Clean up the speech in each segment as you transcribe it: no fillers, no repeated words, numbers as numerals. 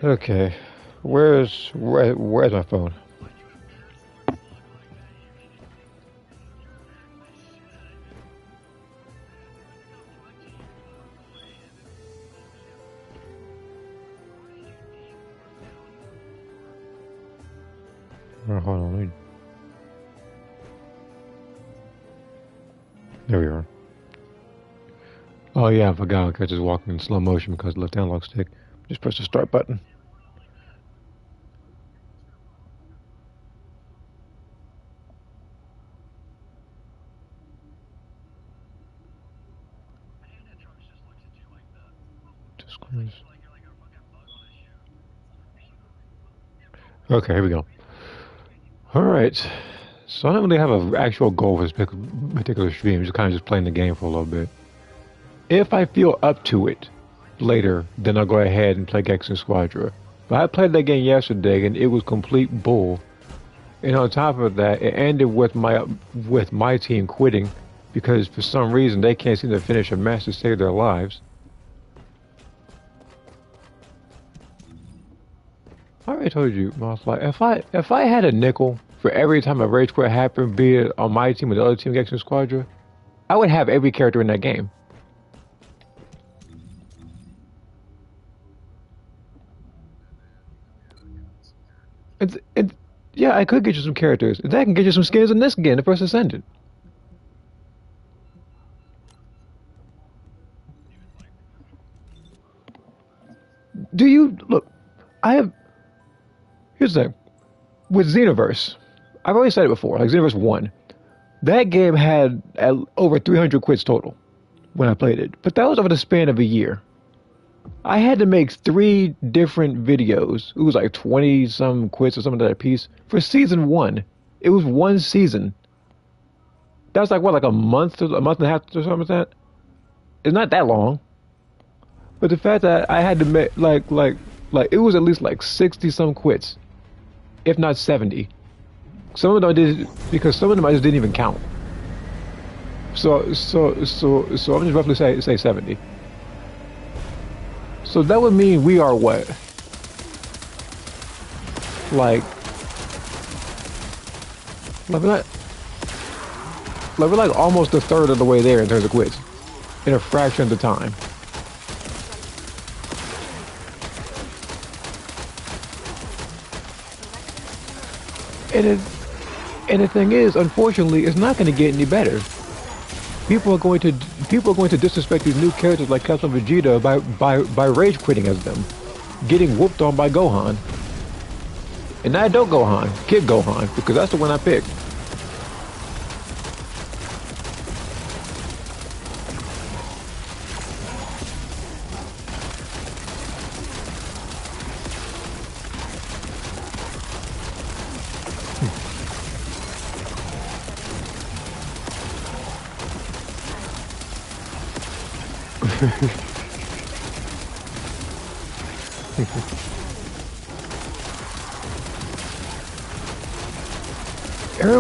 Okay, where's my phone? Oh, hold on, there we are. Oh yeah, I forgot. I could just walk in slow motion because of left analog stick. Just press the start button. Okay, here we go. All right. So I don't really have an actual goal for this particular stream. Just kind of just playing the game for a little bit. If I feel up to it later, then I'll go ahead and play Gex and Squadra. But I played that game yesterday and it was complete bull. And on top of that, it ended with my team quitting because for some reason they can't seem to finish a match to save their lives. I already told you, Moss, like if I had a nickel for every time a rage quit happened, be it on my team or the other team, Gex and Squadra, I would have every character in that game. It's yeah, I could get you some characters. And I can get you some skins in this game, the first Ascendant. Do you look? I have. Here's the thing with Xenoverse. I've already said it before. Like Xenoverse One, that game had over 300 quits total when I played it, but that was over the span of a year. I had to make three different videos. It was like 20 some quits or something like that piece for season one. It was one season. That was like what, like a month and a half or something like that. It's not that long. But the fact that I had to make like it was at least like 60 some quits, if not 70. Some of them I did because some of them I just didn't even count. So I'm just roughly say 70. So that would mean we are what? Like we're not, like we're like almost a third of the way there in terms of quits. In a fraction of the time. And it, and the thing is, unfortunately, it's not going to get any better. People are going to people are going to disrespect these new characters like Captain Vegeta by rage quitting as them, getting whooped on by Gohan. And I don't Gohan, Kid Gohan, because that's the one I picked.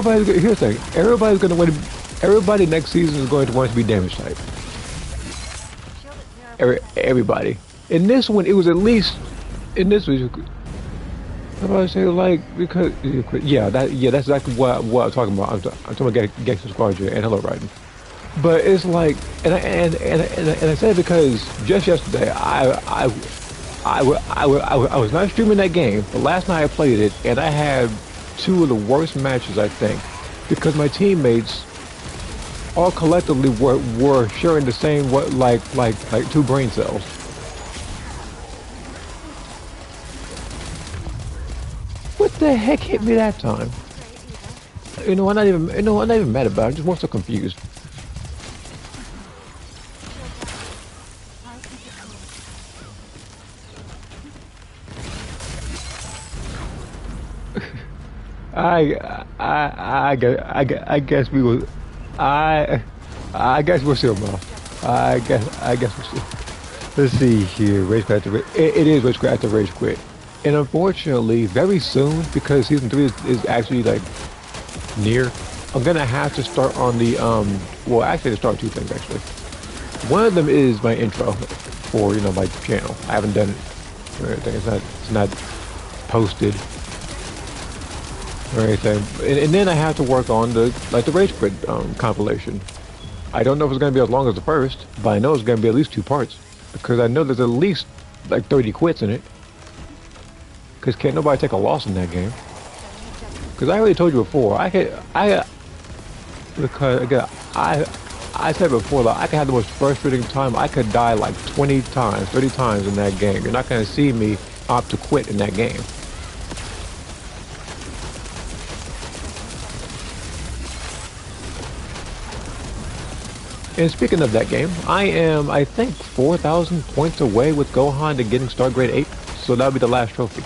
Here's the thing. Everybody's gonna win. Everybody next season is going to want to be damage type. Everybody. In this one, it was at least in this one. How about I say like because yeah that's exactly what I'm talking about. I'm talking about Gangster Squadron and Hello Riding. But it's like and I said it because just yesterday I was not streaming that game, but last night I played it and I had two of the worst matches I think because my teammates all collectively were sharing the same what like two brain cells. What the heck hit me that time? I'm not even mad about it. I'm just more so confused. I guess we will. I I guess we'll see, Mo. I guess we'll see. Let's see here. Rage quit after it is rage quit after rage quit, and unfortunately, very soon because season three is actually like near. I'm gonna have to start on the Well, actually, to start two things actually. One of them is my intro for my channel. I haven't done it. or anything. It's not posted or anything. And then I have to work on the Rage Quit compilation. I don't know if it's going to be as long as the first, but I know it's going to be at least 2 parts because I know there's at least like 30 quits in it. Because can't nobody take a loss in that game. Because I already told you before, because again, I said before that I could have the most frustrating time. I could die like 20 times, 30 times in that game. You're not going to see me opt to quit in that game. And speaking of that game, I am, I think, 4,000 points away with Gohan to getting Star Grade 8, so that'll be the last trophy.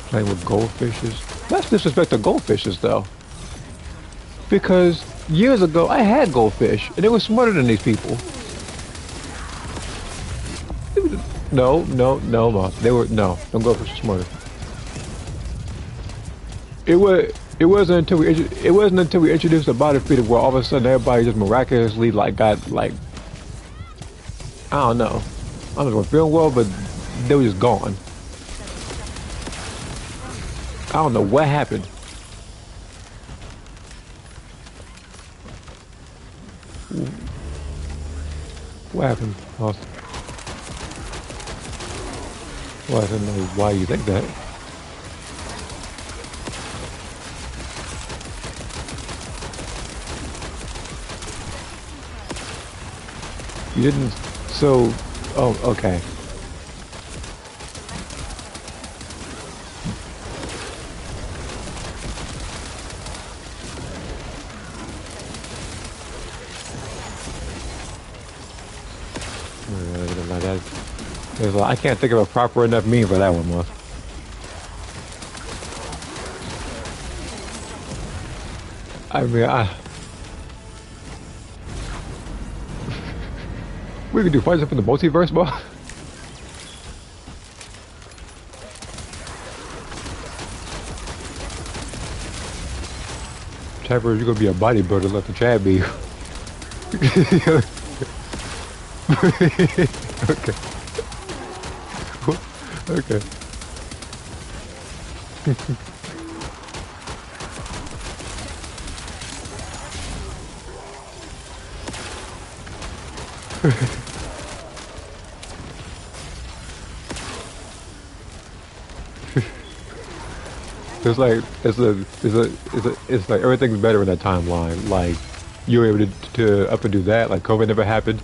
Playing with goldfishes. That's disrespect to goldfishes, though. Because years ago, I had goldfish, and they were smarter than these people. No, Moth. They were, no, them goldfish are smarter. It wasn't until we introduced the body feeder where all of a sudden everybody just miraculously like got like I don't know. I don't know if we're feeling well, but they were just gone. I don't know what happened. What happened, Austin? Well, I don't know why you think that. You didn't, so, oh, okay. I can't think of a proper enough meme for that one, Moth. I mean, we could do fight stuff in the multiverse, bro. Chapter, you're gonna be a bodybuilder, let the Chad be. Okay. Okay. It's like everything's better in that timeline. Like you were able to up and do that. Like COVID never happened.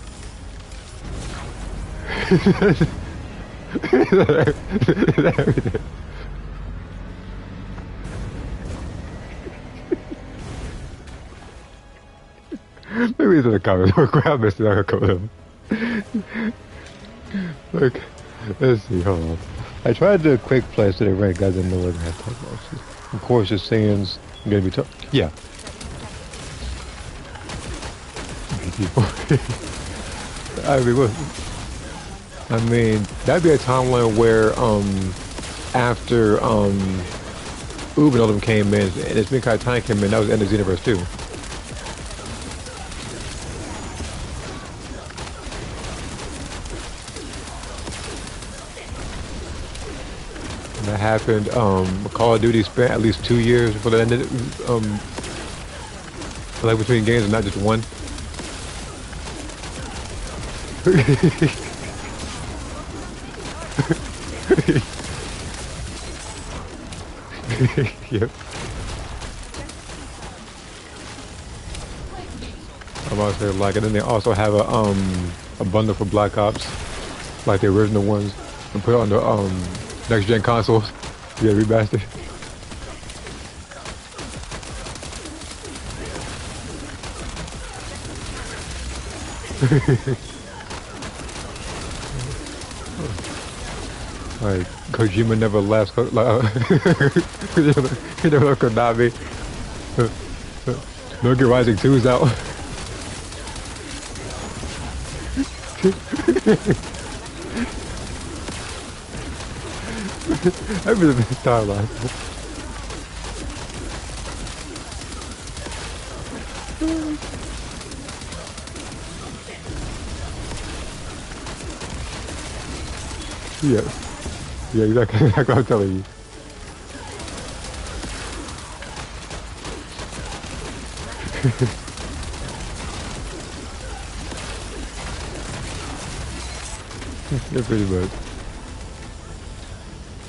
Maybe it's in the comments. We're crowd missing. I could cover them. Look, let's see. Hold on. I tried to quick play so they rank. I didn't know what I had to talk about. Of course, your Saiyans gonna be tough. Yeah. I mean, that'd be a timeline where after Oob and all them came in, and it's been kind of time came in. That was the end of the universe too. That happened. Call of Duty spent at least 2 years before that ended. Like between games and not just one. Yep. I'm also like, and then they also have a bundle for Black Ops, like the original ones, and put it on the next gen consoles. Yeah, remastered. Like Kojima never left. He never left Konami. Metal Gear Rising 2 is out. I've been in this timeline. Yeah, yeah, exactly. That's what I'm telling you. Yeah, pretty much.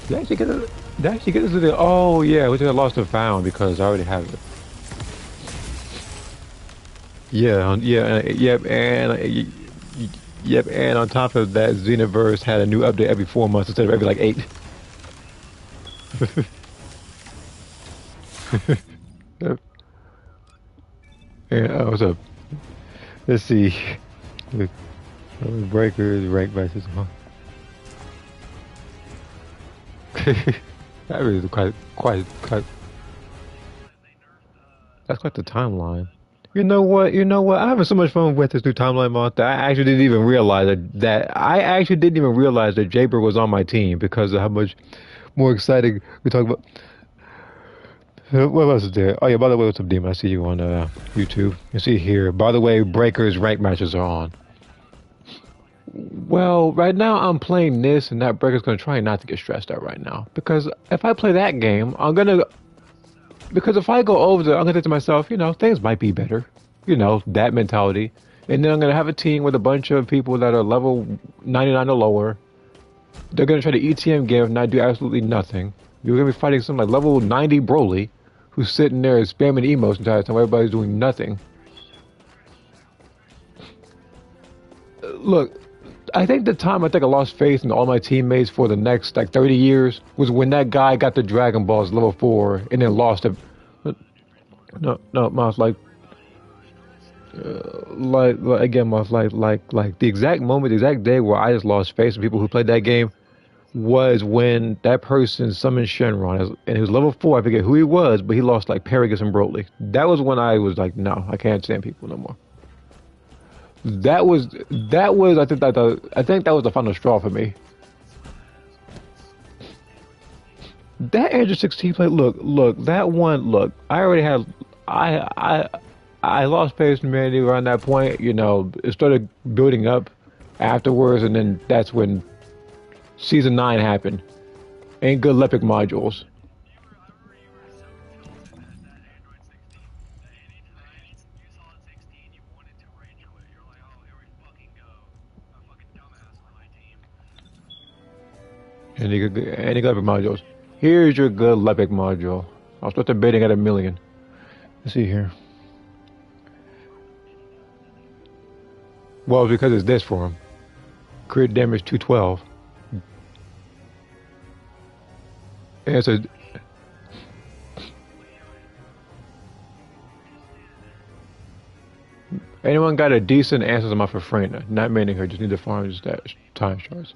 Did I actually get it? Did I actually get this? Oh yeah, which I lost and found because I already have it. Yeah, yep, and yep, and on top of that, Xenoverse had a new update every 4 months instead of every like 8. Yep. And what's up? Let's see. Look, Breakers, rank matches. Huh? That is quite. That's quite the timeline. You know what? You know what? I'm having so much fun with this new timeline month that I actually didn't even realize that Jaber was on my team because of how much more exciting we talk about. What else is there? Oh yeah, by the way, what's up, Demon? I see you on YouTube. You see here. By the way, Breakers rank matches are on. Well, right now I'm playing this, and that Breaker's gonna try not to get stressed out right now because if I play that game, I'm gonna because if I go over there, I'm gonna think to myself, things might be better. That mentality. And then I'm gonna have a team with a bunch of people that are level 99 or lower. They're gonna try to ETM game and not do absolutely nothing. You're gonna be fighting some like level 90 Broly, who's sitting there spamming emotes the entire time. Everybody's doing nothing. Look, I think I lost faith in all my teammates for the next like 30 years was when that guy got the Dragon Balls level 4 and then lost it. No, Mouse, again, Mouse, like the exact moment, the exact day where I just lost faith in people who played that game was when that person summoned Shenron, and he was level 4. I forget who he was, but he lost like Paragus and Broly. That was when I was like, no, I can't stand people no more. I think that was the final straw for me. That Andrew 16 play, look, that one, look, I already had, I, I lost pace in humanity around that point. It started building up afterwards, and then that's when season 9 happened. Ain't good Lepic modules. Any good Lepic modules. Here's your good Lepic module. I'll start debating at 1,000,000. Let's see here. Well, because it's this for him. Crit damage 212. And it's a anyone got a decent answer to my for Freyna? Not meaning her, just need to farm just that time shards.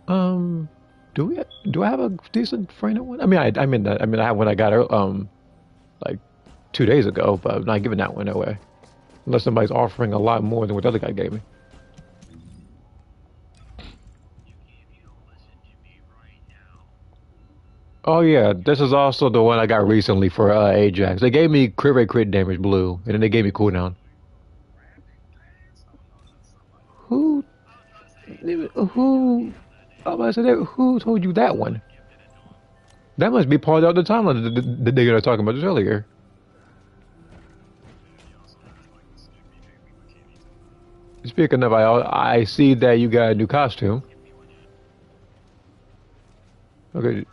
Um, do I have a decent Freyna one? I have one I got her like 2 days ago, but I'm not giving that one away unless somebody's offering a lot more than what the other guy gave me. Oh yeah, this is also the one I got recently for Ajax. They gave me crit damage blue, and then they gave me cooldown. Who who? I was about to say, who told you that one? That must be part of the timeline that they were talking about this earlier. Speaking of, I see that you got a new costume. Okay,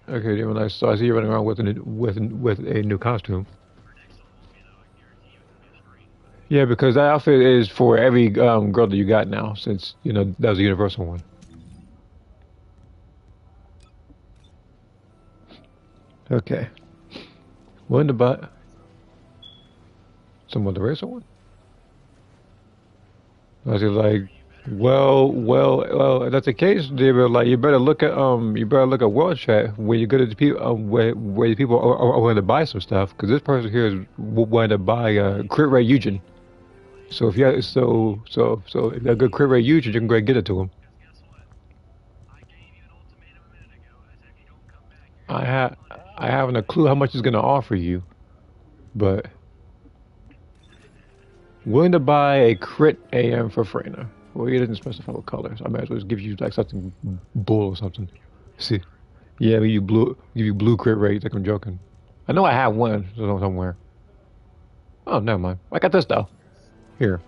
okay, Demon. So I see you running around with a new costume. Yeah, because that outfit is for every girl that you got now, since that was a universal one. Okay. One to buy. Someone the racer one. I was like, well. If that's the case, David. Like, you better look at world chat when you go to the people, where the people are willing to buy some stuff. Because this person here is wanting to buy crit rate Eugen. So if you have, so if you have a good crit rate Eugen, you can go and get it to him. I have, I haven't a clue how much he's gonna offer you, but willing to buy a crit AM for Freyna. Well, he didn't specify what colors. I might as well just give you like something bull or something. See? Yeah, give you blue crit rate. Like I'm joking. I know I have one somewhere. Oh, never mind. I got this though. Here,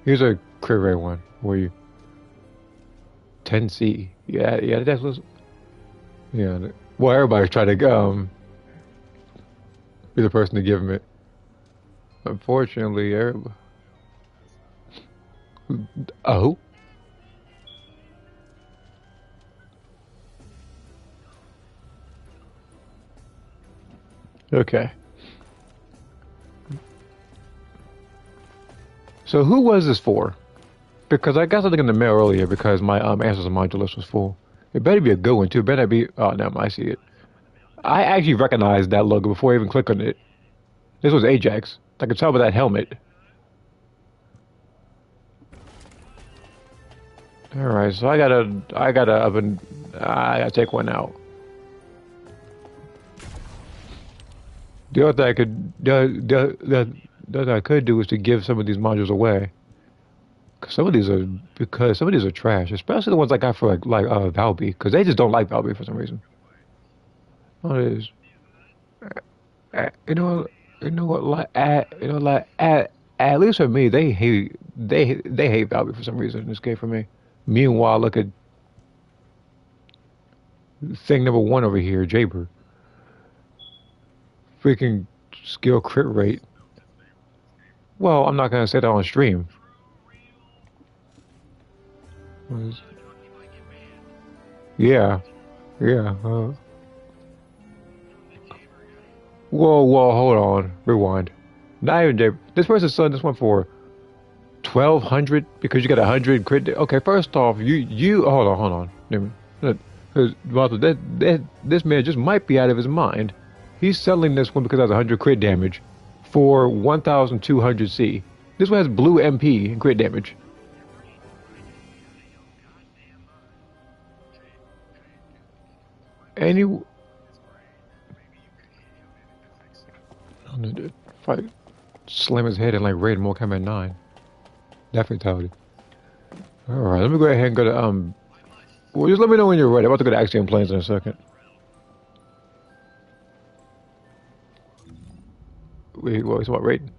here's a crit rate one. Where you 10C? Yeah, yeah, that's what's. Yeah. Well, everybody's trying to be the person to give him it. Unfortunately, everybody. Oh. Okay. So who was this for? Because I got something in the mail earlier because my answers and module list was full. It better be a good one too. It better be. Oh, no, I see it. I actually recognized that logo before I even clicked on it. This was Ajax. I could tell by that helmet. All right, so I gotta take one out. The other thing I could, the other thing I could do is to give some of these modules away. Because some of these are trash, especially the ones I got for Valby, because they just don't like Valby for some reason. Oh, it is. You know, you know what? At least for me, they hate Valby for some reason in this game for me. Meanwhile, look at thing number one over here, Jaber. Freaking skill crit rate. Well, I'm not gonna say that on stream. Yeah, yeah. Whoa, hold on. Rewind. Not even Jaber. This person's selling this one for 1,200 because you got 100 crit. Okay, first off, you hold on. Because this man just might be out of his mind. He's selling this one because it has 100 crit damage for 1,200 C. This one has blue MP and crit damage. And he fight slam his head and like raid Mortal Kombat 9. That fatality. Alright, let me go ahead and go to well, just let me know when you're ready. I'm about to go to Axiom Plains in a second. Wait, what? What rating?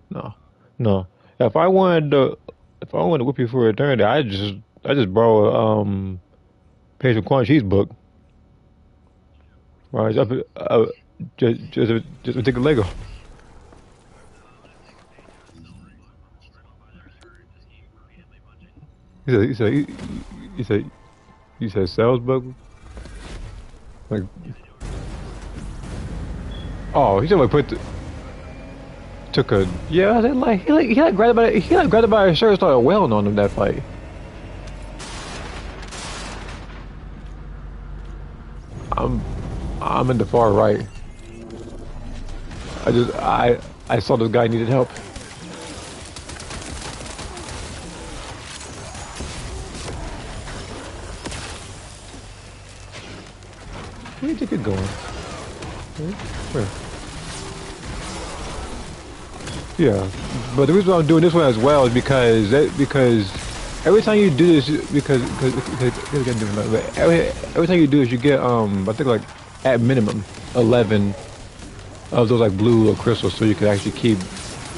No, no. If I wanted to whip you for eternity, I just borrow Page of Quan Chi's book. Right, just take a Lego. He said, he said, he said, you said sales book. Like, oh, he said, like, took a, yeah. I said, like, he like grabbed it by his shirt, and started wailing on him that fight. I'm in the far right. I saw this guy needed help. Where do you think you're going? Where? Yeah, but the reason why I'm doing this one as well is because every time you do this, every time you do this, you get I think like at minimum 11 of those like blue or crystals, so you can actually keep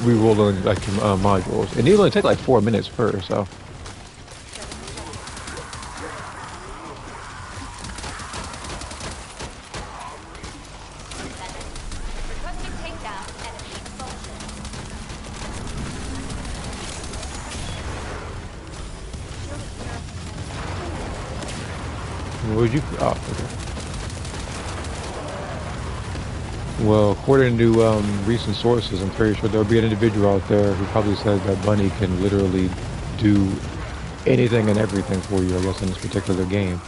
re-rolling like modules, and these only take like 4 minutes per. So. Would you? Oh, okay. Well, according to recent sources, I'm pretty sure there'll be an individual out there who probably says that Bunny can literally do anything and everything for you, I guess, in this particular game.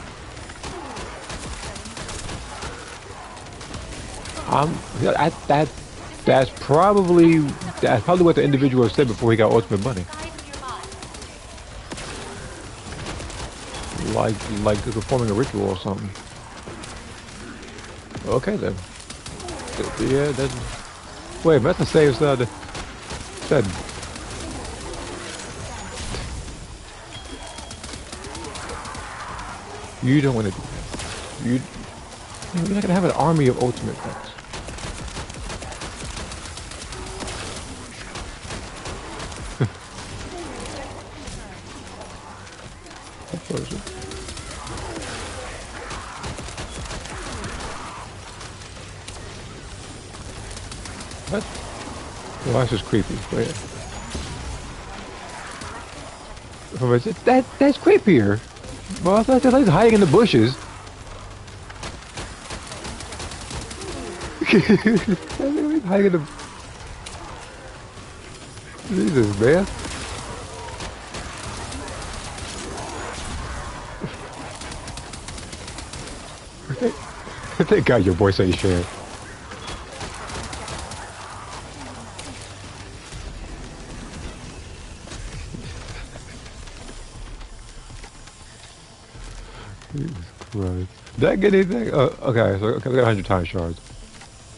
That's probably what the individual said before he got Ultimate Bunny. Like performing a ritual or something. Okay then. Yeah, that's. Wait, that's the same stuff that. You don't want to do that. You're not gonna have an army of ultimate things. What was it? What? Well, that's just creepy. Wait. That's creepier. Well, I thought he's hiding in the bushes. He's hiding in the. Jesus, man. Thank God your voice ain't shared. Jesus Christ. Did I get anything? Okay, so okay, we got 100 time shards.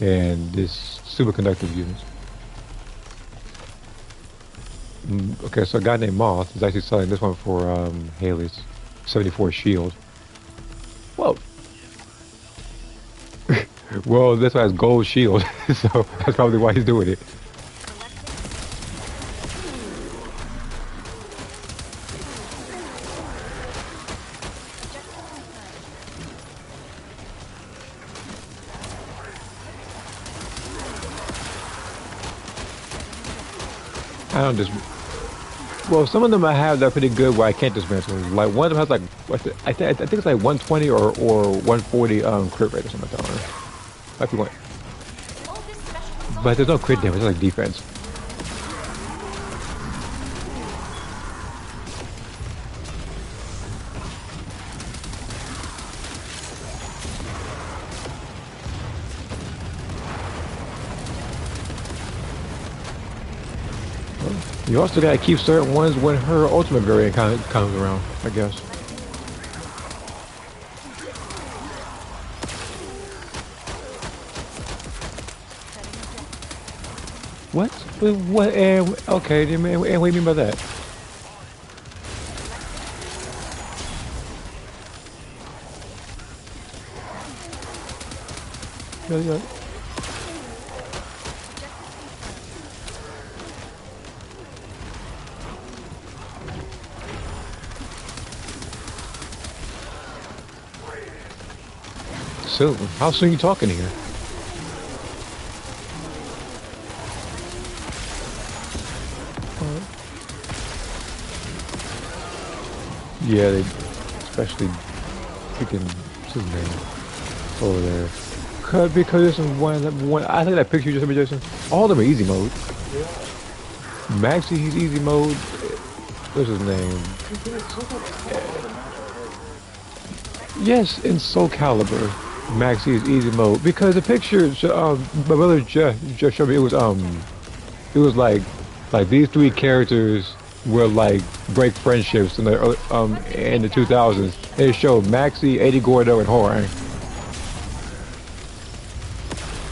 And this superconductive unit. Okay, so a guy named Moth is actually selling this one for Haley's 74 shield. Whoa. Well, this one has gold shield, so that's probably why he's doing it. I don't just. Well, some of them I have that are pretty good where I can't dismantle. Like one of them has like I think it's like 120 or 140 crit rate or something like that. Might be one. But there's no crit damage. It's like defense. You also gotta keep certain ones when her ultimate variant comes around, I guess. What? What? Okay, and what do you mean by that? Yeah. Soon? How soon are you talking here? Yeah, they especially freaking what's his name over there. Because there's one. I think that picture you just sent me, Jason. All of them are easy mode. Maxie, he's easy mode. What's his name? Yes, in Soul Calibur, Maxie is easy mode because the picture. My brother just showed me it was like these three characters were like break friendships in the 2000s. And it showed Maxie, Eddie Gordo, and Horang.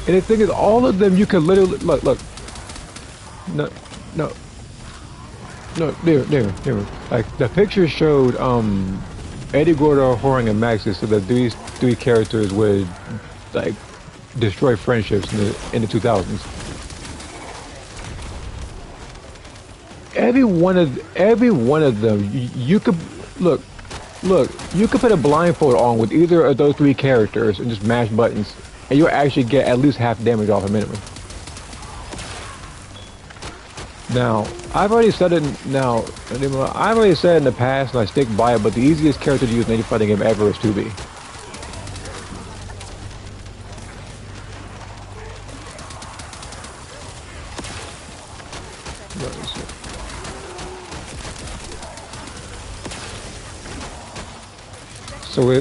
And the thing is, all of them you can literally look. No. There. Like the picture showed Eddie Gordo, Horang, and Maxie, so that these three characters would like destroy friendships in the 2000s. Every one of them, you could look. You could put a blindfold on with either of those three characters and just mash buttons, and you'll actually get at least half damage off a minimum. Now, I've already said it. I've already said it in the past, and I stick by it. But the easiest character to use in any fighting game ever is 2B.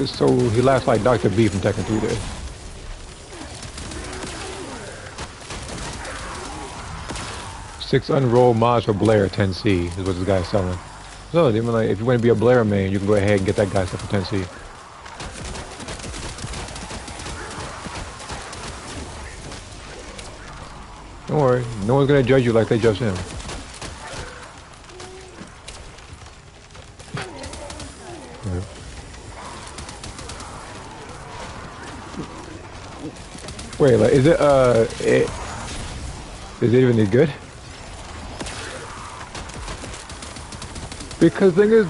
So he laughs like Dr. B from Tekken 3 did. Six unrolled mods for Blair 10C is what this guy's selling. So even like if you want to be a Blair main, you can go ahead and get that guy stuff for 10C. Don't worry. No one's gonna judge you like they judge him. Yeah. Wait, like, is it even any good? Because the thing is,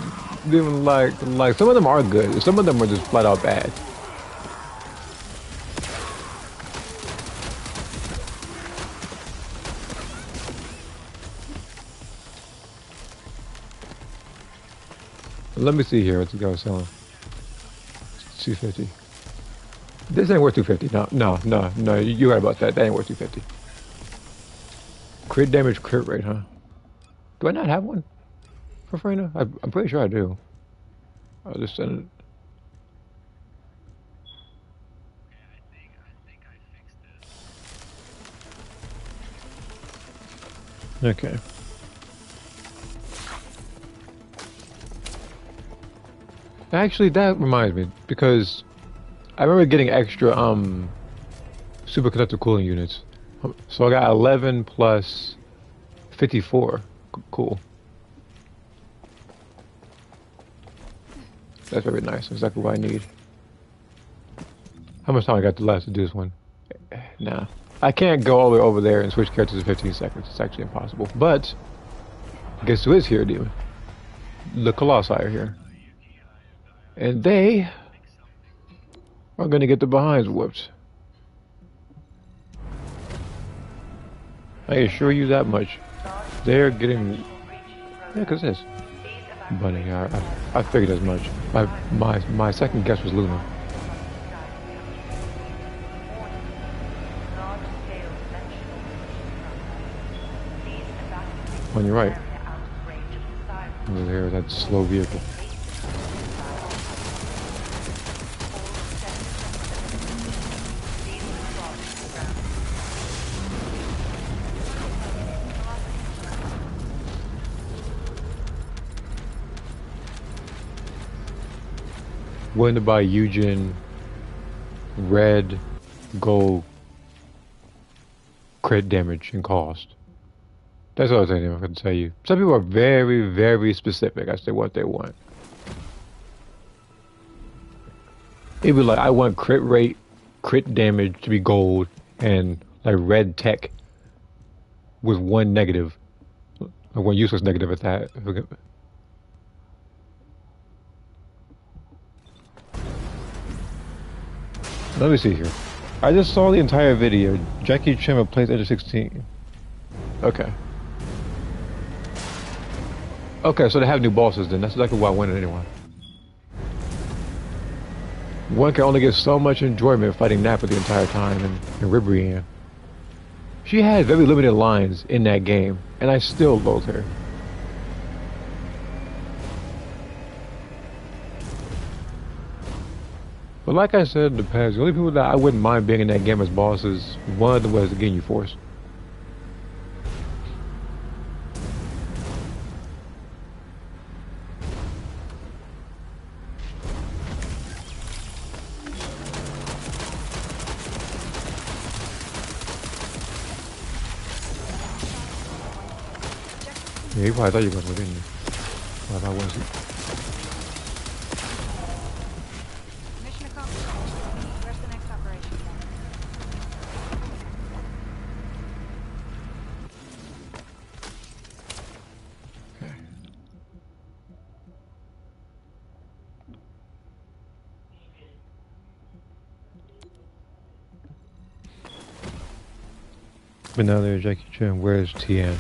even like some of them are good. Some of them are just flat out bad. Let me see here what the guy was selling. 250. This ain't worth 250. No. You right about that. That ain't worth 250. Crit damage, crit rate, huh? Do I not have one for Freyna? I'm pretty sure I do. I'll just send it. Okay. Actually, that reminds me because I remember getting extra superconductor cooling units. So I got 11 plus 54. Cool. That's very nice. Exactly what I need. How much time I got left to do this one? Nah. I can't go all the way over there and switch characters in 15 seconds. It's actually impossible. But guess who is here, Demon? The Colossi are here. And they are gonna get the behinds whooped. I assure you that much. They're getting... Yeah, cause this. Bunny, I figured as much. My second guess was Luna. On your right. Over there, that slow vehicle. Willing to buy Eugen, red, gold, crit damage and cost. That's all I can tell you. Some people are very, very specific as to what they want. It'd be like, I want crit rate, crit damage to be gold, and like red tech with one negative, or one useless negative at that. Let me see here. I just saw the entire video. Jackie Chan plays Edge 16. Okay. Okay, so they have new bosses then. That's exactly why I wanted anyway. One can only get so much enjoyment fighting Nappa the entire time and Ribrianne. She had very limited lines in that game, and I still loathe her. But like I said in the past, the only people that I wouldn't mind being in that game as bosses, one of them was the Ginyu Force. Yeah, you probably thought you were going to, didn't you? Well, if I wasn't. Mission accomplished. Where's the next operation? Okay. But now there's Jackie Chan. Where's Tien?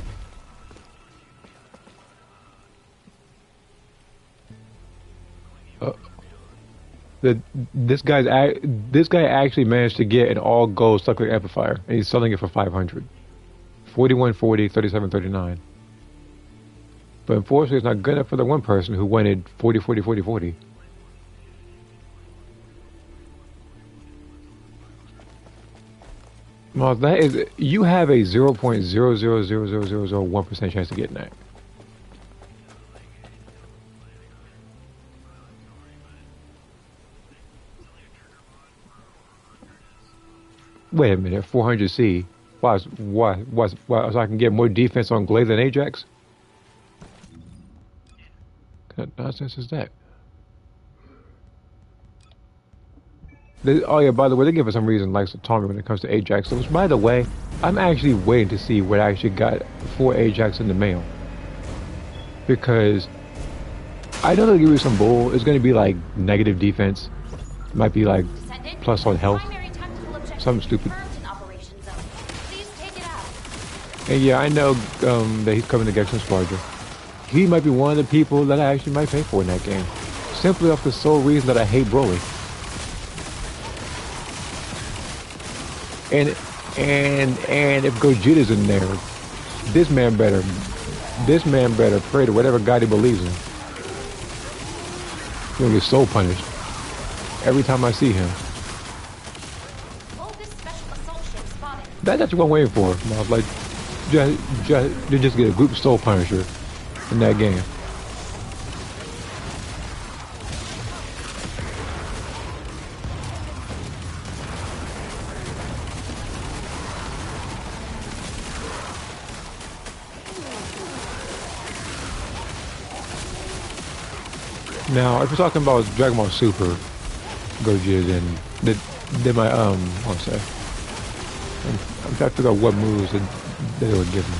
This guy actually managed to get an all gold sucker amplifier, and he's selling it for 500. 4140, 3739. But unfortunately, it's not good enough for the one person who wanted 40, 40, 40, 40. Well, that is, you have a 0.0000001% chance of getting that. Wait a minute, 400C. Why? So I can get more defense on Glaze than Ajax? What kind of nonsense is that? Oh yeah, by the way, they give for some reason likes autonomy when it comes to Ajax. So, which, by the way, I'm actually waiting to see what I actually got for Ajax in the mail. Because I know they'll give you some bull. It's going to be like negative defense. Might be like Descendant, plus on health. primary tactical objective Something stupid. confirmed in Operation Zone. Please take it out. And yeah, I know that he's coming to Gexon's Sparger. He might be one of the people that I actually might pay for in that game. Simply off the sole reason that I hate Broly. And if Gogeta's in there, this man better pray to whatever God he believes in. He's gonna get soul punished every time I see him. Vulgus special assault ship spotted. That's what I'm waiting for. I was like, just get a group soul punisher in that game. Now, if we're talking about Dragon Ball Super Gogeta, then my what say? I'm trying to figure out what moves that it would give me.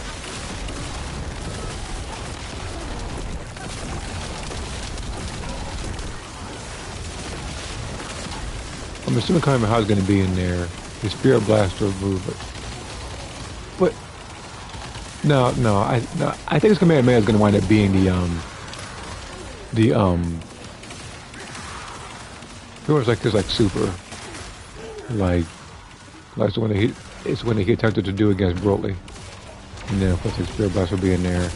I'm assuming Kamehameha is going to be in there. The Spirit Blaster move, but no, I think his Kamehameha is going to wind up being pretty much like his like super, like the one that it's when he attempted to do against Broly, and then of course the Spirit Blast will be in there.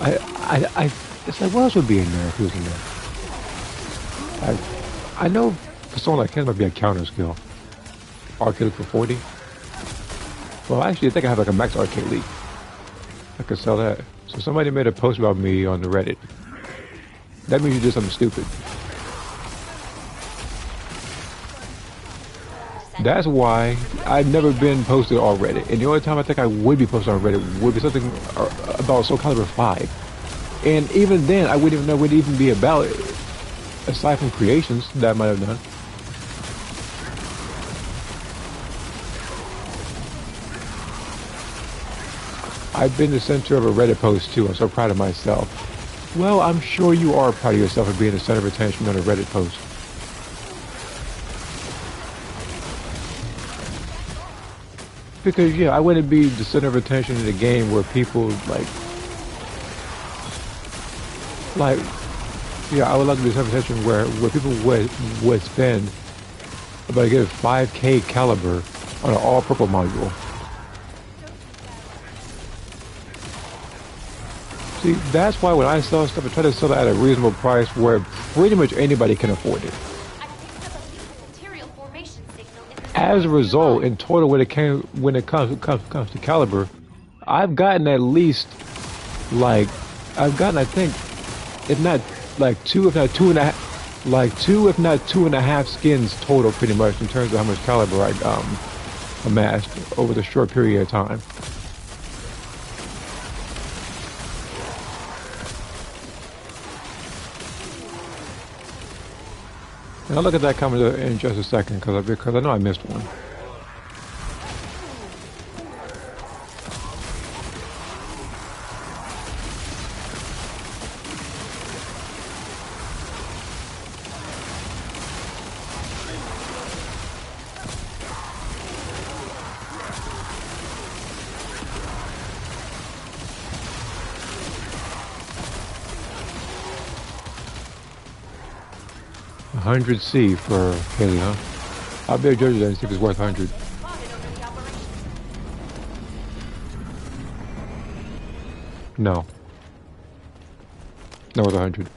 It's like what else would be in there if he was in there? I know for someone like him, it might be a counter skill. Arcade Leap for 40. Well, actually, I think I have like a max Arcade Leap. I could sell that. So somebody made a post about me on the Reddit. That means you did something stupid. That's why I've never been posted on Reddit. And the only time I think I would be posted on Reddit would be something about Soul Calibur 5. And even then, I wouldn't even know what it would even be about, aside from creations that I might have done. I've been the center of a Reddit post too. I'm so proud of myself. Well, I'm sure you are proud of yourself for being the center of attention on a Reddit post. Because yeah, I wouldn't be the center of attention in a game where people yeah, I would like to be the center of attention where people would spend about a good 5K caliber on an all purple module. See, that's why when I sell stuff, I try to sell it at a reasonable price where pretty much anybody can afford it. As a result, in total, when it comes to caliber, I've gotten at least I think, if not like two, if not two and a half skins total, pretty much in terms of how much caliber I amassed over the short period of time. And I'll look at that comment in just a second because I know I missed one. $100C for Haley, huh? I'll be a judge that and see if it's worth 100. No. Not worth 100.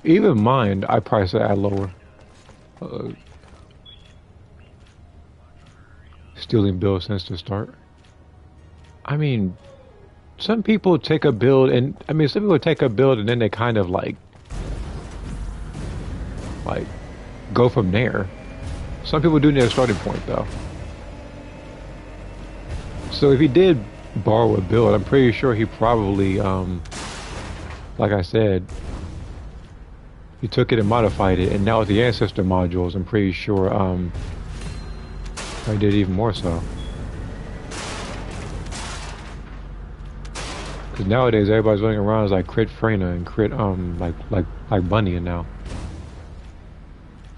Even mine, I price it at lower. Stealing builds since the start. I mean, some people take a build and then they kind of like go from there. Some people do need a starting point though. So if he did borrow a build, I'm pretty sure he probably, like I said, he took it and modified it, and now with the ancestor modules, I'm pretty sure, I did even more so. Because nowadays everybody's running around as like crit Freyna and crit, like Bunny now.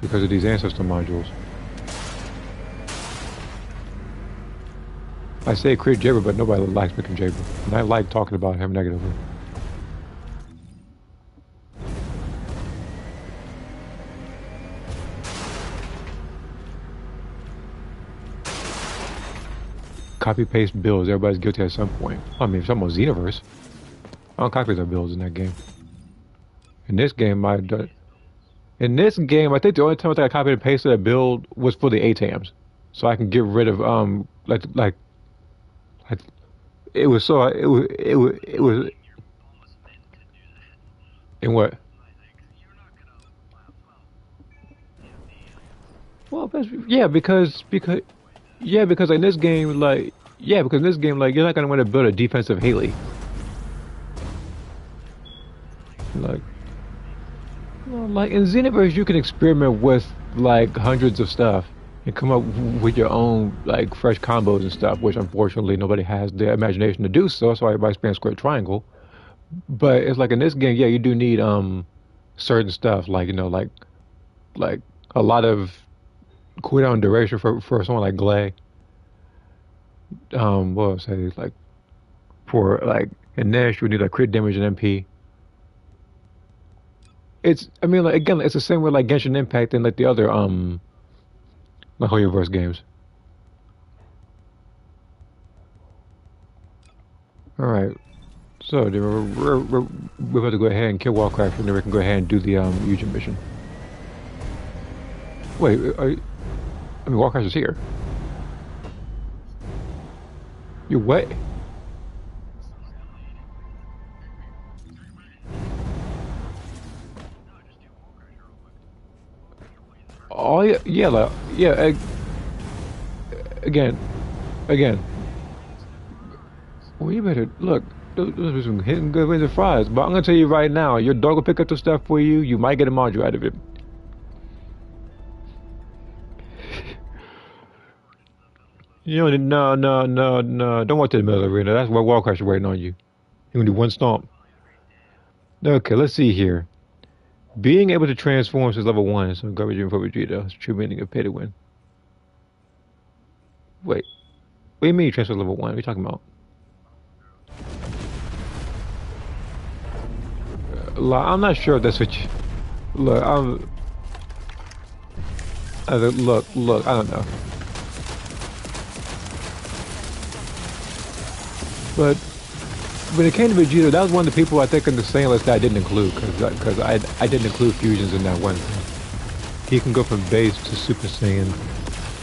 Because of these ancestor modules. I say crit Jabber, but nobody likes picking Jabber. And I like talking about him negatively. Copy paste builds. Everybody's guilty at some point. I mean, if someone's Xenoverse, I don't copy their builds in that game. In this game, I think the only time I think I copied and pasted a build was for the ATAMs, so I can get rid of like it was so it was in what? Well, yeah, because in this game because in this game you're not gonna want to build a defensive Haley. Like, well, like in Xenoverse, you can experiment with like hundreds of stuff and come up with your own like fresh combos and stuff. Which unfortunately nobody has the imagination to do so. That's why everybody spams square triangle. But it's like in this game, yeah, you do need certain stuff like like a lot of cooldown duration for someone like Glay. What was I say like for like in Nash, you need like crit damage and MP. I mean, like again, it's the same with like Genshin Impact and like the other like Hoyoverse games. All right, so then we're about to go ahead and kill Warcraft, and then we can go ahead and do the Eugen mission. Wait, I mean, Warcraft is here. You what? Oh yeah, yeah, like, yeah. Again, again. Well, you better look. Those are some hitting good wins and fries. But I'm gonna tell you right now, your dog will pick up the stuff for you. You might get a module out of it. You know, no. Don't walk to the middle of the arena. That's where Warcraft's waiting on you. You gonna do one stomp. Okay, let's see here. Being able to transform since level 1 is some garbage in for Vegeta. It's true meaning of pay to win. Wait. What do you mean you transfer level 1? What are you talking about? I'm not sure if that's what you... Look, look, I don't know. But when it came to Vegeta, that was one of the people I think in the same list that I didn't include because I didn't include fusions in that one thing. He can go from base to Super Saiyan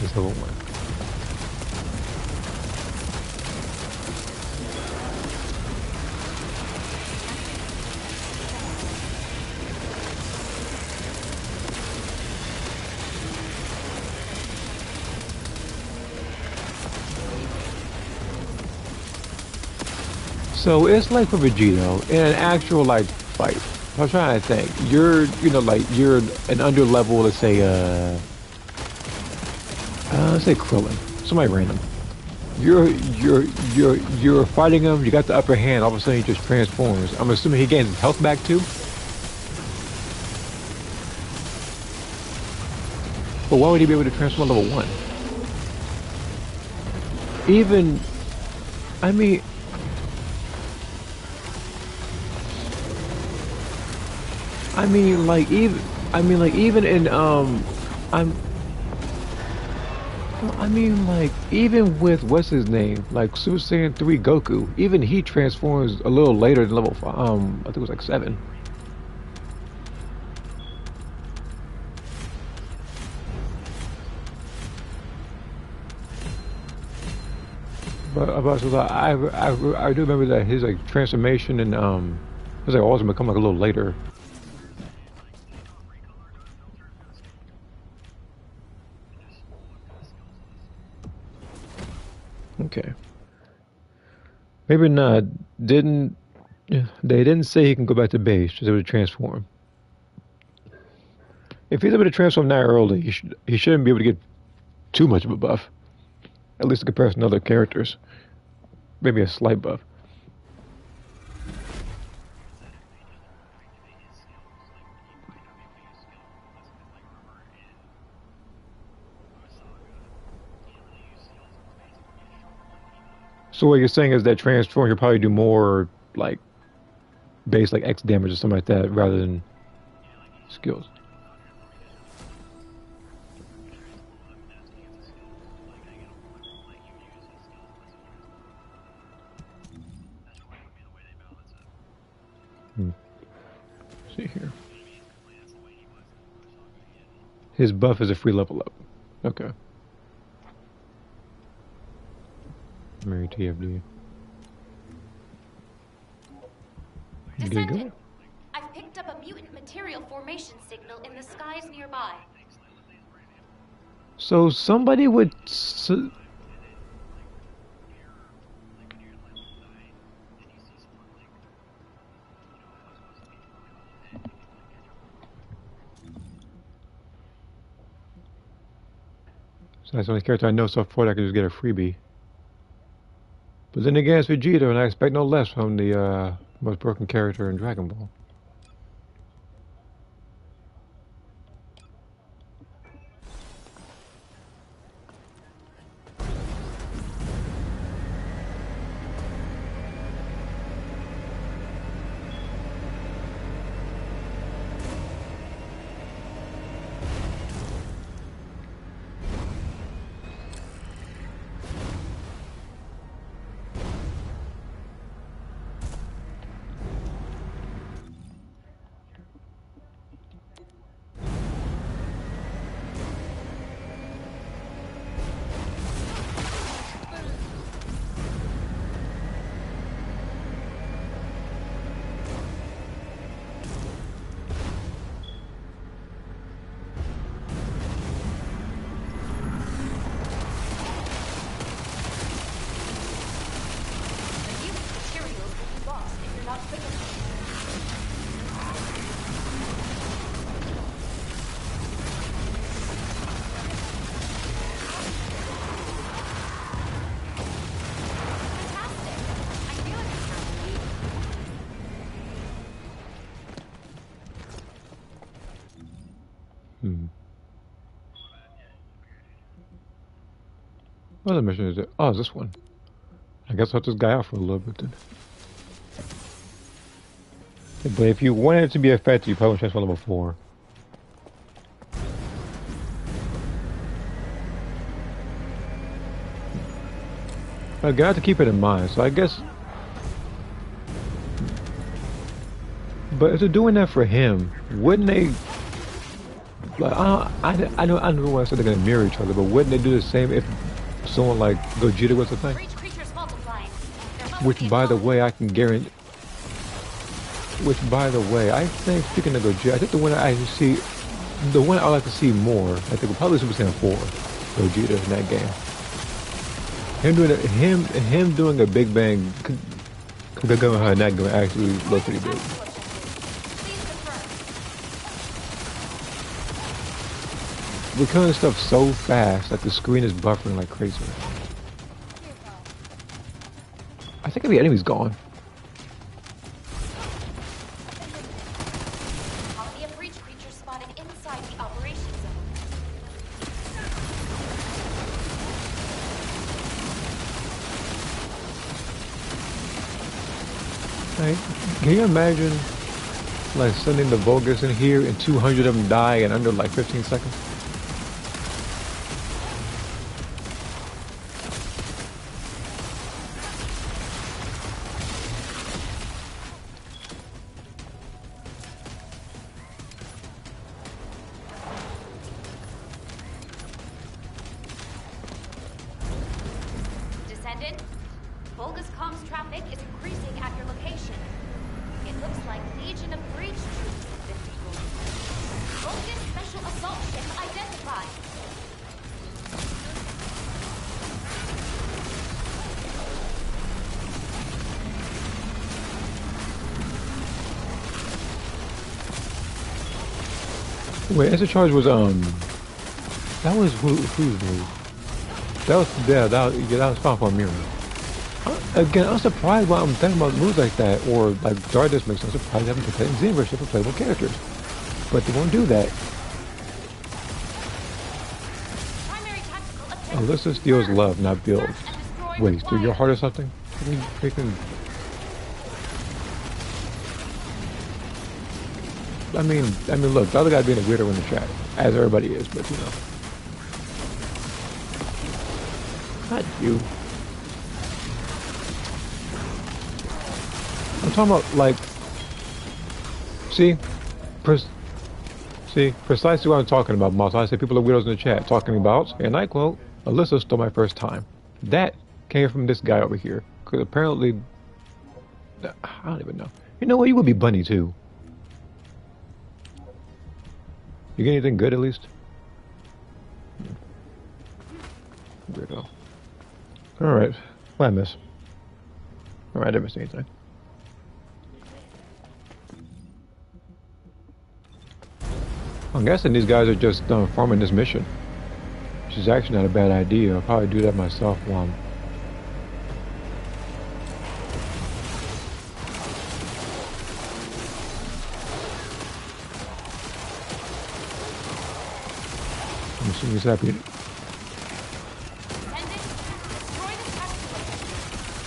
as level 1. So it's like for Vegito in an actual like fight. I'm trying to think. You're an under level. Let's say let's say Krillin. Somebody random. You're fighting him. You got the upper hand. All of a sudden, he just transforms. I'm assuming he gains his health back too. But why would he be able to transform level 1? Even, I mean. Even in even with what's his name, like Super Saiyan 3 Goku, even he transforms a little later than level 5. I think it was like 7. But so I do remember that his like transformation and his like ultimate come like a little later. Okay. Maybe not. Didn't they didn't say he can go back to base, just able to transform. If he's able to transform that early, he shouldn't be able to get too much of a buff. At least in comparison to other characters. Maybe a slight buff. So what you're saying is that transform you'll probably do more like base like X damage or something like that rather than skills. Hmm. See here. His buff is a free level up. Okay. Mary TFD. Get it Descendant, going. I've picked up a mutant material formation signal in the skies nearby. So somebody would. So that's the only character I know so far that I can just get a freebie. But then again, it's Vegeta, and I expect no less from the most broken character in Dragon Ball. The mutant materials will be lost if you're not quick enough. Fantastic! I knew it was happening. Hmm. What other mission is it? Oh, it's this one. I guess I'll help this guy out for a little bit then. But if you wanted it to be effective, you probably would transfer level 4. I got to keep it in mind, so I guess. But if they're doing that for him, wouldn't they? Like, I don't want to say they're gonna mirror each other, but wouldn't they do the same if someone like Gogeta was the thing? For each creature's multiplying, there must Which, be a by the common- way, I can guarantee. Which, by the way, I think speaking of Gogeta, I think the one I like to see more, I think, would probably Super Saiyan 4, Gogeta in that game. Him doing a Big Bang, Kamehameha in that game actually look pretty big. Please confirm. We're killing stuff so fast that the screen is buffering like crazy. I think the enemy's gone. Colony of breach creatures spotted inside the operation zone. Like, can you imagine like sending the Vulgus in here and 200 of them die in under like 15 seconds? Descendant, Volga's comms traffic is increasing at your location. It looks like Legion of Breach troops have been deployed. Volga's special assault ship Wait, answer charge was that was whose move? That was yeah, that was Final Form Mirror. Again, I'm surprised why I'm thinking about moves like that or like Darkness makes. I'm surprised they haven't put that in Xenoverse for playable characters, but they won't do that. Primary tactical objective Alyssa steals love, not build. Search and destroy Wait, steal your required. heart or something? Freaking. Look, the other guy being a weirdo in the chat, as everybody is, but you know, not you. I'm talking about like, see, pres see, precisely what I'm talking about, Moss. I say people are weirdos in the chat talking about, and I quote, Alyssa stole my first time. That came from this guy over here, because apparently, I don't even know. You know what? You would be Bunny too. You get anything good at least? Weirdo. Alright. What I miss? Alright, I didn't miss anything. I'm guessing these guys are just farming this mission. Which is actually not a bad idea. I'll probably do that myself while I'm... I'm assuming he's happy. Descendant, destroy the tactical objective.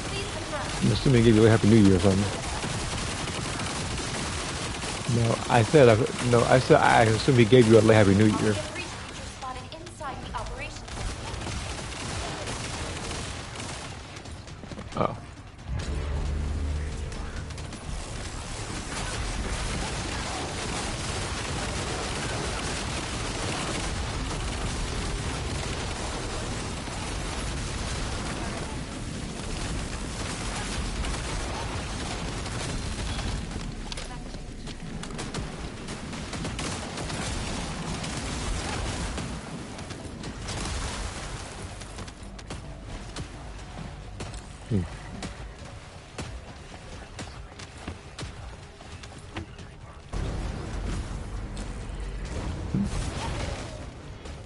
Please confirm. I'm assuming he gave you a Happy New Year or something. No, I said I assume he gave you a Happy New Year. The breach creature spotted inside the operations center. Oh.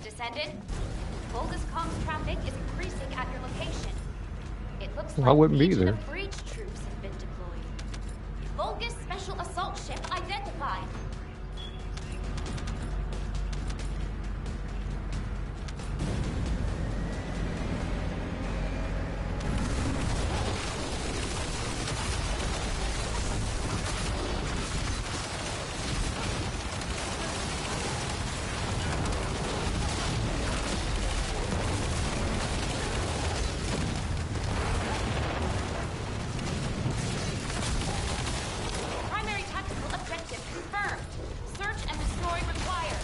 Descendant, bogus comms traffic is increasing at your location. It looks Well, I like wouldn't be Legion there. of breach troops have been deployed. Bogus special assault ship identified. Primary tactical objective confirmed. Search and destroy required.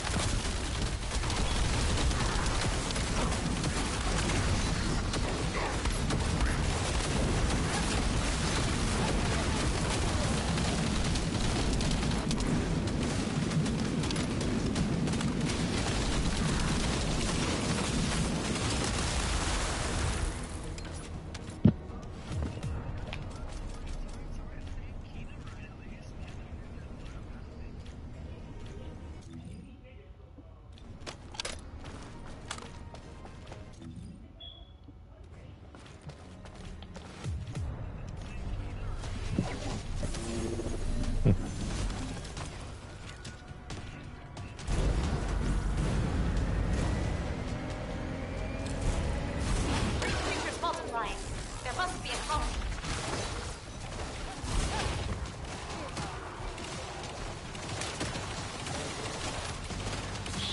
Creatures multiplying. There must be a colony.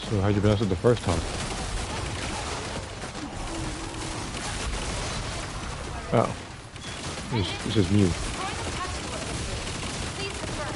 So how'd you pronounce it the first time? Oh. It's just mute. Destroy the tactical objective. Please confirm.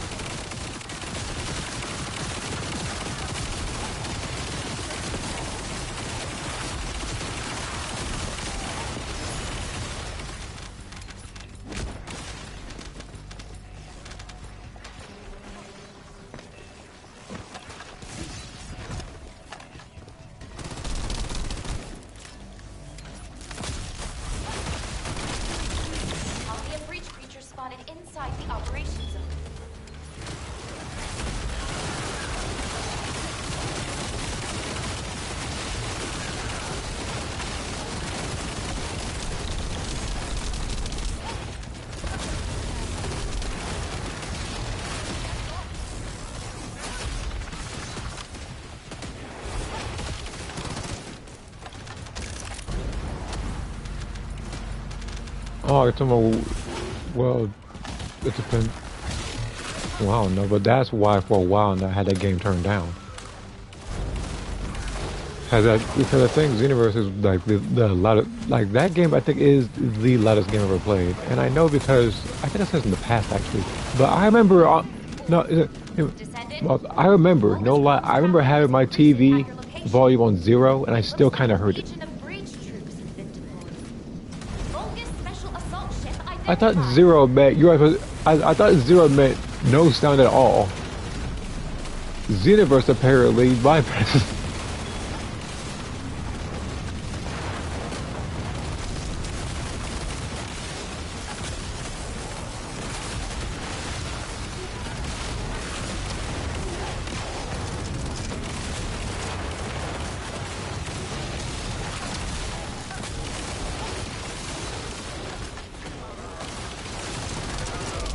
Colony of breach creatures spotted inside the operations zone. Oh, it's talking about, well, it depends. Well, I don't know, but that's why for a while now I had that game turned down. Has that because I think Xenoverse is like the lot of like that game I think is the loudest game I've ever played, and I know because I think I said this in the past actually, but I remember no, Descendant, well, I remember no Vulgus lie, comms I remember traffic having is my increasing at TV your location. volume on zero, and I It still looks like kind of a heard it. legion of breach troops has been deployed. Vulgus special assault ship I thought identified. zero meant I thought zero meant no sound at all. Xenoverse apparently bypasses.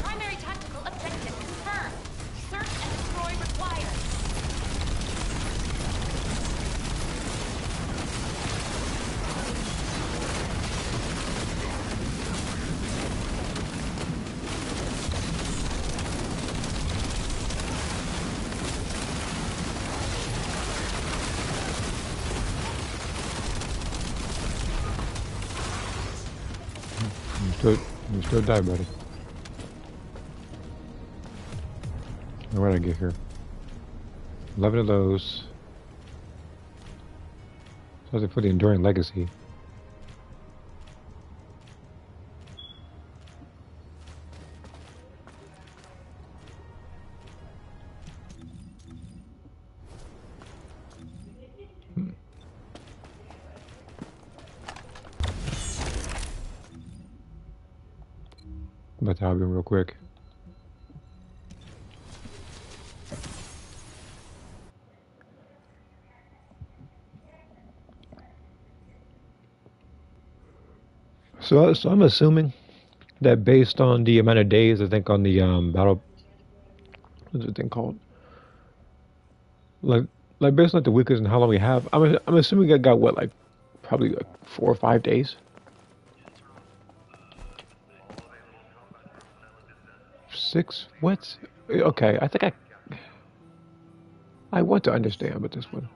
Primary tactical objective confirmed. Search and destroy required. You still die, buddy. Where did I get here? 11 of those. Something for the enduring legacy. About to help him real quick. So I'm assuming that based on the amount of days, I think on the battle, what's the thing called? Like like based on like the weekends and how long we have, I'm assuming I got what like probably like 4 or 5 days. 6? What? Okay, I think I want to understand, but this one.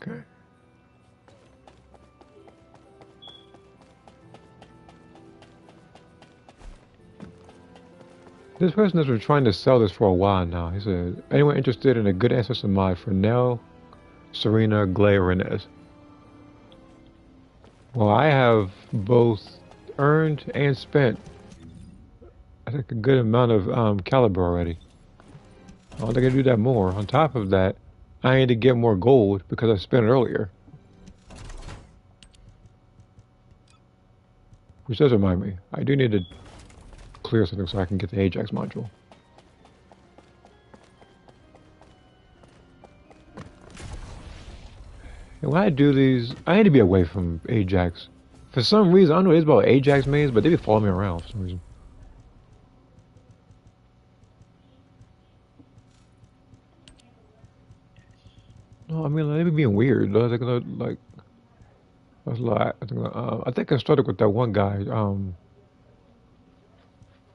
Okay. This person has been trying to sell this for a while now. He said, anyone interested in a good ancestor mod for Nell, Serena, Glay, or Inez? Well, I have both earned and spent, I think, a good amount of caliber already. I don't think I do that more. On top of that, I need to get more gold because I spent it earlier. Which does remind me, I do need to clear something so I can get the Ajax module. And when I do these, I need to be away from Ajax. For some reason, I don't know what it is about Ajax mains, but they be following me around for some reason. No, I mean, like, they be being weird. Though. Like, that's a lot. I think I started with that one guy,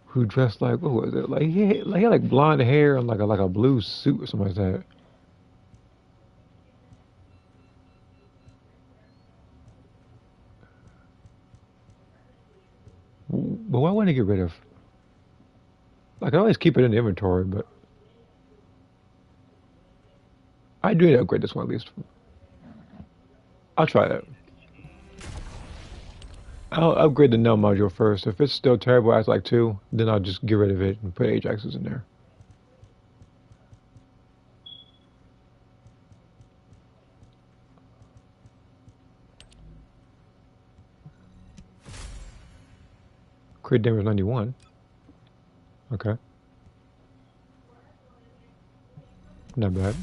who dressed like, what was it? He had like blonde hair and like a blue suit or something like that. But why wouldn't I get rid of? Like, I always keep it in the inventory, but I do need to upgrade this one at least. I'll try that. I'll upgrade the null module first. If it's still terrible as like 2, then I'll just get rid of it and put Ajaxes in there. Crit damage 91. Okay. Not bad.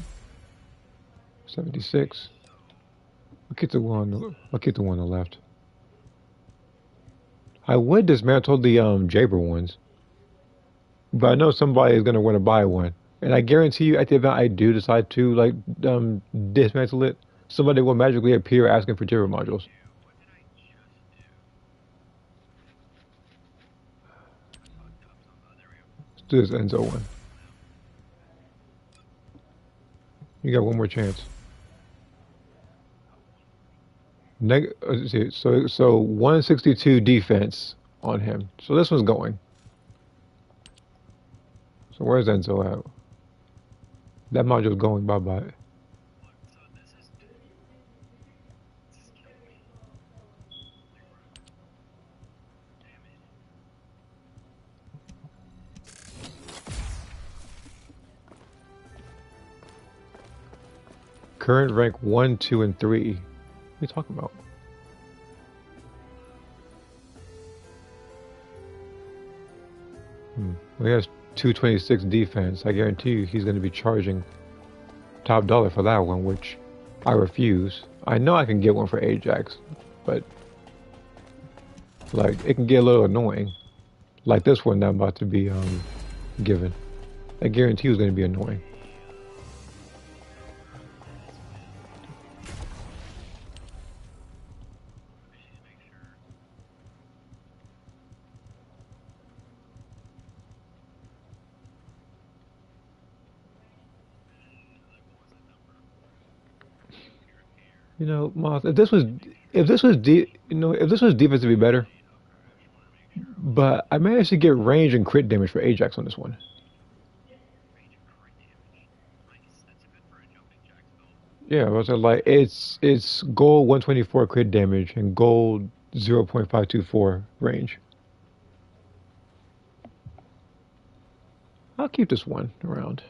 76. I'll keep the one. I'll keep the one on the left. I would dismantle the Jaber ones, but I know somebody is gonna want to buy one. And I guarantee you, at the event I do decide to like dismantle it, somebody will magically appear asking for Jira modules. Let's do this Enzo one. You got one more chance. Let's see, so 162 defense on him. So this one's going. So where's Enzo at? That module's going. Bye bye. Current rank 1, 2, and 3. What are you talking about? Well, he has 226 defense. I guarantee you he's going to be charging top dollar for that one, which I refuse. I know I can get one for Ajax, but like it can get a little annoying. Like this one that I'm about to be given. I guarantee it's going to be annoying. You know, Moth, if this was defensively better, but I managed to get range and crit damage for Ajax on this one. Yeah, was like it's gold 124 crit damage and gold 0.524 range. I'll keep this one around.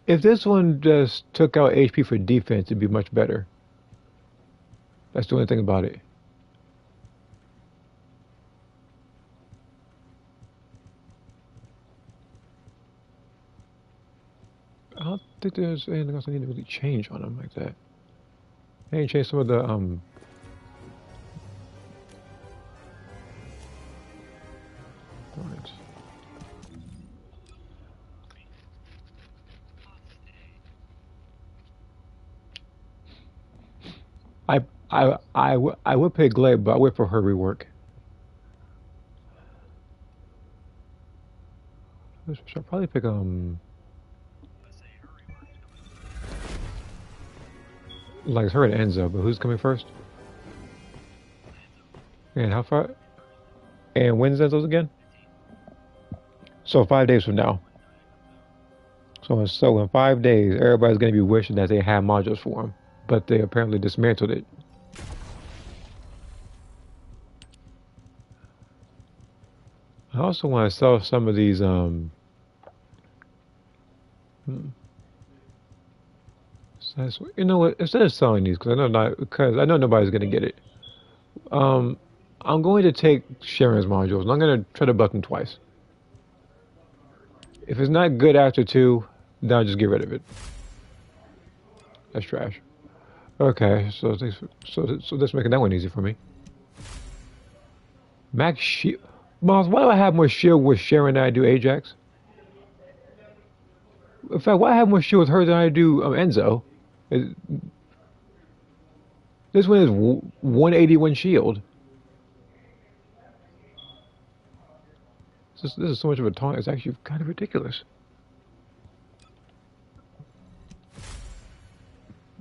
If this one just took out HP for defense, it'd be much better. That's the only thing about it. I don't think there's anything else I need to really change on them like that. I need to change some of the Alright. I would pay Glade, but I wait for her rework. I should probably pick like her and Enzo, but who's coming first? And how far? And when's Enzo's again? So 5 days from now. So in 5 days, everybody's gonna be wishing that they had modules for him, but they apparently dismantled it. I also want to sell some of these you know what? Instead of selling these, because I know nobody's gonna get it. Um, I'm going to take Sharon's modules, and I'm gonna try to button twice. If it's not good after two, then I'll just get rid of it. That's trash. Okay, so that's making that one easy for me. Max shield. Miles, why do I have more shield with Sharon than I do Ajax? In fact, why I have more shield with her than I do Enzo? Is- This one is 181 shield. This is so much of a taunt. It's actually kind of ridiculous.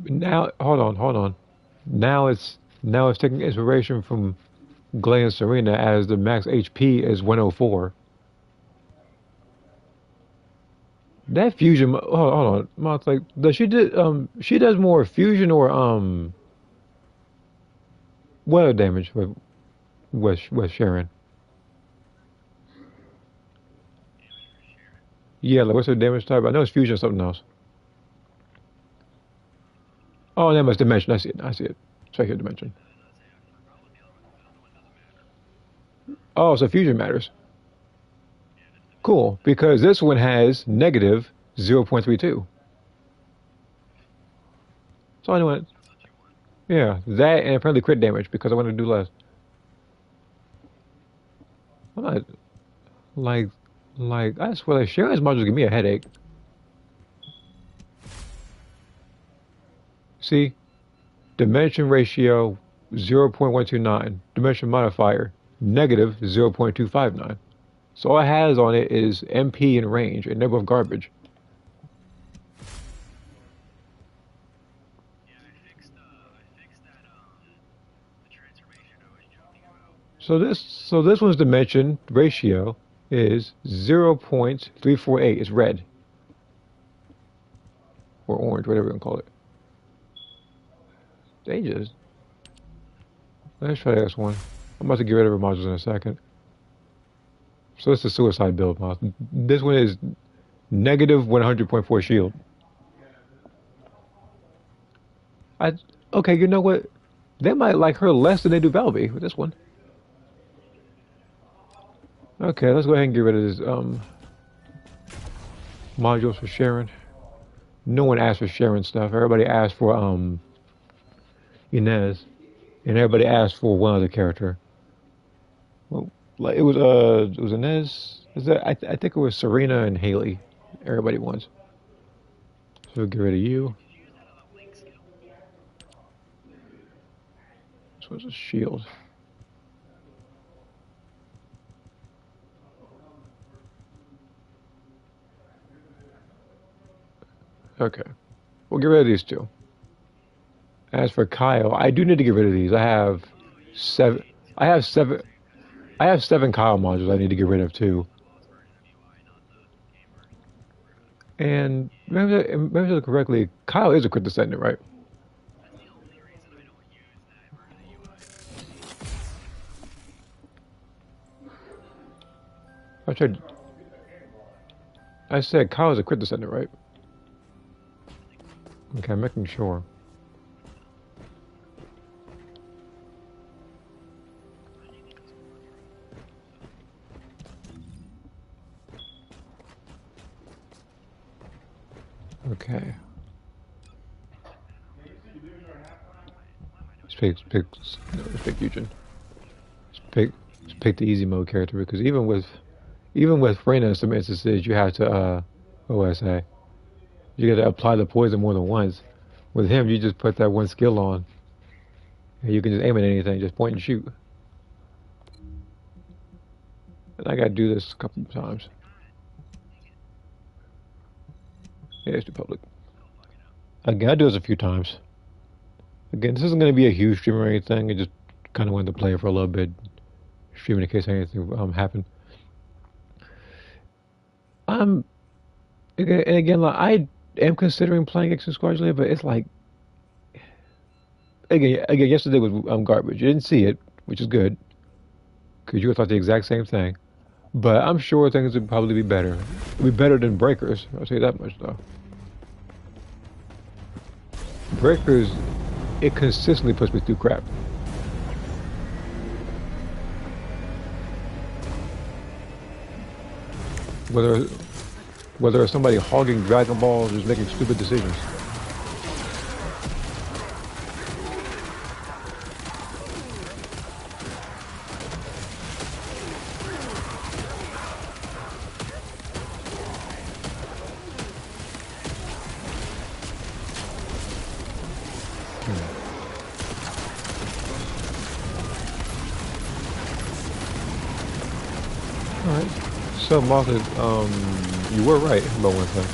Now, hold on. Now it's taking inspiration from Glay and Serena as the max HP is 104. That fusion, hold on, Moth, like does she does more fusion or weather damage with Sharon? Yeah, like what's her damage type? I know it's fusion or something else. Oh, that must dimension. I see it. It's right here, dimension. Oh, so fusion matters. Cool, because this one has negative 0.32. So I want, yeah, that and apparently crit damage because I want to do less. I'm not, like, I swear, like, Sharon's modules give me a headache. See, dimension ratio 0.129. Dimension modifier negative 0.259. So all it has on it is MP and range, and they're both garbage. So this one's dimension ratio is 0.348. It's red or orange, whatever you want to call it. Dangerous. Let's try this one. I'm about to get rid of her modules in a second. So it's the suicide build mod. This one is negative 100.4 shield. Okay, you know what? They might like her less than they do Valby with this one. Okay, let's go ahead and get rid of this modules for Sharon. No one asked for Sharon stuff. Everybody asked for Inez, and everybody asked for one other character. Well, like it was Inez. Is that I think it was Serena and Haley. Everybody wants. So we'll get rid of you. This was a shield. Okay, we'll get rid of these two. As for Kyle, I do need to get rid of these. I have seven. I have seven. I have 7 Kyle modules I need to get rid of too. And remember correctly, Kyle is a crit descendant, right? I tried. I said Kyle is a crit descendant, right? Okay, I'm making sure. Okay. Let's pick Eugen. Let's pick the easy mode character because even with Freyna in some instances you have to what would I say? You got to apply the poison more than once. With him, you just put that one skill on, and you can just aim at anything, just point and shoot. And I got to do this a couple of times. Yeah, it's too public. Again, I do this a few times. Again, this isn't going to be a huge stream or anything. I just kind of wanted to play it for a little bit, streaming in case anything happened. And again, like, I am considering playing X Squadron, but it's like again, yesterday was garbage. You didn't see it, which is good, because you would thought the exact same thing. But I'm sure things would probably be better. It'd be better than Breakers. I'll say that much though. Breakers, it consistently puts me through crap. Whether it's somebody hogging Dragon Balls or just making stupid decisions. Alright. So Martha, you were right about one thing.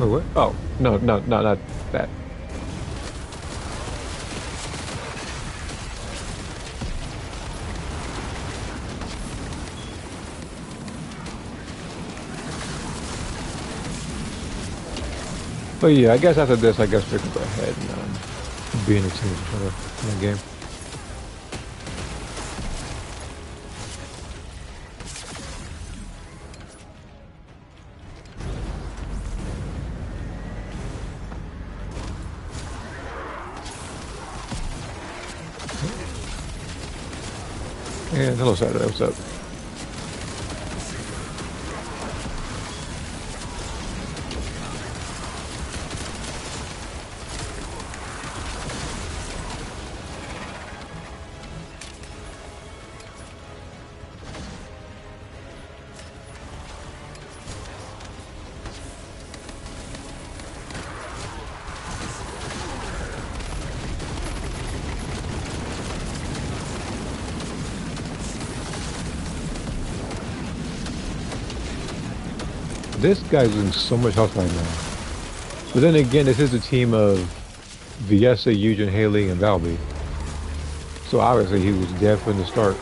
Wait, what? Oh, no, not that. But yeah, I guess after this, I guess we can go ahead and be in a team with each other in the game. And hello, Saturday. What's up? This guy's losing so much health right now. But then again, this is a team of Viessa, Eugen, Haley, and Valby. So obviously he was dead from the start.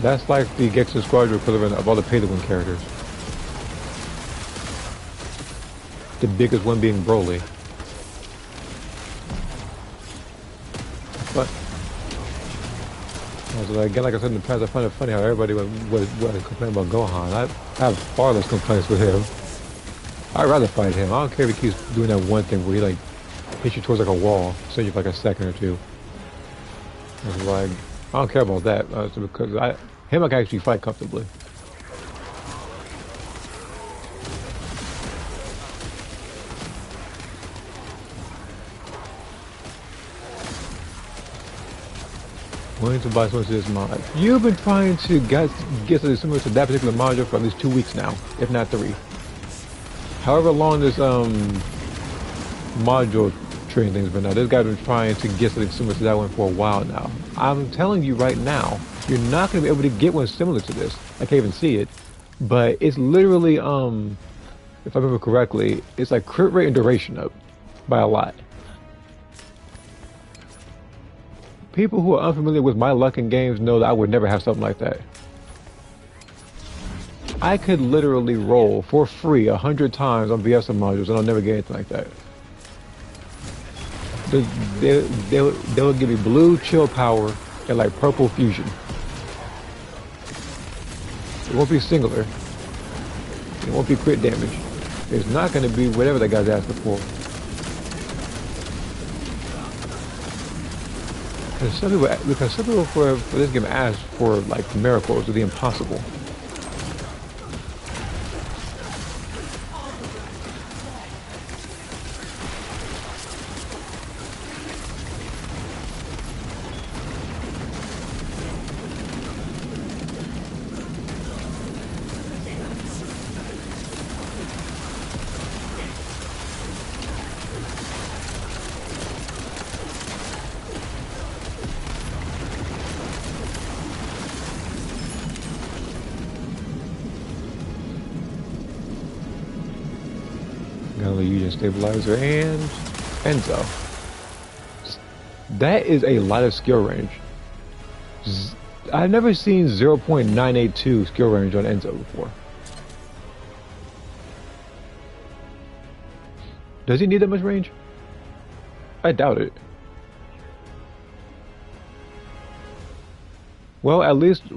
That's like the Gexen Squadron equivalent of all the pay-to-win characters. The biggest one being Broly. But again, like I said in the past, I find it funny how everybody would complain about Gohan. I have far less complaints with him. I'd rather fight him. I don't care if he keeps doing that one thing where he like hits you towards like a wall, send you for like a second or two. It's like I don't care about that because I can actually fight comfortably. Willing to buy something to this mod. You've been trying to get something similar to that particular module for at least 2 weeks now, if not 3. However long this module training thing's been out, this guy's been trying to get something similar to that one for a while now. I'm telling you right now, you're not going to be able to get one similar to this. I can't even see it, but it's literally if I remember correctly, it's like crit rate and duration up by a lot. People who are unfamiliar with my luck in games know that I would never have something like that. I could literally roll for free 100 times on VS modules and I'll never get anything like that. They'll give me blue chill power and like purple fusion. It won't be singular. It won't be crit damage. It's not going to be whatever that guy's asking for. Because some people for this game ask for like miracles or the impossible. Eugen Stabilizer and Enzo. That is a lot of skill range. I've never seen 0.982 skill range on Enzo before. Does he need that much range? I doubt it. Well, at least, I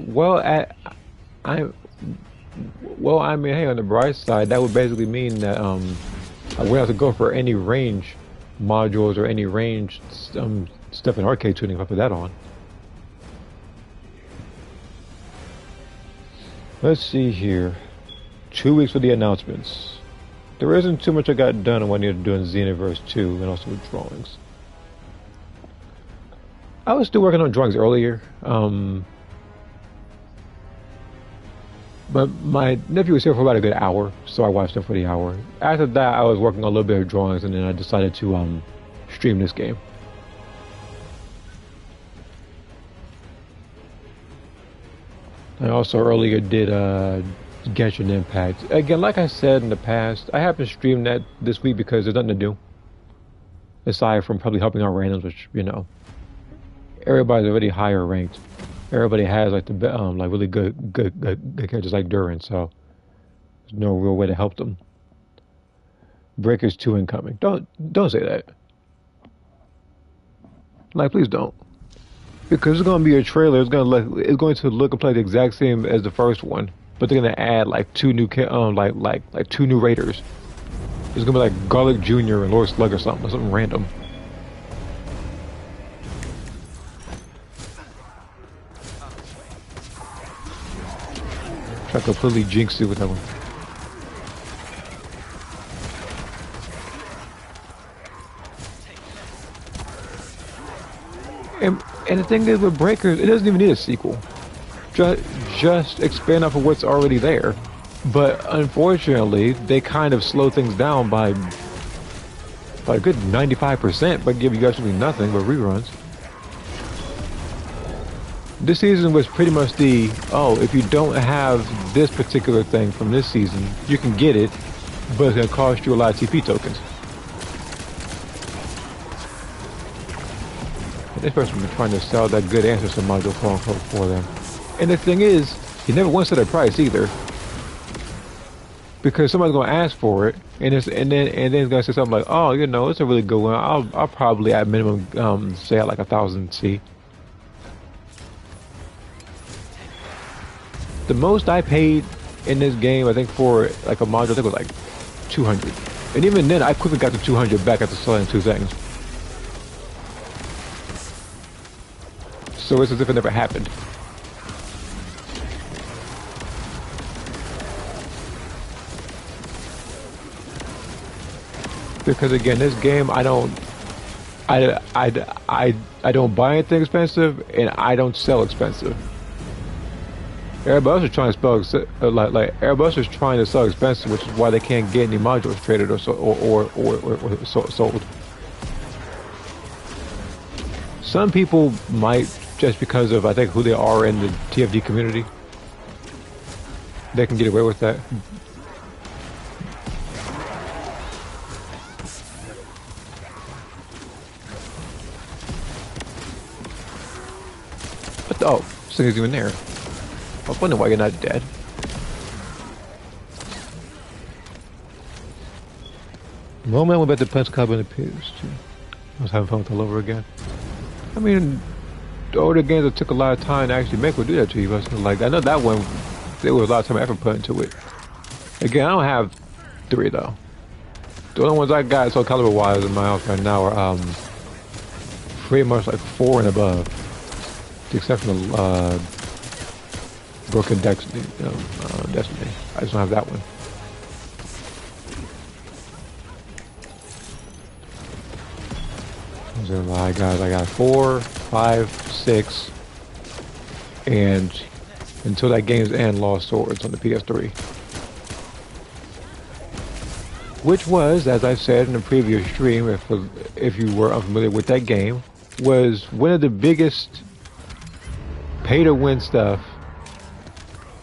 mean, hey, on the bright side, that would basically mean that I wouldn't have to go for any range modules or any range stuff in arcade tuning if I put that on. Let's see here. 2 weeks for the announcements. There isn't too much I got done on what I need to do in Xenoverse 2 and also with drawings. I was still working on drawings earlier. But my nephew was here for about a good hour, so I watched him for the hour. After that, I was working on a little bit of drawings, and then I decided to stream this game. I also earlier did Genshin Impact. Again, like I said in the past, I haven't streamed that this week because there's nothing to do. Aside from probably helping out randoms, which, you know, everybody's already higher ranked. Everybody has like the like really good characters like Durin, so there's no real way to help them. Breakers 2 incoming. Don't say that. Like, please don't. Because it's gonna be a trailer. It's going to look like the exact same as the first one, but they're gonna add like 2 new like 2 new raiders. It's gonna be like Garlic Jr. and Lord Slug or something random. Try to completely jinx it with that one. And the thing is with Breakers, it doesn't even need a sequel. Just expand off of what's already there. But unfortunately, they kind of slow things down by a good 95%, but give you absolutely nothing but reruns. This season was pretty much the, oh, if you don't have this particular thing from this season, you can get it, but it's going to cost you a lot of TP tokens. And this person been trying to sell that good ancestor module for them. And the thing is, he never once said a price either. Because somebody's going to ask for it, and then it's going to say something like, oh, you know, it's a really good one. I'll probably at minimum say at like 1,000 C. The most I paid in this game, I think, for like a module, I think was like 200. And even then, I quickly got to 200 back after selling 2 seconds. So it's as if it never happened. Because again, this game, I don't buy anything expensive, and I don't sell expensive. Everybody else is trying to spell like everybody else is trying to sell expensive, which is why they can't get any modules traded or sold. Some people might, just because of I think who they are in the TFD community, they can get away with that. But oh, this thing is even there. I wonder why you're not dead. Moment went back to Pence Club and the Pigs. I was having fun with all over again. I mean, the older games that took a lot of time to actually make would do that to you. But like, I know that one, there was a lot of time and effort put into it. Again, I don't have 3 though. The only ones I got Soul Calibur wise in my house right now are pretty much like 4 and above. The exception of Broken Destiny. Destiny. I just don't have that one. So I got 4, 5, 6, and until that game's end, Lost Swords on the PS3. Which was, as I said in the previous stream, if you were unfamiliar with that game, was one of the biggest pay-to-win stuff.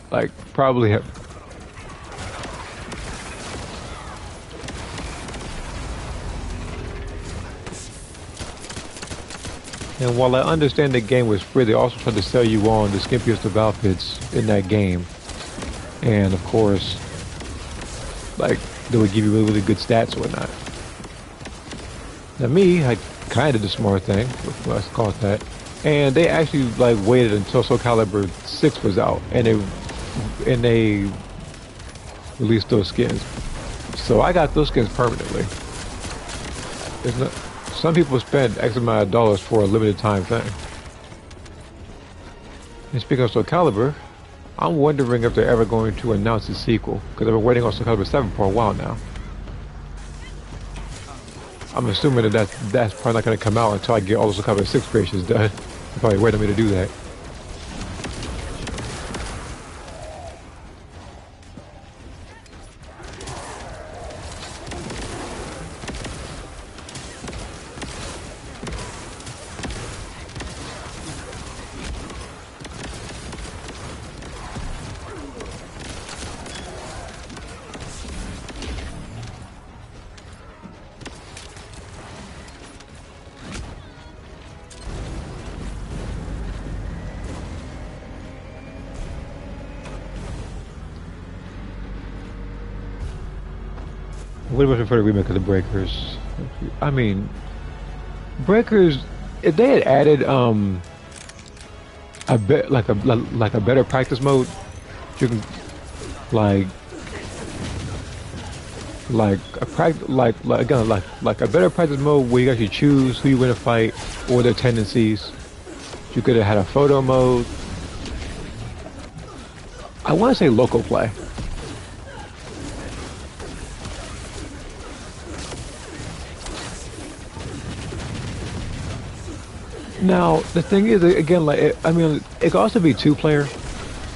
Like, probably have. And while I understand the game was free, they also tried to sell you on the skimpiest of outfits in that game. And of course, like, they would give you really, really good stats or whatnot. Now me, I kind of did the smart thing, let's call it that. And they actually like waited until Soul Calibur 6 was out, and they released those skins. So I got those skins permanently. Some people spend X amount of dollars for a limited time thing. And speaking of Soul Calibur, I'm wondering if they're ever going to announce a sequel, because I've been waiting on Soul Calibur 7 for a while now. I'm assuming that that's probably not going to come out until I get all the Soul Calibur 6 creations done. They're probably waiting on me to do that. What about for the remake of the Breakers? I mean, Breakers, if they had added a bit like a better practice mode, you can like a better practice mode where you actually choose who you want to fight or their tendencies. You could have had a photo mode. I want to say local play. Now the thing is, again, like I mean, it could also be 2-player,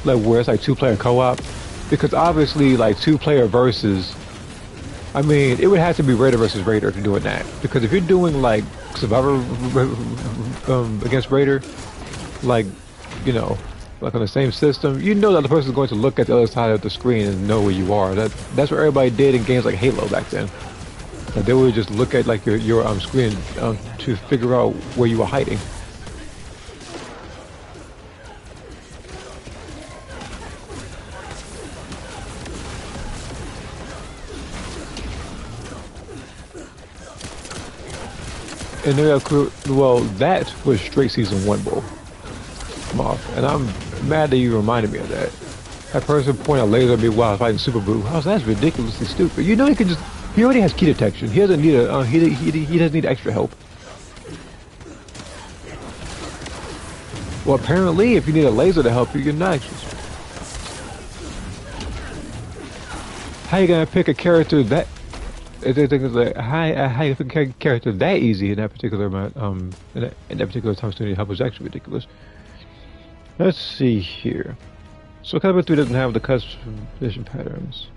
like where it's like 2-player co-op, because obviously like 2-player versus, I mean, it would have to be Raider versus Raider if you're doing that, because if you're doing like Survivor against Raider, like you know, like on the same system, you know that the person is going to look at the other side of the screen and know where you are. That's what everybody did in games like Halo back then. Like they would just look at like your screen to figure out where you were hiding. And then, well, that was straight season one, bull. Moth, and I'm mad that you reminded me of that. That person pointed a laser at me while I was fighting Super Boo. I was that's ridiculously stupid. You know he can just he already has key detection. He doesn't need a he doesn't need extra help. Well, apparently, if you need a laser to help you, you're not. How you gonna pick a character that? Like, how you pick a character that easy in that particular amount, in that particular time to need help is actually ridiculous. Let's see here. So Caliber 3 doesn't have the custom position patterns.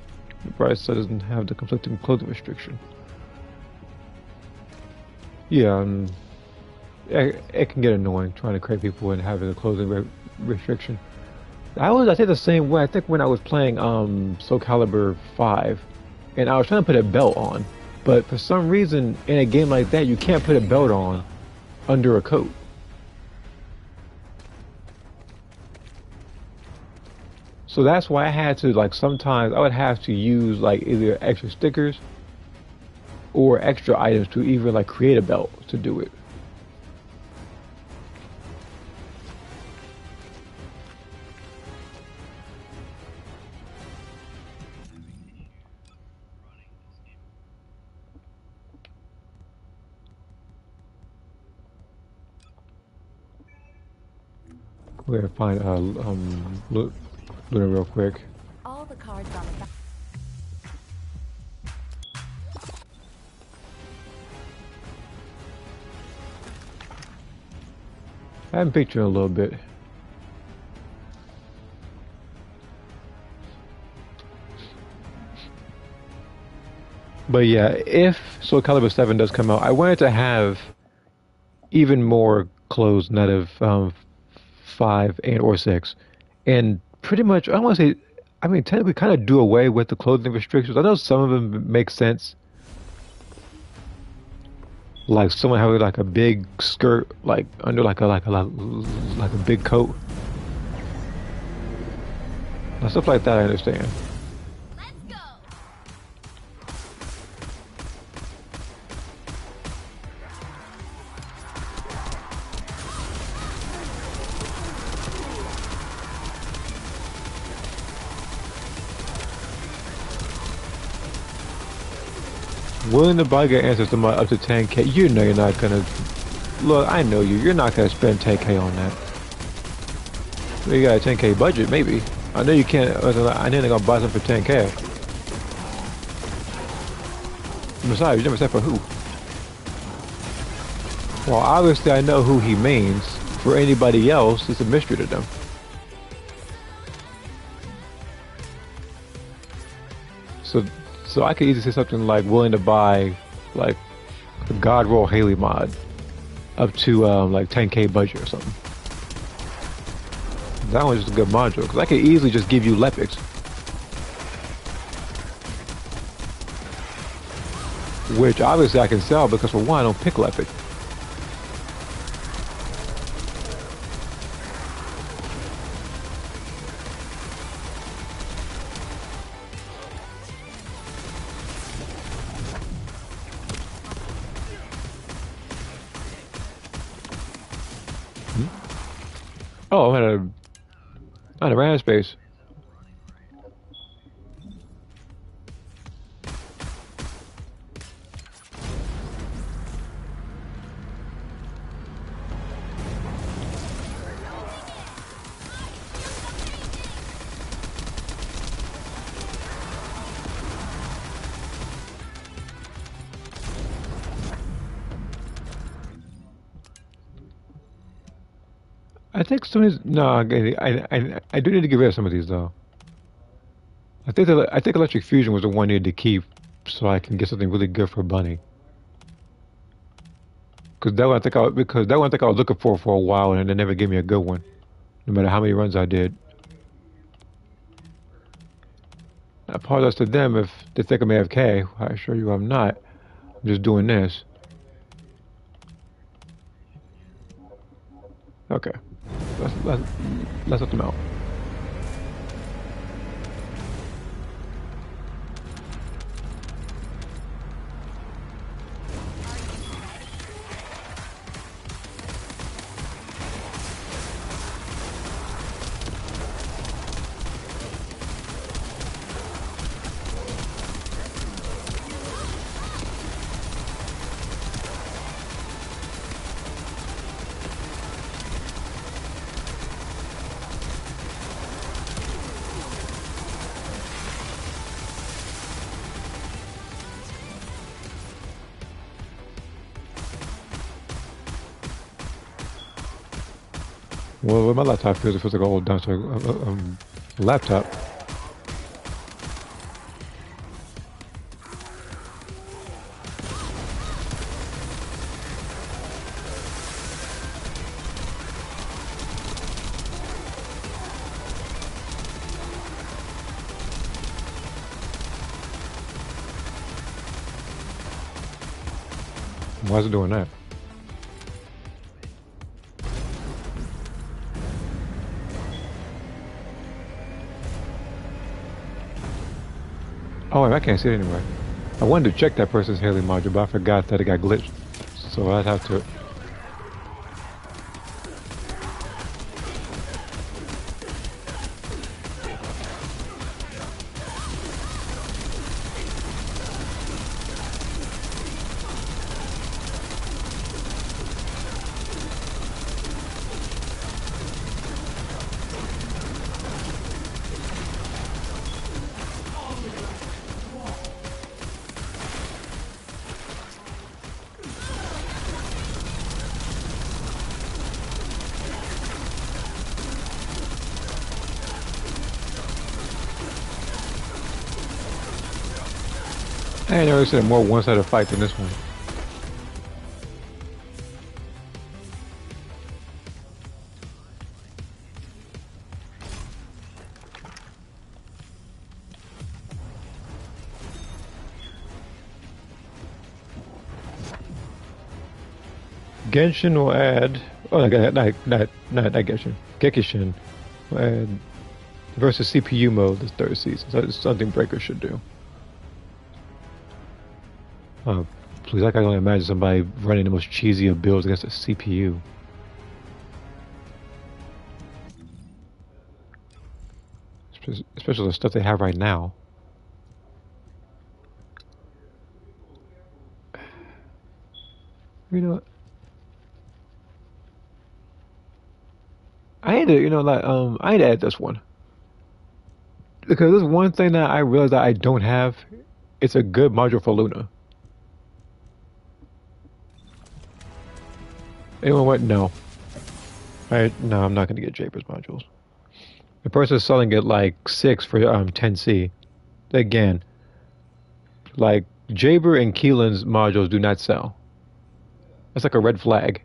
The bright side doesn't have the conflicting clothing restriction. Yeah, it can get annoying trying to create people and having a clothing restriction. I think the same way. I think when I was playing Soul Calibur 5, and I was trying to put a belt on, but for some reason in a game like that you can't put a belt on under a coat. So that's why I had to, like, sometimes I would have to use like either extra stickers or extra items to even like create a belt to do it. We're gonna find Luna real quick. All the cards on the back. I haven't picked you in a little bit. But yeah, if Soul Calibur 7 does come out, I wanted to have even more clothes, not of 5 and or 6. And pretty much, I don't want to say, I mean, technically kind of do away with the clothing restrictions. I know some of them make sense. Like someone having like a big skirt, like under like a big coat. Now, stuff like that I understand. Let's go. Willing to buy your answers to my up to 10K. You know you're not gonna. Look, I know you. You're not gonna spend 10K on that. You got a 10K budget, maybe. I know you can't. I know they're gonna buy something for 10K. Besides, you never said for who. Well, obviously I know who he means. For anybody else, it's a mystery to them. So I could easily say something like willing to buy like a God Roll Haley mod up to like 10K budget or something. That one's just a good module because I could easily just give you Lepics, which obviously I can sell because for one I don't pick Lepic. Oh, I'm at a random space. I think some of these. No, I do need to get rid of some of these though. I think Electric Fusion was the one I needed to keep, so I can get something really good for Bunny. Because that one I think I was looking for a while, and they never gave me a good one. no matter how many runs I did. I apologize to them if they think I'm AFK. I assure you I'm not. I'm just doing this. Okay. Let's let them out. Well, with my laptop feels, it feels like an old dinosaur laptop. Why is it doing that? Oh, I can't see it anyway. I wanted to check that person's Haley module, but I forgot that it got glitched. So I'd have to... I ain't never seen a more one-sided fight than this one. Genshin will add... Oh, not Genshin. Gekishin will add versus CPU mode this third season. So it's something Breaker should do. Please, I can only imagine somebody running the most cheesy of builds against a CPU. Especially the stuff they have right now. You know what? I need to, I need to add this one. Because there's one thing that I realized that I don't have. It's a good module for Luna. Anyone went? No. No, I'm not going to get Jaber's modules. The person is selling it like 6 for 10C. Again, like Jaber and Keelan's modules do not sell. That's like a red flag.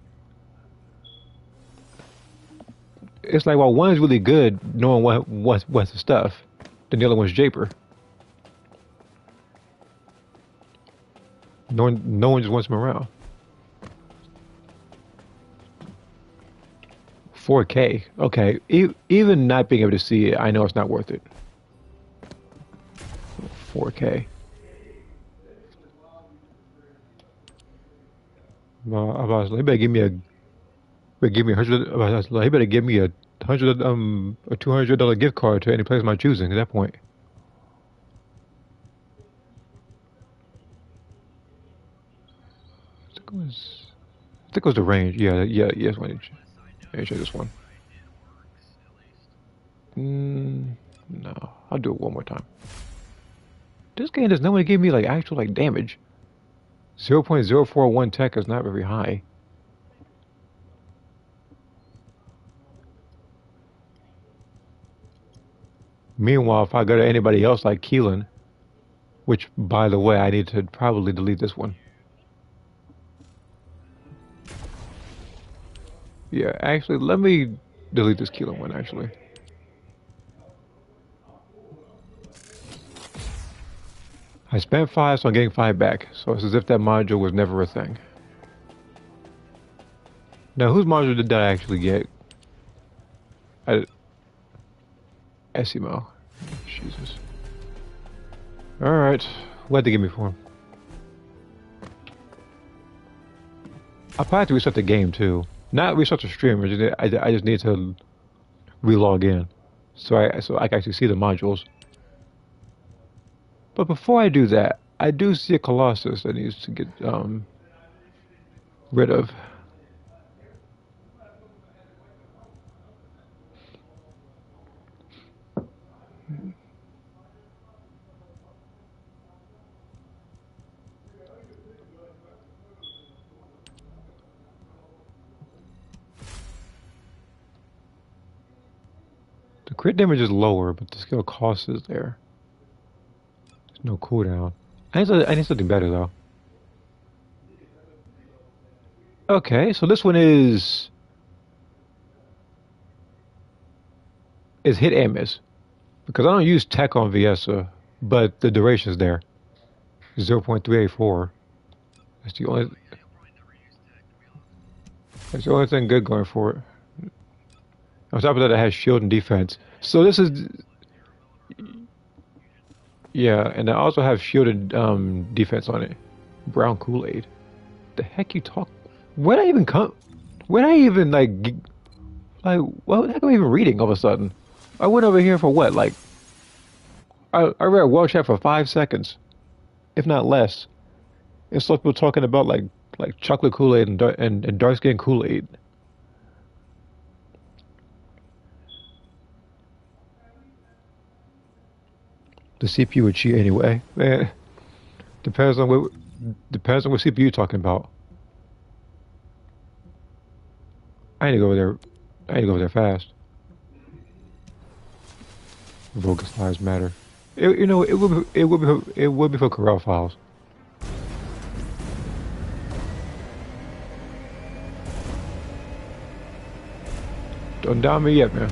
It's like, while one is really good, knowing what's the stuff, then the other one's Jaber. No one just wants him around. 4K. Okay, even not being able to see it, I know it's not worth it. 4K. He better give me a. He better give me a $200 gift card to any place of my choosing at that point. I think it was the range. Yes, range. Let me check this one. No, I'll do it one more time. This game does not want to give me like actual like damage. 0.041 tech is not very high. Meanwhile, if I go to anybody else like Keelan, which, by the way, I need to probably delete this one. Yeah, actually, let me delete this kilo one actually. I spent 5, so I'm getting 5 back. So it's as if that module was never a thing. Now, whose module did I actually get? Essimo. Jesus. Alright. What did they give me for him? I'll probably have to restart the game too. Not restart the stream, I just need to re-log in. So I can actually see the modules. But before I do that, I do see a Colossus that needs to get rid of. The crit damage is lower, but the skill cost is there. There's no cooldown. I need something better though. Okay, so this one is hit and miss. Because I don't use tech on Viesa, but the duration's there. 0.384. That's the only thing good going for it. On top of that, it has shield and defense. So this is, yeah, and I also have shielded defense on it. Brown Kool-Aid. The heck you talk? Where did I even come? Where did I even what the heck am I even reading all of a sudden? I went over here for what? Like, I read World Chat for 5 seconds, if not less. It's like we're talking about like chocolate Kool-Aid and dark skin Kool-Aid. The CPU would cheat anyway. Man, depends on what CPU you're talking about. I need to go over there. I need to go over there fast. Bogus lives matter. It would be for Corel files. Don't down me yet, man.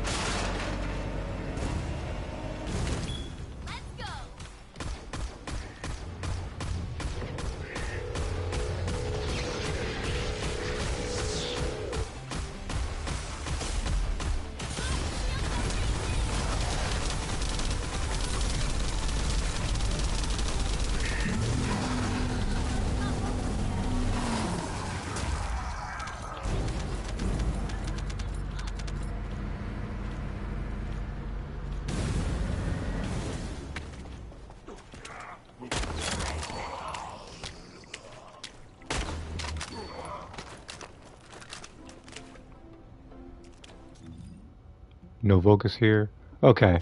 No Vocus here. Okay.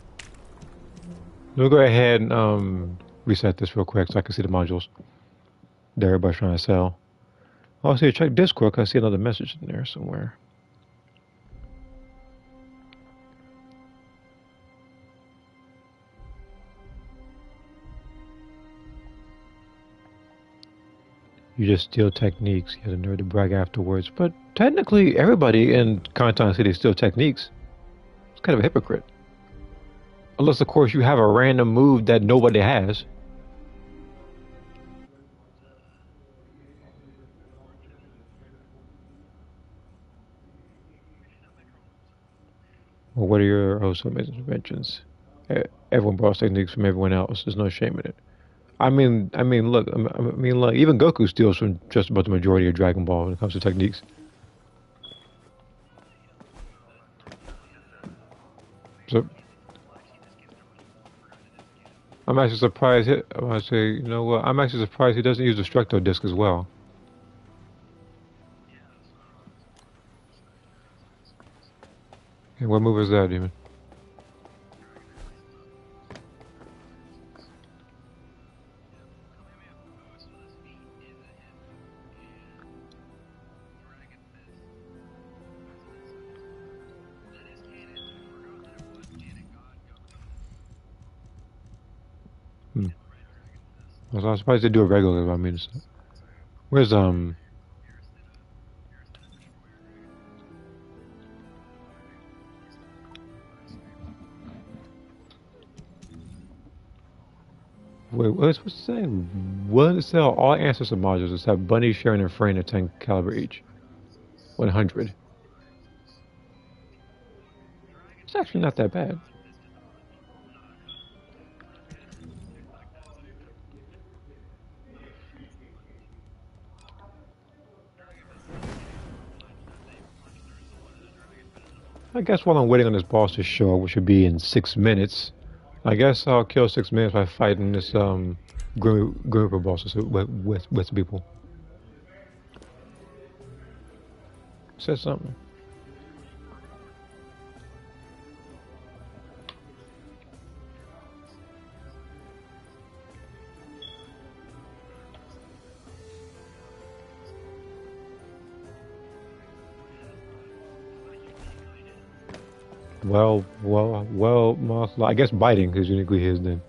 We'll go ahead and reset this real quick so I can see the modules that everybody's trying to sell. Also, check Discord because I see another message in there somewhere. You just steal techniques. You have the nerve to brag afterwards. But technically, everybody in Conton City steals techniques. It's kind of a hypocrite. Unless, of course, you have a random move that nobody has. Well, what are your also amazing inventions? Everyone borrows techniques from everyone else. There's no shame in it. I mean, look. Like even Goku steals from just about the majority of Dragon Ball when it comes to techniques. So, I'm actually surprised. I want to say, you know what? I'm actually surprised he doesn't use Destructo Disc as well. And what move is that, Demon? I was surprised they do it regularly. I mean, where's Wait, what's it say? Willing to sell all ancestor modules except Bunny, Sharon, and Frame at 10 caliber each. 100. It's actually not that bad. I guess while I'm waiting on this boss to show up, which should be in 6 minutes, I guess I'll kill 6 minutes by fighting this group of bosses with people. Said something. Well, I guess biting is uniquely his then.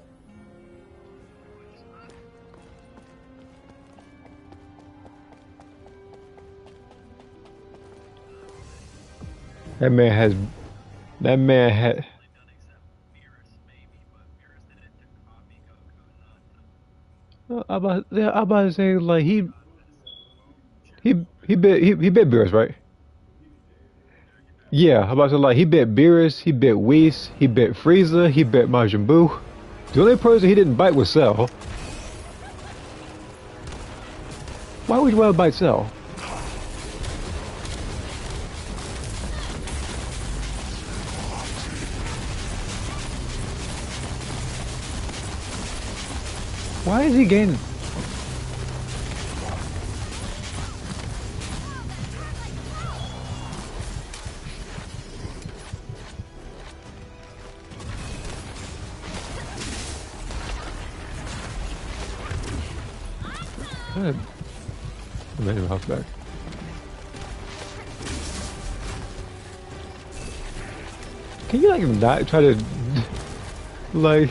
That man had. I'm about to say like he bit Beerus, right? Yeah, I'm about to say like he bit Beerus, he bit Whis, he bit Frieza, he bit Majin Buu. The only person he didn't bite was Cell. Why would you want to bite Cell? Why is he gaining? I'm in the house back. Can you like not try to like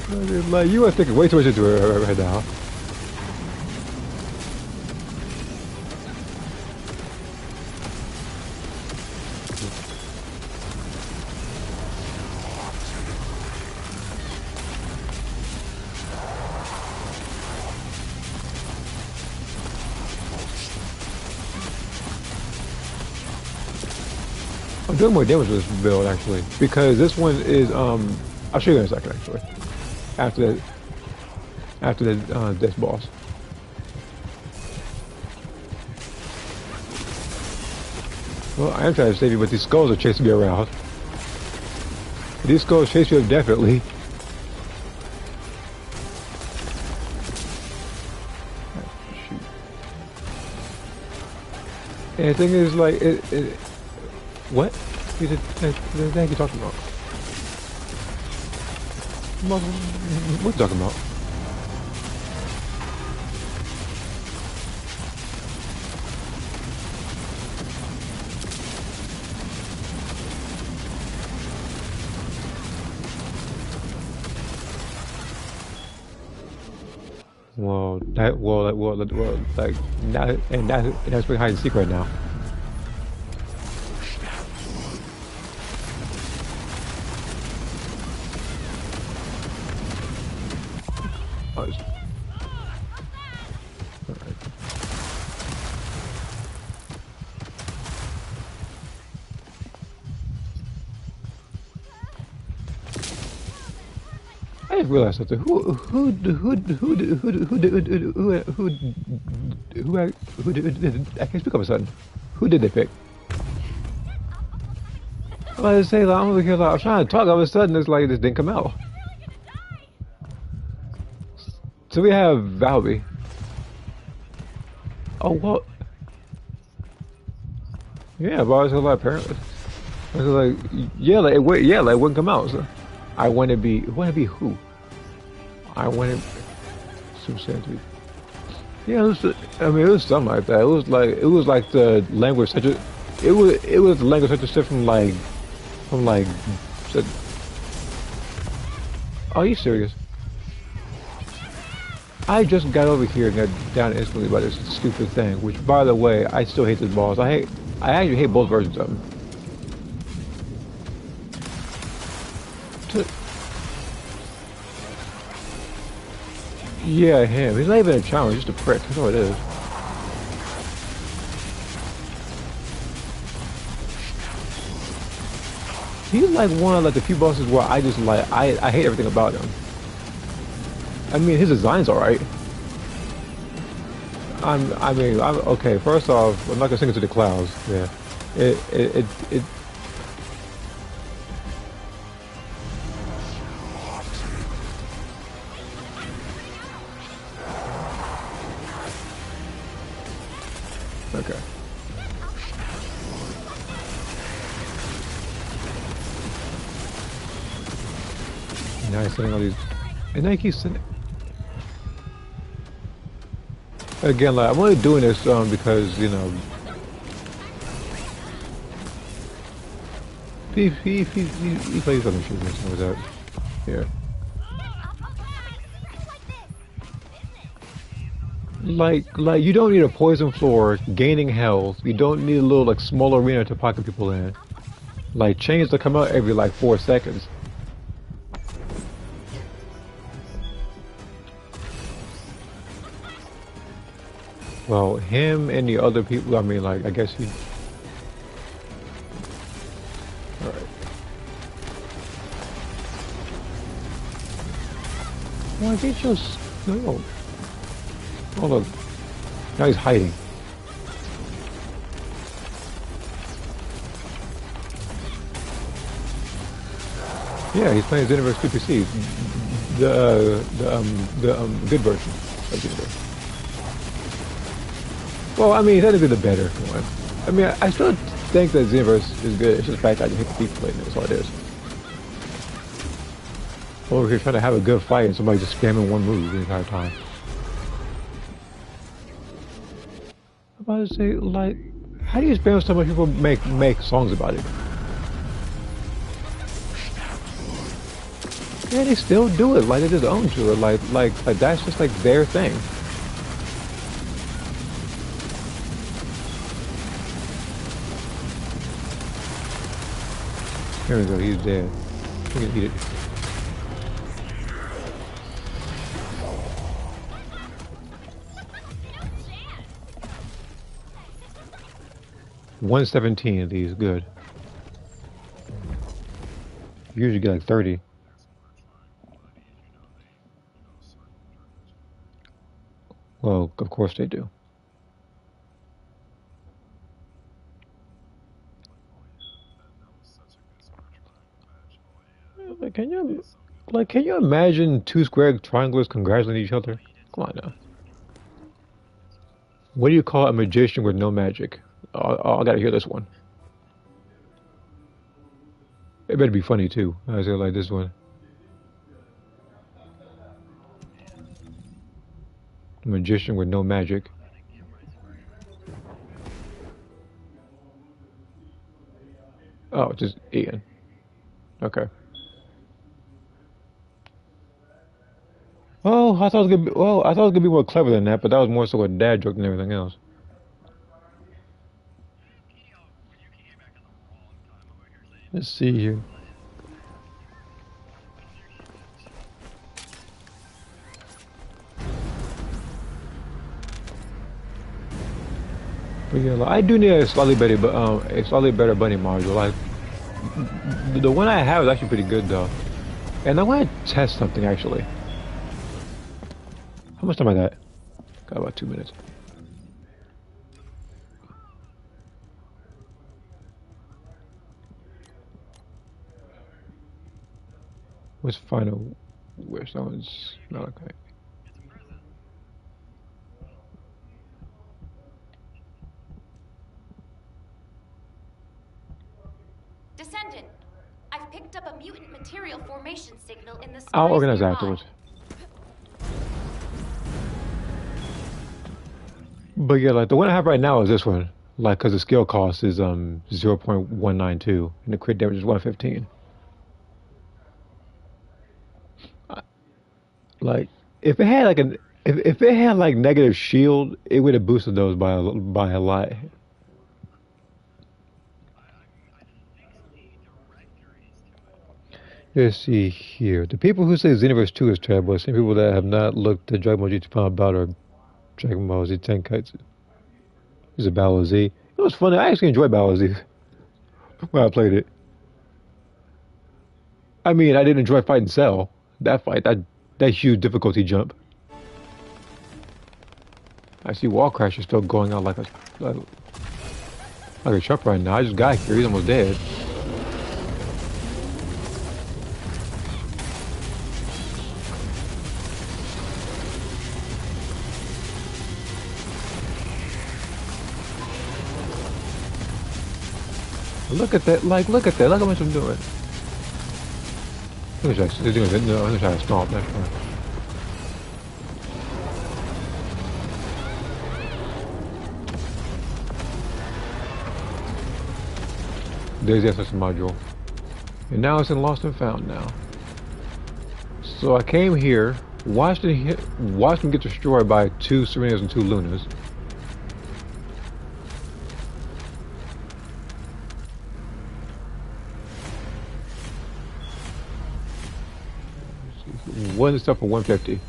you are thinking way too much into it right now. I'm doing more damage with this build actually because this one is I'll show you in a second actually after this boss. Well, I am trying to save you, but these skulls are chasing me around. These skulls chase you definitely. Shoot. And the thing is like what? What the heck are you talking about? What are you talking about? Like now, and that's behind hide and seek right now. I just realized something. I can't speak up a sudden. Who did they pick? I was say like, I'm over here like I'm trying to talk. All of a sudden, it's like this didn't come out. So we have Valby. Oh what? Yeah, but I was like apparently. I was like, yeah, like it wouldn't come out. So I want to be who? I want to Super Saiyan 3. Yeah, it was something like that. It was like the language such a it was the language such a shift from are you serious? I just got over here and got down instantly by this stupid thing, which by the way, I still hate this boss. I actually hate both versions of him. Yeah, him. He's not even a challenge, just a prick. That's all it is. He's like one of like the few bosses where I just like I hate everything about him. I mean, his design's alright. I'm okay. First off, I'm not gonna sing it to the clouds. Yeah, it. Okay. Now he's sending all these, and then he keeps sending. Again, like I'm only doing this because you know he plays other shit and stuff like that. Yeah. Like you don't need a poison floor gaining health. You don't need a little like small arena to pocket people in. Like chains that come out every like 4 seconds. Well, him and the other people. I mean, like I guess he. All right. Why can't you just no? Hold on. Now he's hiding. Yeah, he's playing Xenoverse 2PC, the good version of Xenoverse. Well, I mean, technically the better one. I mean, I still think that Xenoverse is good. It's just the fact that I hate the people playing it. That's all it is. Over here trying to have a good fight and somebody just spamming one move the entire time. I'm about to say, like, how do you spam so much people make songs about it? Yeah, they still do it. Like they just own to it. Like that's just like their thing. Here we go. He's dead. We can eat it. $117 of these, good. You usually get like 30. Well, of course they do. Like, can you imagine two square triangles congratulating each other? Come on now. What do you call a magician with no magic? I gotta hear this one. It better be funny too. I say like this one. Magician with no magic. Oh, just Ian. Okay. Oh, I thought it was gonna be. Well, I thought it was gonna be more clever than that, but that was more so a dad joke than everything else. Let's see here. But yeah, like, I do need a slightly better bunny module. Like the one I have is actually pretty good though. And I want to test something actually. How much time I got? Got about 2 minutes. What's final? Where someone's not okay. Descendant, I've picked up a mutant material formation signal in the skies I'll organize nearby. afterwards. But yeah, like the one I have right now is this one. Like, cause the skill cost is 0.192 and the crit damage is 115. Like, if it had like if it had like negative shield, it would have boosted those by a lot. Let's see here. The people who say Xenoverse 2 is terrible are the same people that have not looked at Dragon Ball GT Final Battle or Dragon Ball Z Tenkaichi. Is it Battle Z? It was funny. I actually enjoyed Battle Z when I played it. I mean, I didn't enjoy fighting Cell. That fight, that huge difficulty jump. I see Wall Crasher still going out like a truck right now. I just got here. He's almost dead. Look at that. Like, look at that. Look how much I'm doing. I'm gonna try to stomp next time. There's the SS module. And now it's in Lost and Found now. So I came here, watched him get destroyed by 2 Serenas and 2 Lunas. One stuff for 150.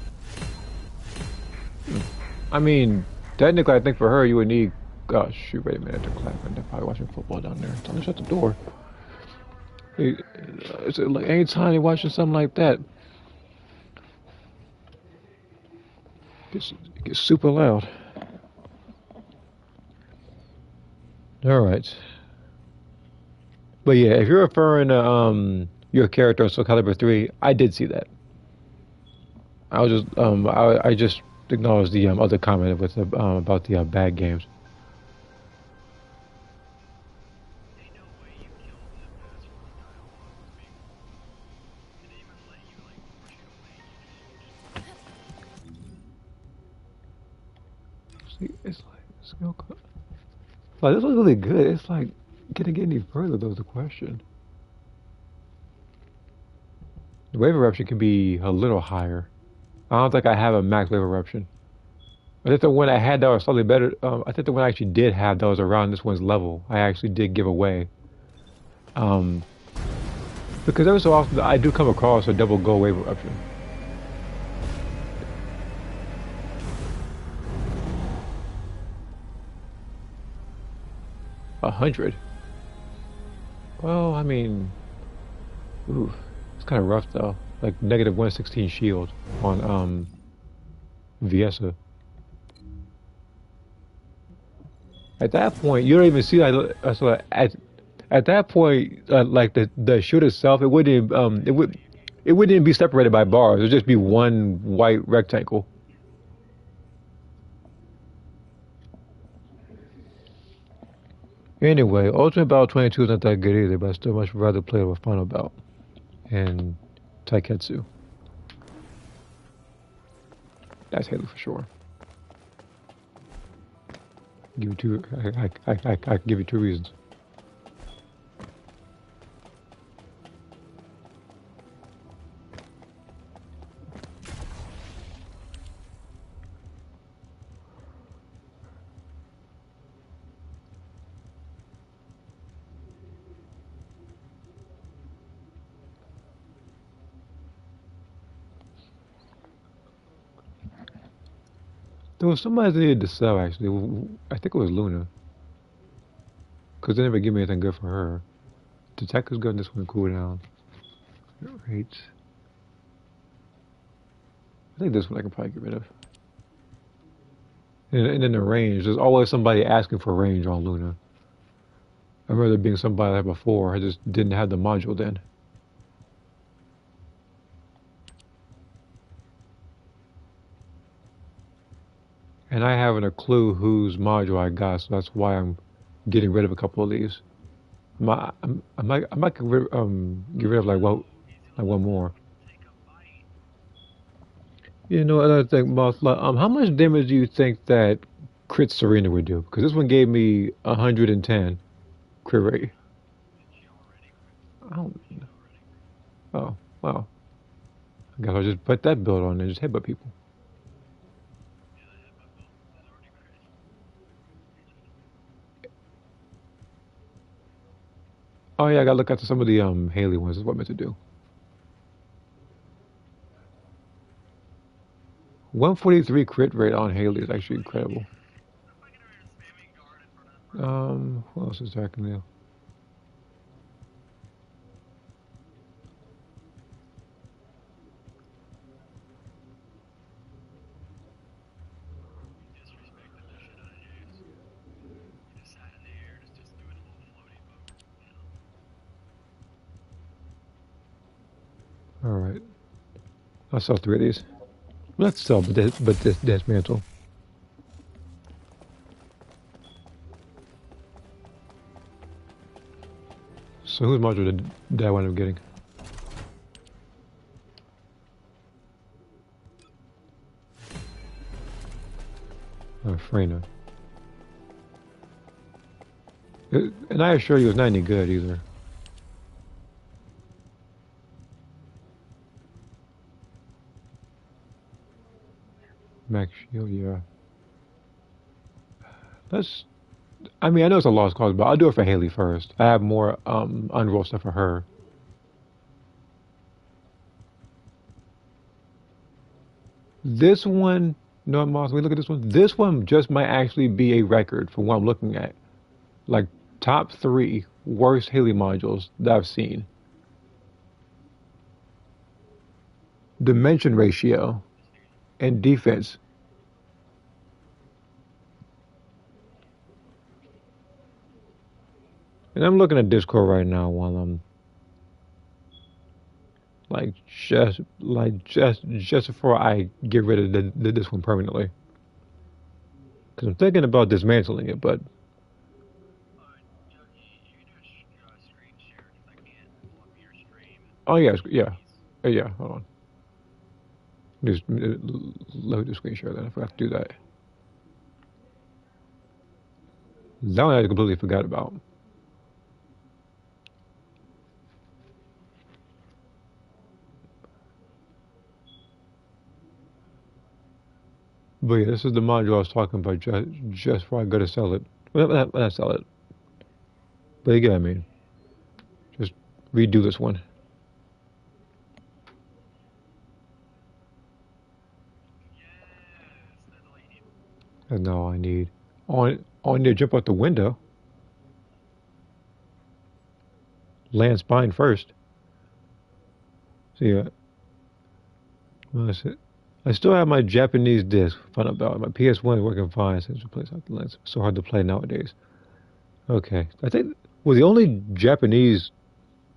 I mean, technically, I think for her you would need. Oh shoot! Wait a minute, they're clapping. They're probably watching football down there. Tell them to shut the door. It's like anytime you're watching something like that, it gets super loud. All right. But yeah, if you're referring to your character on Soul Calibur 3, I did see that. I was just I just acknowledged the other comment with about the bad games. See, it's like this was really good. It's like, can it get any further? Though is the question. The wave eruption can be a little higher. I don't think I have a max wave eruption. I think the one I had that was slightly better. I think the one I actually did have that was around this one's level. I actually did give away. Because every so often I do come across a double gold wave eruption. $100. Well, I mean, ooh, it's kind of rough though. Like negative 116 shield on Viesa. At that point, you don't even see so at that point, like the shield itself, it wouldn't it wouldn't even be separated by bars. It would just be one white rectangle. Anyway, Ultimate Battle 22 is not that good either, but I still much rather play with Final Bout and Taiketsu. That's Haley for sure. Give you two. I can give you 2 reasons. There was somebody that needed to sell actually. I think it was Luna. Because they never give me anything good for her. Detective's gun this one cool down. Right. I think this one I can probably get rid of. And then the range. There's always somebody asking for range on Luna. I remember there being somebody like before. I just didn't have the module then. And I haven't a clue whose module I got, so that's why I'm getting rid of a couple of these. I might get rid of like one more. You know, another thing, Moth, how much damage do you think that Crit Serena would do? Because this one gave me 110 crit rate. I don't. Oh, wow. I guess I'll just put that build on and just headbutt people. Oh yeah, I gotta look at some of the Haley ones. Is what I meant to do. 143 crit rate on Haley is actually incredible. What else is attacking now? All right, I'll sell 3 of these. Let's sell, but this dismantle. So whose module did I wind up getting? Freyna. And I assure you, it's not any good either. Max shield, yeah. Let's. I mean, I know it's a lost cause, but I'll do it for Haley first. I have more unroll stuff for her. This one, no, Moss. We look at this one. This one just might actually be a record for what I'm looking at. Like top 3 worst Haley modules that I've seen. Dimension ratio and defense. And I'm looking at Discord right now while I'm just before I get rid of this one permanently. Because I'm thinking about dismantling it, but oh yeah, yeah, yeah. Hold on. Just load the screen share. Then I forgot to do that. That one I completely forgot about. But yeah, this is the module I was talking about just before I go to sell it. Well, not sell it. But you get what I mean. Just redo this one. That's not all I need. I need to jump out the window. Land spine first. So yeah. Well, that's it. I still have my Japanese disc. Fun about my PS1 is working fine since we played something that's so hard to play nowadays. Okay, I think well the only Japanese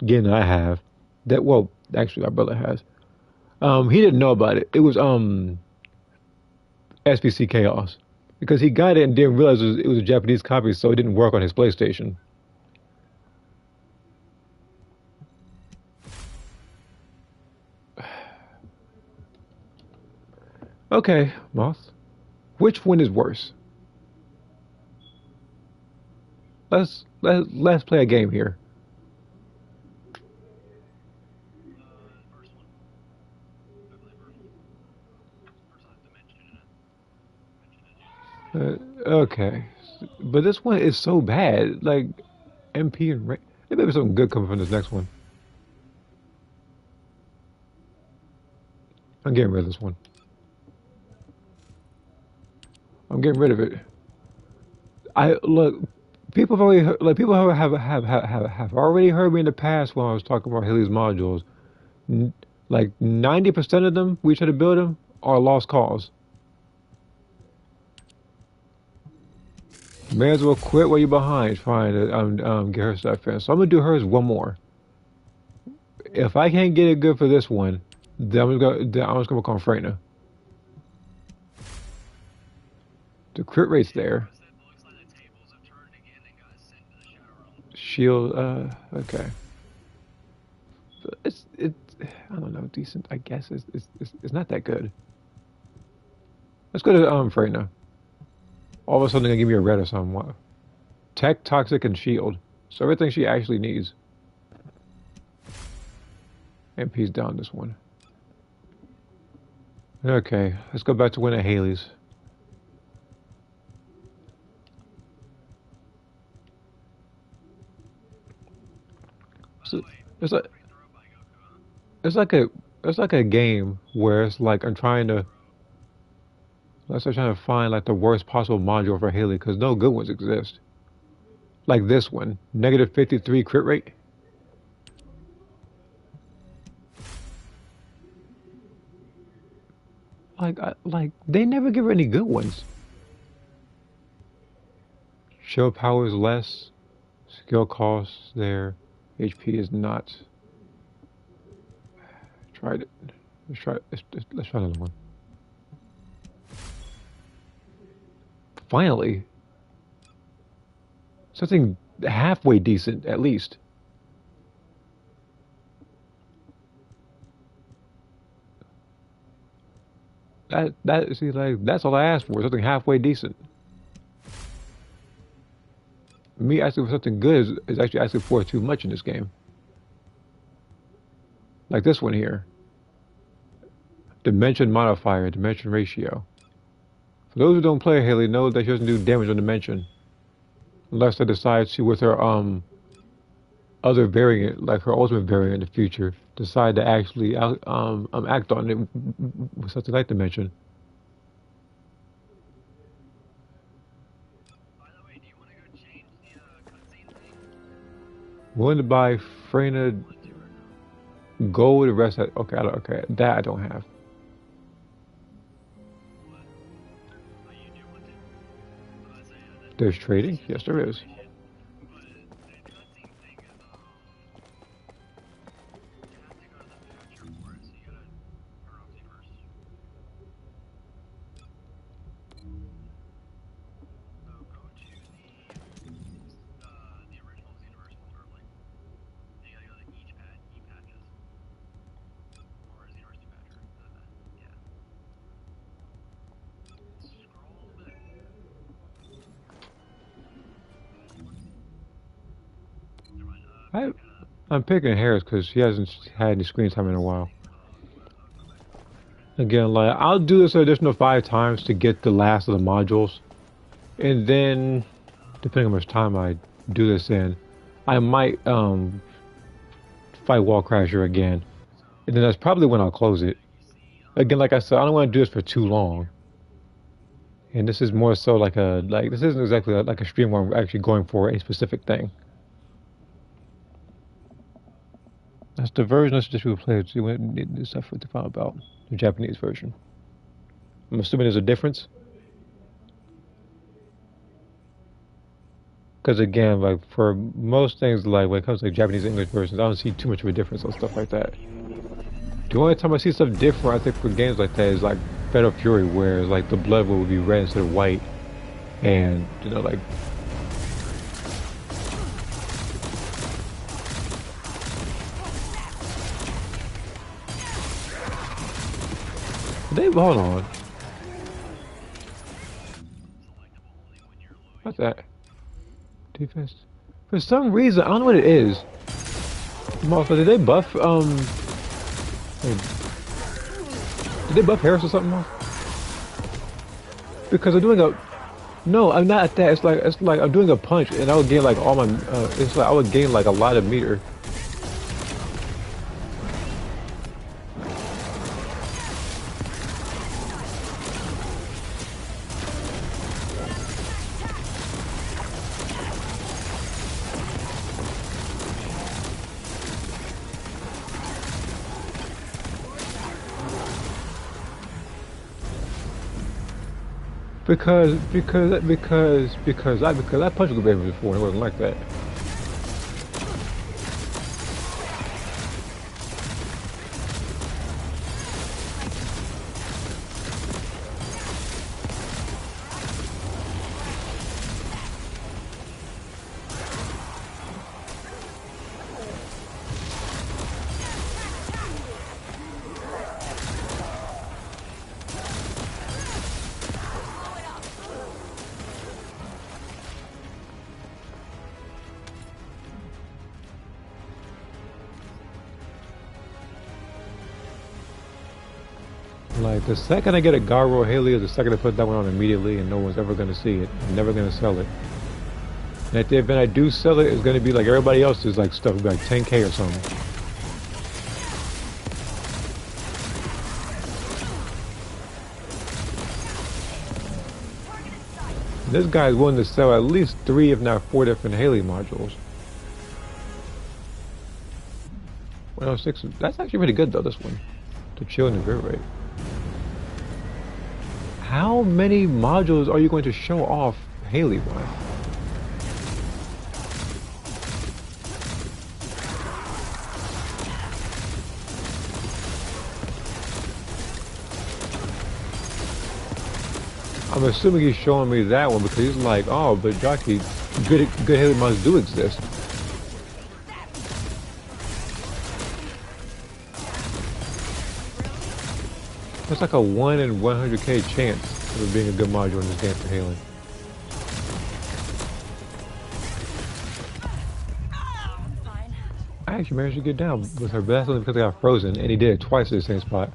game that I have that well actually my brother has. He didn't know about it. It was SBC Chaos because he got it and didn't realize it was a Japanese copy, so it didn't work on his PlayStation. Okay, Moth. Which one is worse? Let's play a game here. Okay, but this one is so bad. Like MP and there may be something good coming from this next one. I'm getting rid of this one. I'm getting rid of it. I look. People have already heard, like people have already heard me in the past when I was talking about Haley's modules. Like 90% of them, we try to build them, are lost cause. May as well quit while you're behind. Fine, get her stuff in. So I'm gonna do hers one more. If I can't get it good for this one, then I'm just gonna call Freyna. The crit rate's there. Shield, okay. It's I don't know, decent. I guess it's not that good. Let's go to Freyna. All of a sudden, they're gonna give me a red or something. Tech, toxic, and shield. So everything she actually needs. MP's down this one. Okay, let's go back to winning Haley's. So, it's like it's like a game where it's like I'm trying to Let's start trying to find like the worst possible module for Haley, because no good ones exist. Like this one, negative 53 crit rate. Like they never give her any good ones. Show power is less, skill costs there, HP is not. Tried it. Let's try. Let's try another one. Finally, something halfway decent at least. That see like that's all I asked for. Something halfway decent. Me asking for something good is actually asking for too much in this game. Like this one here. Dimension modifier, dimension ratio. For those who don't play Haley, know that she doesn't do damage on dimension. Unless they decide to, with her other variant, like her ultimate variant in the future, decide to actually act on it with something like dimension. Willing to buy Freyna gold, the rest of, okay, okay, that I don't have. There's trading? Yes, there is. I'm picking Harris because she hasn't had any screen time in a while. Again, like I'll do this an additional 5 times to get the last of the modules, and then depending on how much time I do this in, I might fight Wall Crasher again, and then that's probably when I'll close it. Again, like I said, I don't want to do this for too long, and this is more so like this isn't exactly like a stream where I'm actually going for a specific thing. That's the version I suggest we play. See what this stuff to find about the Japanese version. I'm assuming there's a difference. Because again, like for most things, like when it comes to like Japanese and English versions, I don't see too much of a difference on stuff like that. The only time I see stuff different, I think, for games like that is like Fatal Fury, where like the blood will be red instead of white, and you know, like. Hold on. What's that? Defense. For some reason, I don't know what it is. Motherfucker, did they buff did they buff Harris or something else? Because I'm doing a no, I'm not at that. It's like I'm doing a punch and I would gain like all my it's like I would gain like a lot of meter. Because I punched the baby before and it wasn't like that. Like, the second I get a Garo Haley is the second I put that one on immediately and no one's ever going to see it. I'm never going to sell it. And at the event I do sell it, it's going to be like everybody else's like stuff, it'll be like 10K or something. This guy is willing to sell at least 3, if not 4 different Haley modules. 106, that's actually pretty good though, this one. To chill in the grid rate. How many modules are you going to show off Haley with? I'm assuming he's showing me that one because he's like, oh, but Jockey, good Haley mods do exist. It's like a 1 in 100k chance of it being a good module in this game for Haley. I actually managed to get down with her, but that's only because I got frozen, and he did it twice at the same spot.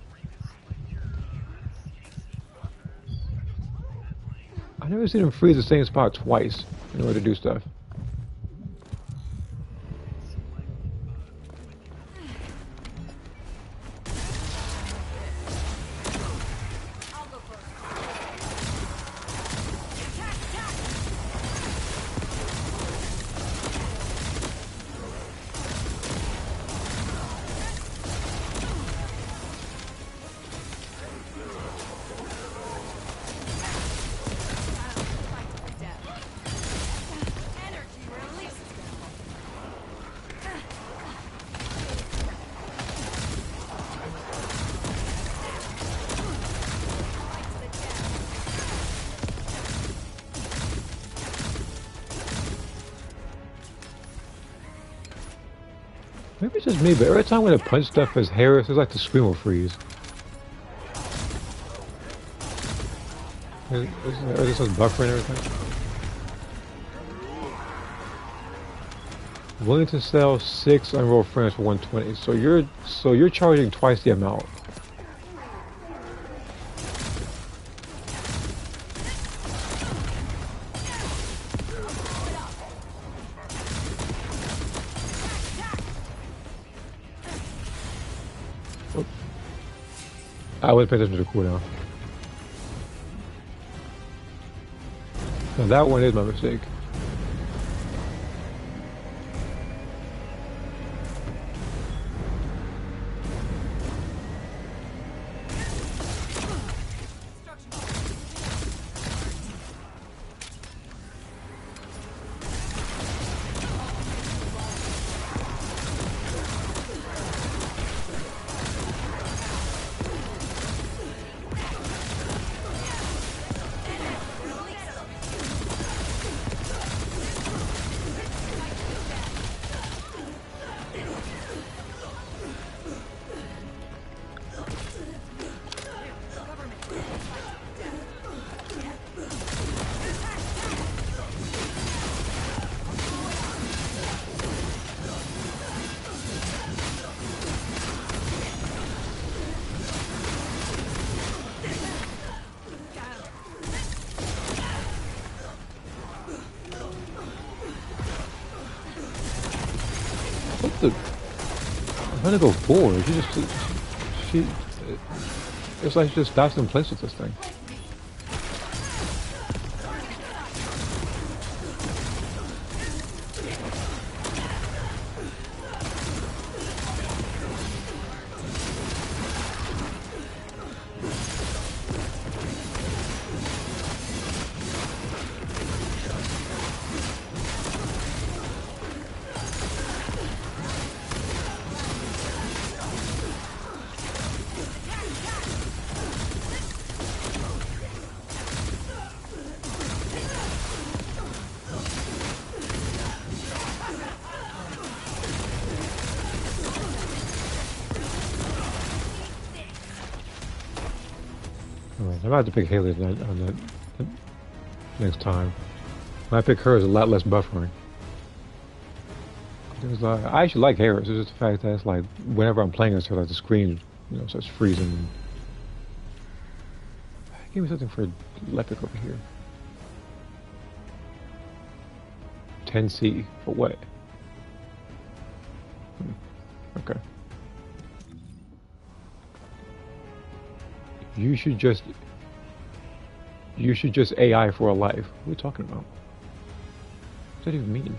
I've never seen him freeze the same spot twice in order to do stuff. Maybe it's just me, but every time when I punch stuff as Harris, it's like the screen will freeze. Is this just buffering everything? Willing to sell 6 unrolled frames for 120. So you're charging twice the amount. I wasn't paying attention to the cooldown. Now that one is my mistake. I'm gonna go forward. It's like she just stops in place with this thing. Alright, I'm about to pick Haley on that next time. When I pick her, it's a lot less buffering. I actually like Harris. It's just the fact that it's like whenever I'm playing against her, like the screen, starts freezing. Give me something for Lepic over here. 10C for what? Okay. You should just You should just AI for a life. What are you talking about? What does that even mean?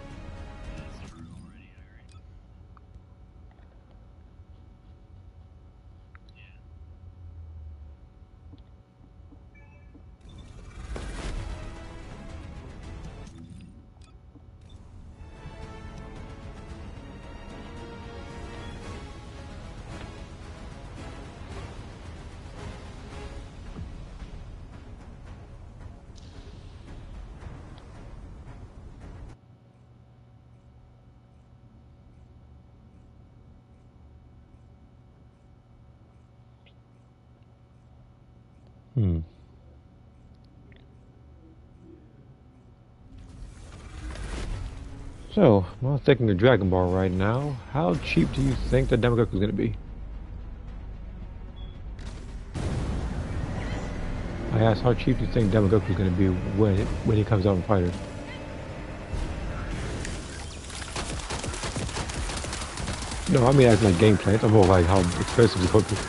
Hmm. So, I'm thinking of Dragon Ball right now. How cheap do you think the Demagogue is going to be? I asked, how cheap do you think Demagogue is going to be when he comes out in Fighters? No, I mean as like game plans. I'm more like how expensive it's going to be.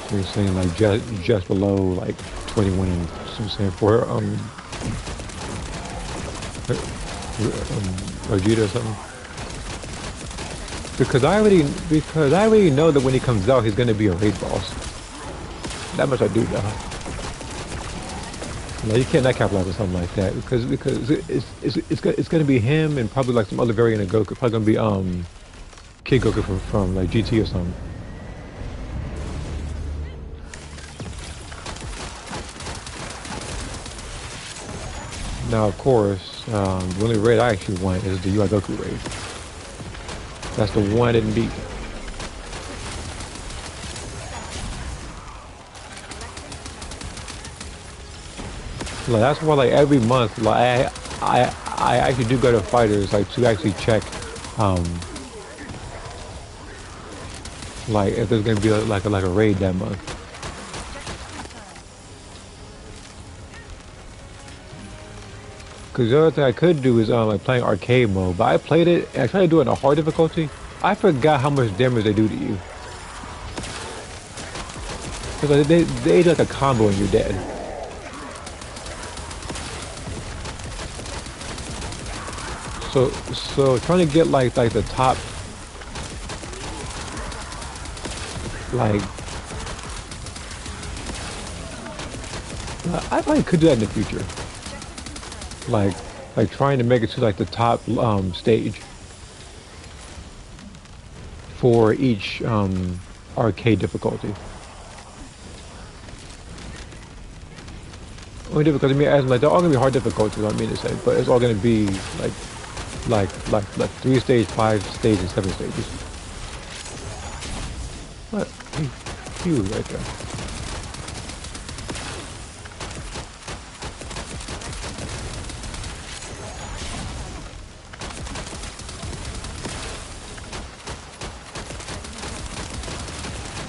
So you're saying like just below like 21 and some saying for Vegeta or something. Because I already know that when he comes out he's gonna be a raid boss. That much I do know. No, you can't not capitalize on something like that because it's gonna be him and probably like some other variant of Goku. Probably gonna be Kid Goku from like GT or something. Now of course, the only raid I actually want is the UI Goku raid. That's the one I didn't beat. Like that's why like every month like I actually do go to fighters like to actually check um like if there's gonna be like a raid that month. Because the other thing I could do is like playing arcade mode, but I played it and I tried to do it in a hard difficulty. I forgot how much damage they do to you. Cause like, they do like a combo and you're dead. So trying to get like the top like I probably could do that in the future. Like trying to make it to like the top stage for each arcade difficulty. Only difficulty, I mean, as like they're all gonna be hard difficulties. I mean to say, but it's all gonna be like 3 stage, 5 stage, and 7 stages. What? He was right there.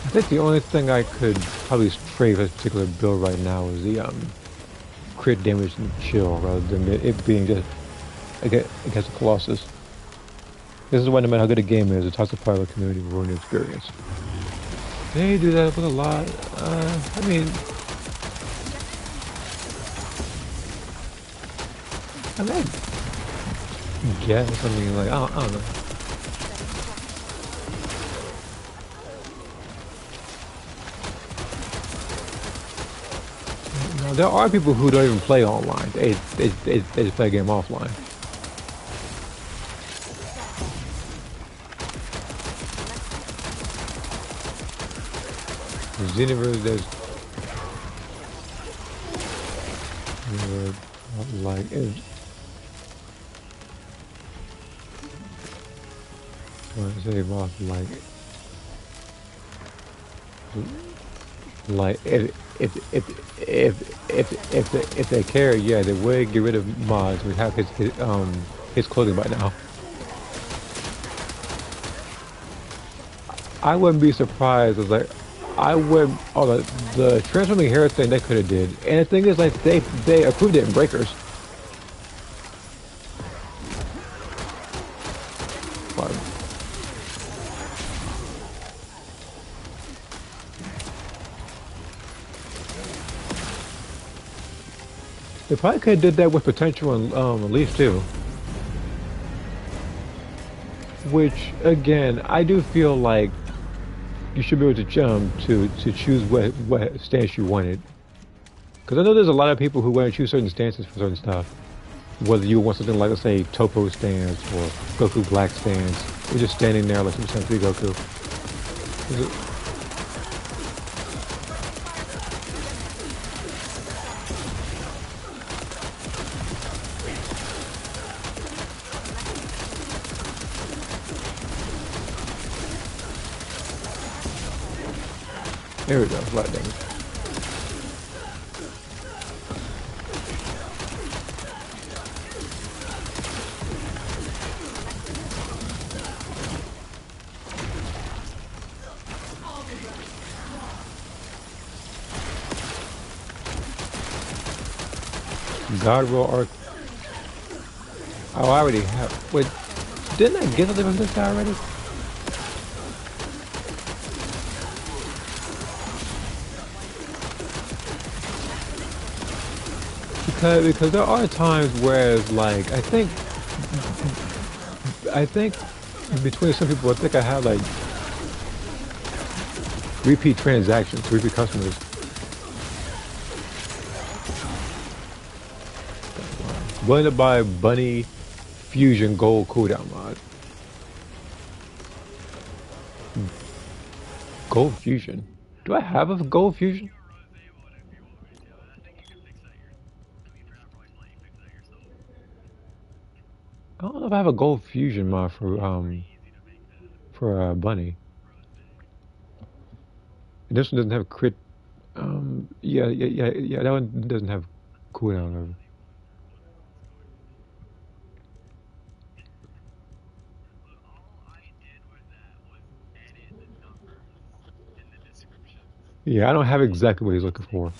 I think the only thing I could probably trade for this particular build right now is the crit damage and chill rather than it being just against the Colossus. This is why no matter how good a game is, it's toxic part of the community will ruin your experience. They do that with a lot. I mean, I guess. I mean, like, I don't know. Now, there are people who don't even play online. They just play a game offline. Xenoverse, there's like it. I say boss like if they care, yeah, they would get rid of mods. We have his clothing by now. I wouldn't be surprised if like I would. Oh, the transforming hair thing they could have did, and the thing is, like they approved it in Breakers. But they probably could have did that with potential and Leaf too. Which again, I do feel like you should be able to jump to choose what stance you wanted. Because I know there's a lot of people who want to choose certain stances for certain stuff. Whether you want something like, let's say, Topo stance or Goku Black stance, or just standing there like Super Saiyan 3 Goku. There we go, flat damage. God roll arc. Oh, I already have. Wait, didn't I get something from this guy already? Because there are times where like I think between some people I think I have like repeat transactions, repeat customers. Willing to buy Bunny Fusion Gold cooldown mod. Gold Fusion. Do I have a Gold Fusion? I don't know if I have a Gold Fusion mod for Bunny. This one doesn't have crit. Yeah. That one doesn't have cooldown. Yeah, I don't have exactly what he's looking for.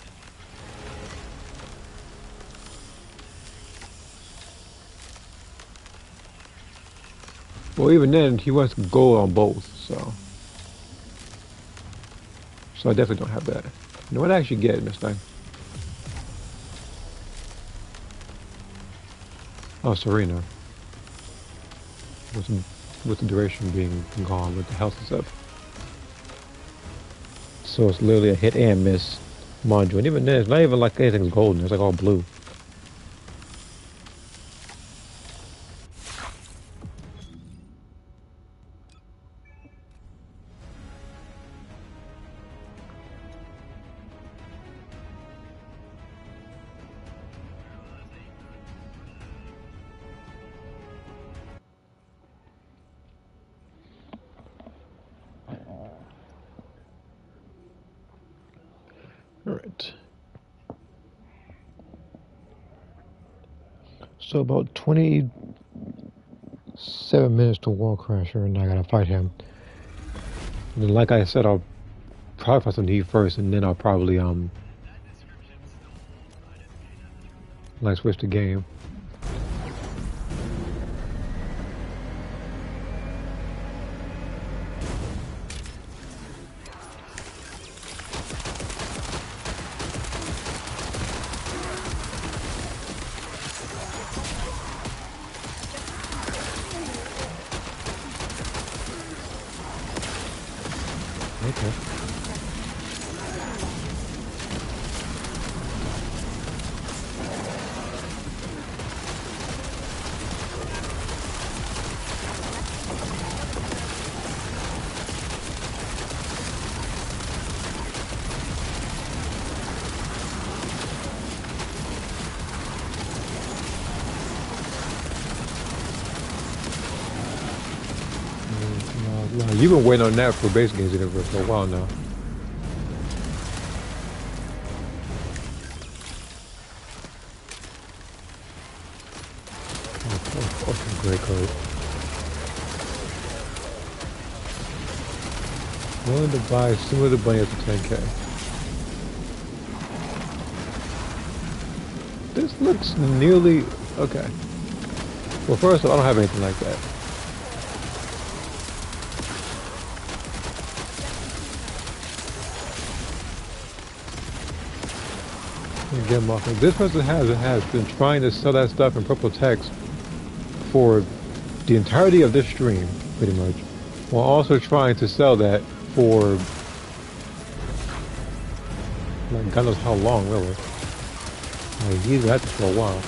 Well, even then, he wants gold on both, so I definitely don't have that. You know what I actually get in this thing? Oh, Serena. With, with the duration being gone, with the health and stuff. So it's literally a hit and miss module. And even then, it's not even like anything's golden. It's like all blue. All right. So about 27 minutes to Wall Crasher, and I gotta fight him. And then, like I said, I'll probably fight some Heat first, and then I'll probably like switch the game. Okay. No, you've been waiting on that for base games universe for a while now. Great code. Willing to buy similar to Bunny up to 10K. This looks nearly okay. Well, first of all, I don't have anything like that. Get them off. This person has been trying to sell that stuff in purple text for the entirety of this stream, pretty much, while also trying to sell that for like God knows how long, really. Like, he's had this for a while.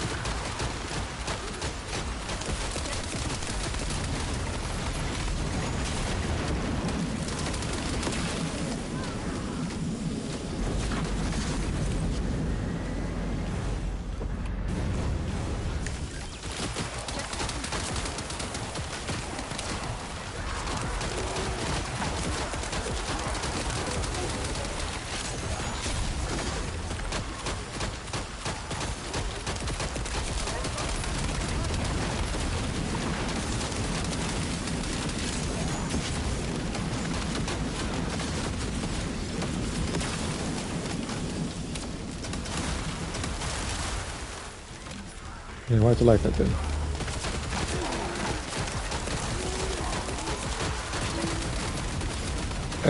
Yeah, why'd you like that then?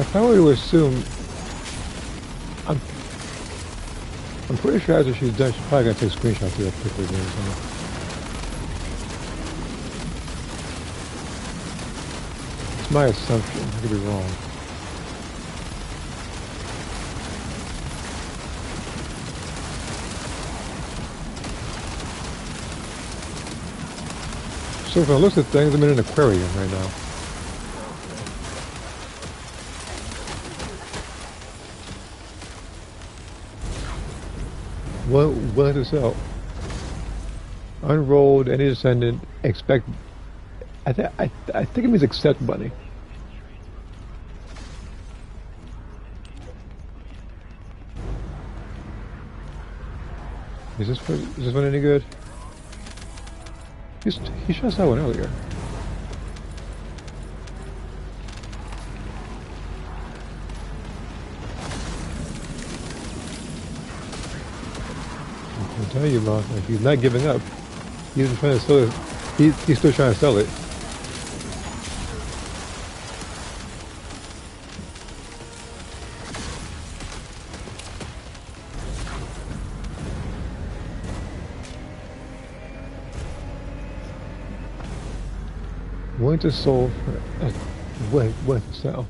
If I were to assume, I'm, I'm pretty sure after she's done, she's probably gonna take screenshots of that particular game. It's my assumption. I could be wrong. So from the looks of things, I'm in an aquarium right now. What to sell? Unrolled, any descendant, expect. I think it means accept bunny. Is this one any good? He shot that one earlier. I tell you, man, like, he's not giving up. He's trying to sell it. He's still trying to sell it. Willing to sold for what to sell?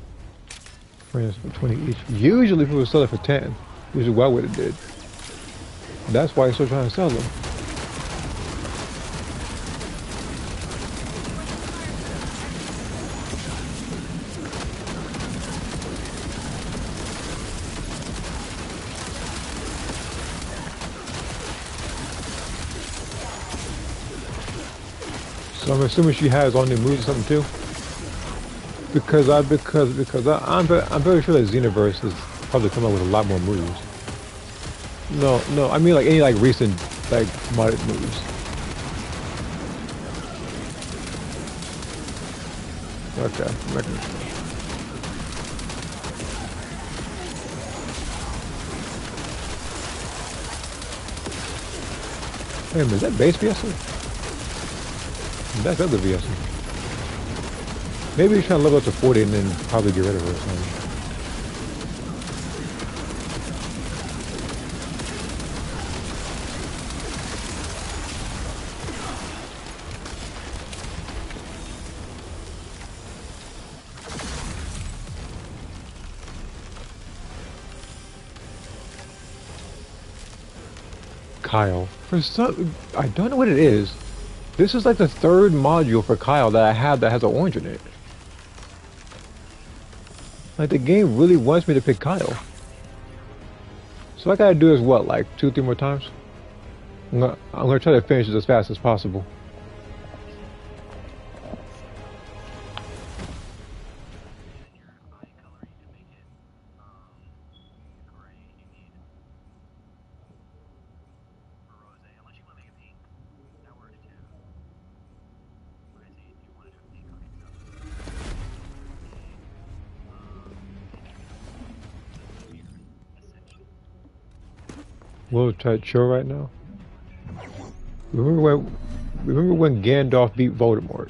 For 20 each. Usually people sell it for 10. Usually why would it did. That's why he's still trying to sell them. So I'm assuming she has all new moves or something too. I'm very sure that Xenoverse has probably come up with a lot more moves. No, I mean like any like recent like modded moves. Okay, I'm making sure. Wait a minute, is that base VS? That's other VS. Maybe he's trying to level up to 40 and then probably get rid of her or something. Kyle. For some, I don't know what it is. This is like the third module for Kyle that I have that has an orange in it. Like the game really wants me to pick Kyle. So what I gotta do is what, like 2-3 more times? I'm gonna try to finish it as fast as possible. We'll try to chill right now. Remember when, remember when Gandalf beat Voldemort?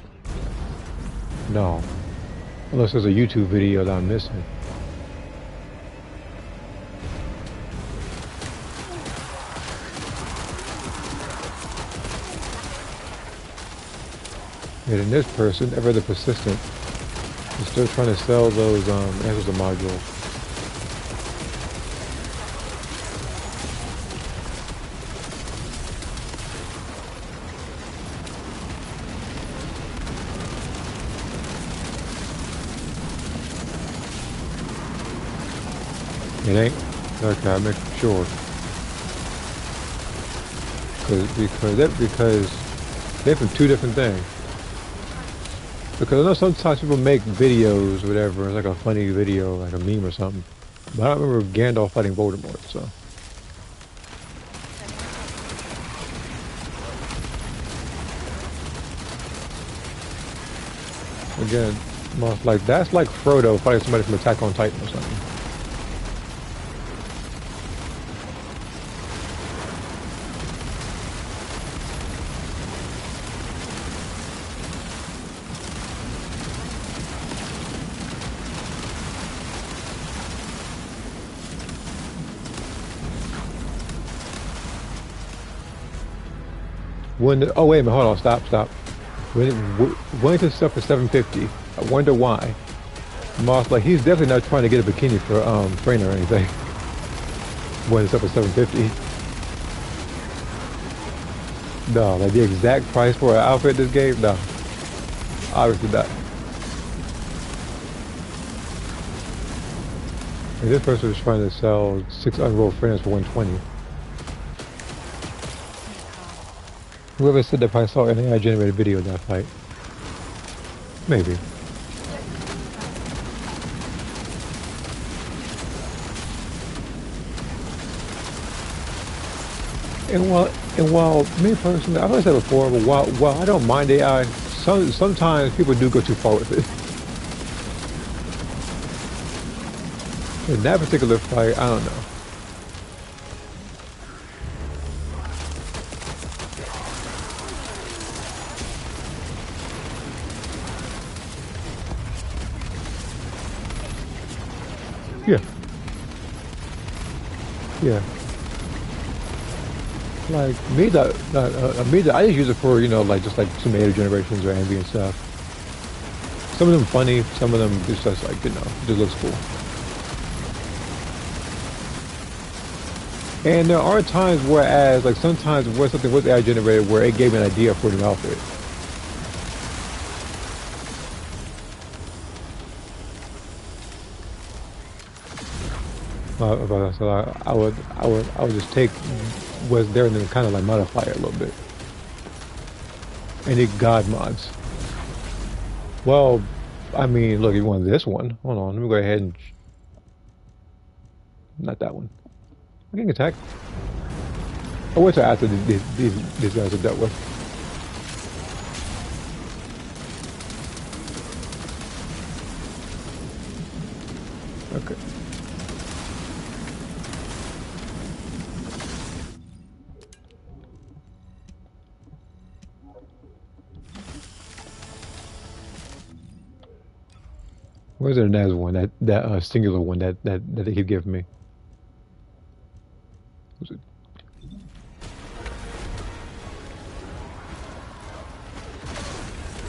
No. Unless there's a YouTube video that I'm missing. And then this person, ever the persistent, is still trying to sell those answers to modules. It ain't? Okay, I make sure. Because they're from two different things. Because I know sometimes people make videos or whatever, it's like a funny video, like a meme or something. But I don't remember Gandalf fighting Voldemort, so. Again, like that's like Frodo fighting somebody from Attack on Titan or something. Oh wait a minute, hold on, stop. When to stuff for 750? I wonder why. Moss, like he's definitely not trying to get a bikini for Trainer or anything. When it's up for 750. No, like the exact price for an outfit this game? No. Obviously not. And this person was trying to sell 6 unrolled frames for 120. Whoever said they probably saw an AI generated video of that fight. Maybe. And while me personally, I've always said before, but while I don't mind AI, sometimes people do go too far with it. In that particular fight, I don't know. Yeah. Like I just use it for, like just like tomato generations or ambient stuff. Some of them funny, some of them just like, just looks cool. And there are times whereas, like sometimes where something was AI generated where it gave me an idea for a new outfit. So I would just take what's there and then kind of like modify it a little bit. Any god mods? Well, I mean, look, you want this one? Hold on, let me go ahead and not that one. I can attack. I'll wait till after these guys are dealt with. Okay. Where's the Naz one? That singular one that they keep giving me. Was it?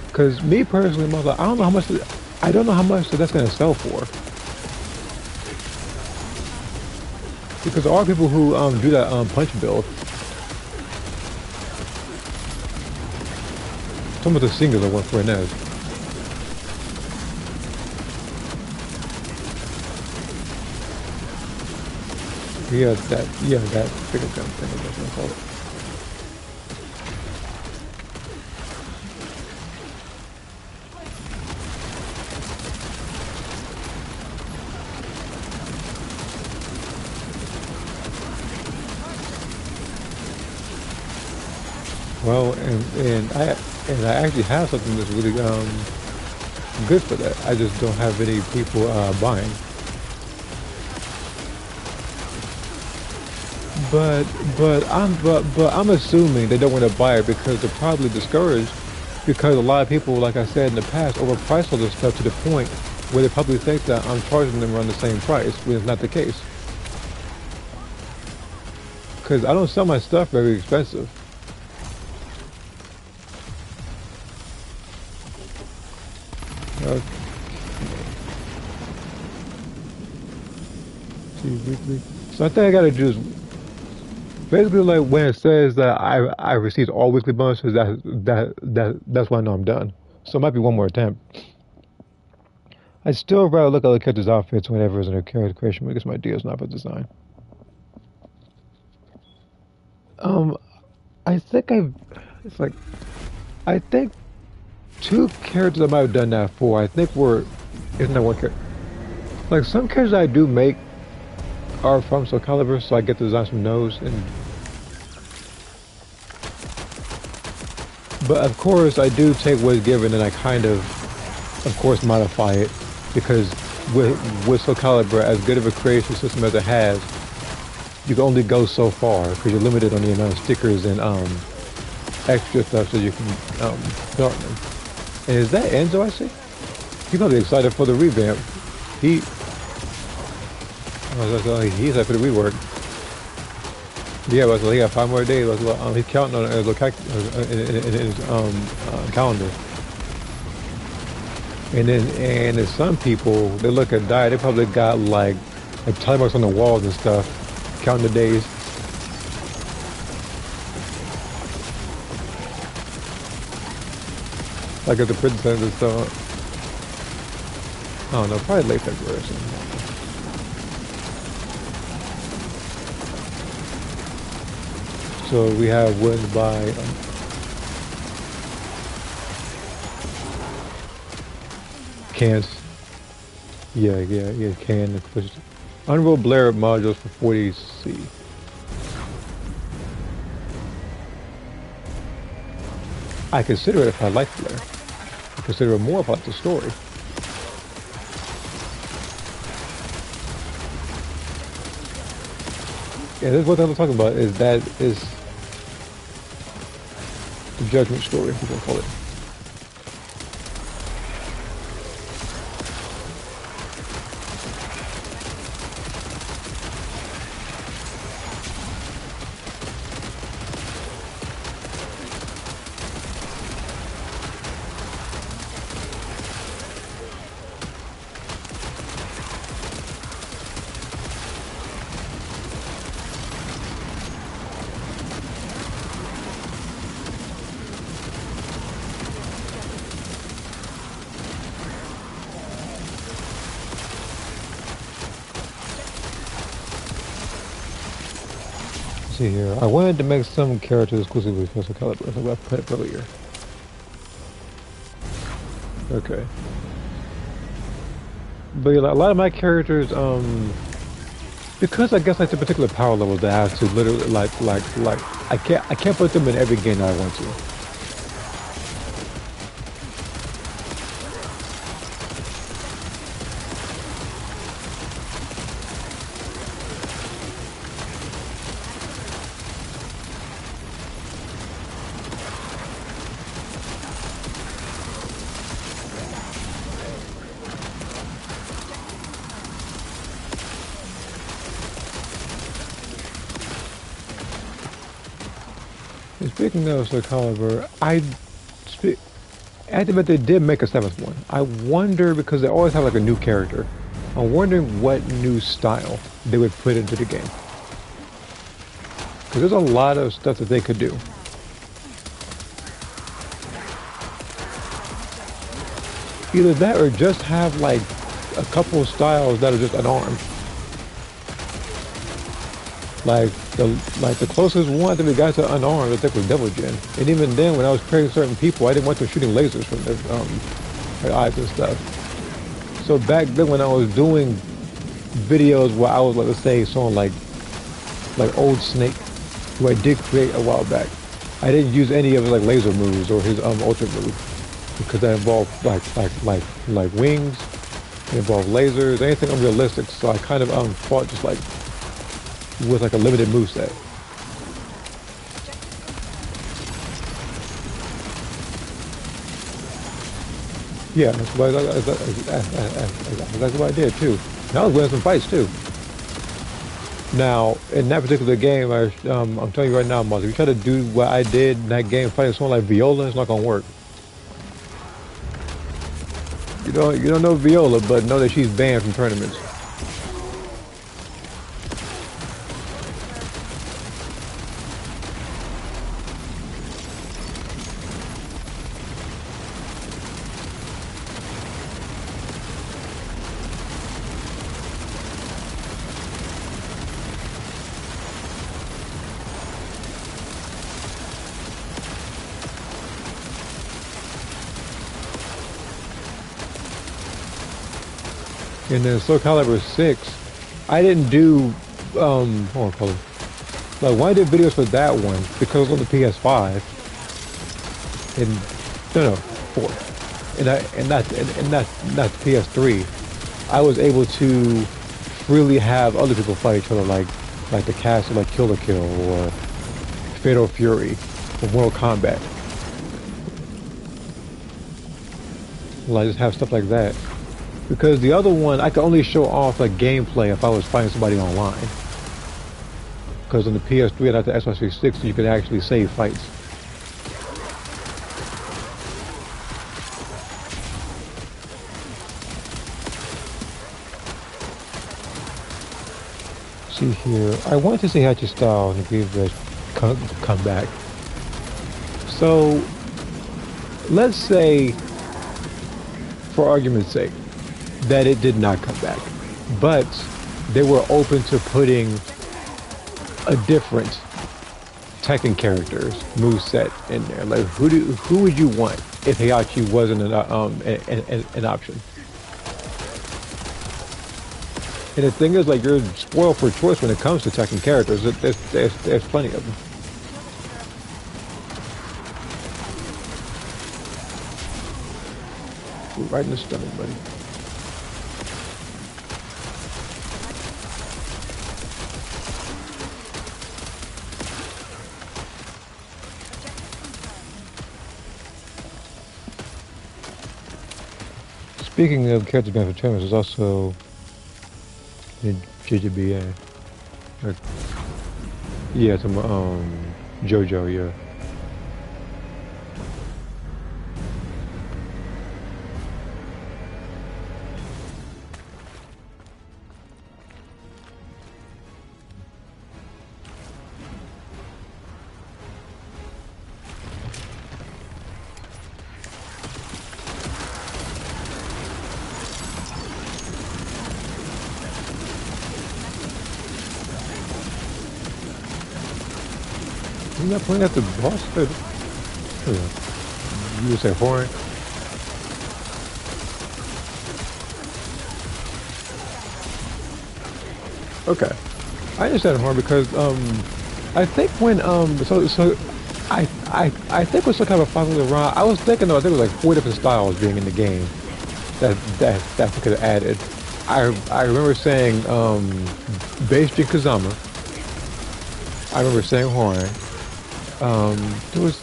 Because me personally, I don't know how much. I don't know how much that's gonna sell for. Because there are people who do that punch build. Some of the singular one for Inez. Yeah, that figure gun thing, I guess I call it. Well, and I actually have something that's really good for that. I just don't have any people buying. but but I'm assuming they don't want to buy it because they're probably discouraged because a lot of people, like I said in the past, overprice all this stuff to the point where they probably think that I'm charging them around the same price, when it's not the case. Because I don't sell my stuff very expensive. Okay. See, weekly. So I think I gotta do is basically like when it says that I received all weekly bonuses, that's when I know I'm done. So it might be one more attempt. I still rather look at the character's outfits whenever it's in a character creation because my deal is not for design. Um, I think I've it's like I think two characters I might have done that for. I think were isn't that one character? Like some characters I do make are from Soul Calibur, so I get to design some nose and. But of course, I do take what's given and I kind of course, modify it because with Soul Calibur, as good of a creation system as it has, you can only go so far because you're limited on the amount of stickers and extra stuff that you can put on them. And is that Enzo I see? He's probably excited for the revamp. He's excited for the rework. Yeah, but he got 5 more days. He's counting on it in his calendar. And then some people they look at diet. They probably got like time marks on the walls and stuff, counting the days. Like at the prison center and stuff. I don't know, probably late February or something. So we have wins by cans. Yeah, can. Unroll Blair modules for 40C. I consider it if I like Blair. I consider it more if I like the story. Yeah, this is what I'm talking about. Is the judgment story, if you can call it. See here. I wanted to make some characters exclusively for Soul Calibur, so I put it earlier. Okay. But yeah, a lot of my characters, because I guess like the particular power level that I have to literally like I can't put them in every game that I want to. Speaking of Soul Calibur, I admit they did make a seventh one. I wonder because they always have like a new character. I'm wondering what new style they would put into the game. Because there's a lot of stuff that they could do. Either that or just have like a couple of styles that are just unarmed. Like the closest one that we got to unarmed, I think, was Devil Jin. And even then, when I was creating certain people, I didn't want them shooting lasers from their eyes and stuff. So back then, when I was doing videos where I was, like, let's say, someone like Old Snake, who I did create a while back, I didn't use any of his like laser moves or his ultra move because that involved like wings, it involved lasers, anything unrealistic. So I kind of fought just like with like a limited moveset. Yeah, that's what I did too. And I was winning some fights too. Now, in that particular game, I'm telling you right now, Muzz, if you try to do what I did in that game, fighting someone like Viola, it's not gonna work. You don't know Viola, but know that she's banned from tournaments. And then Soul Calibur 6, I didn't do hold on, hold on. Like when I did videos for that one, because it was on the PS5, and no 4. And not the PS3, I was able to freely have other people fight each other like the cast of like Killer Kill or Fatal Fury or Mortal Kombat. Like just have stuff like that. Because the other one, I could only show off like gameplay if I was fighting somebody online. Because on the PS3 and after Xbox 360, you could actually save fights. See here, I wanted to say Hatch your style and give it a come back. So, let's say, for argument's sake, that it did not come back, but they were open to putting a different Tekken character's moveset in there. Like, who would you want if Heihachi wasn't an option? And the thing is, like, you're spoiled for choice when it comes to Tekken characters. There's plenty of them. Ooh, right in the stomach, buddy. Speaking of characters being for tournaments, there's also the JJBA. Yeah, some JoJo, yeah. You're not playing at the boss? You would say horn? Okay. I understand horn because I think when I think with some kind of a popular round, I was thinking though I think it was like 4 different styles being in the game that we could have added. I remember saying bass Jin Kazama. I remember saying horn. There was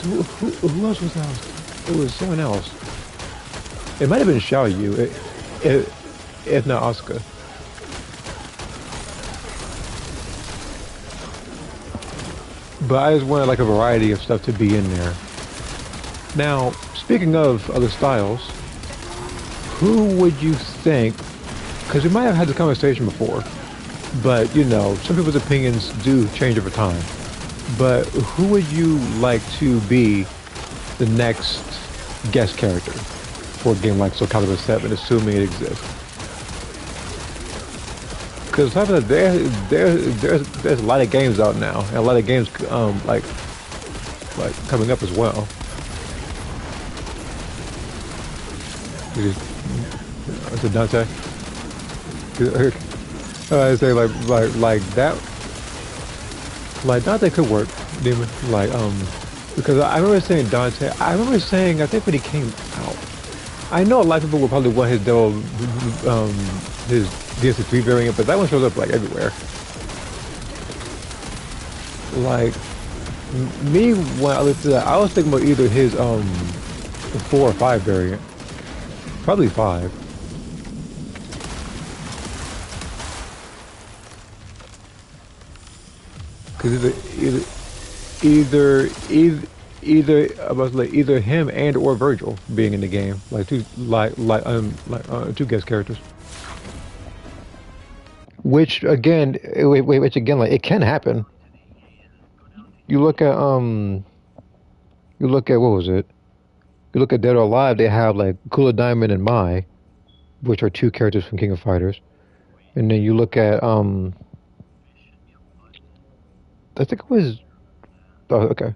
who else was that? It was someone else. It might have been Xiao Yu, if not Asuka. But I just wanted like a variety of stuff to be in there. Now, speaking of other styles, who would you think? Because we might have had this conversation before, but you know, some people's opinions do change over time. But who would you like to be the next guest character for a game like Soul Calibur 7, assuming it exists? Because there's a lot of games out now, and a lot of games like coming up as well. Is it Dante? I say like that. Like Dante could work, Demon. Like because I remember saying Dante. I remember saying I think when he came out. I know a lot of people will probably want his his DSC3 variant, but that one shows up like everywhere. like me when I looked at that, I was thinking about either his the 4 or 5 variant, probably 5, because either either I was like either him and or Virgil being in the game, like two guest characters. Which again, which again, like it can happen. You look at you look at what was it? You look at Dead or Alive. They have like Kula Diamond and Mai, which are two characters from King of Fighters. And then you look at I think it was oh okay.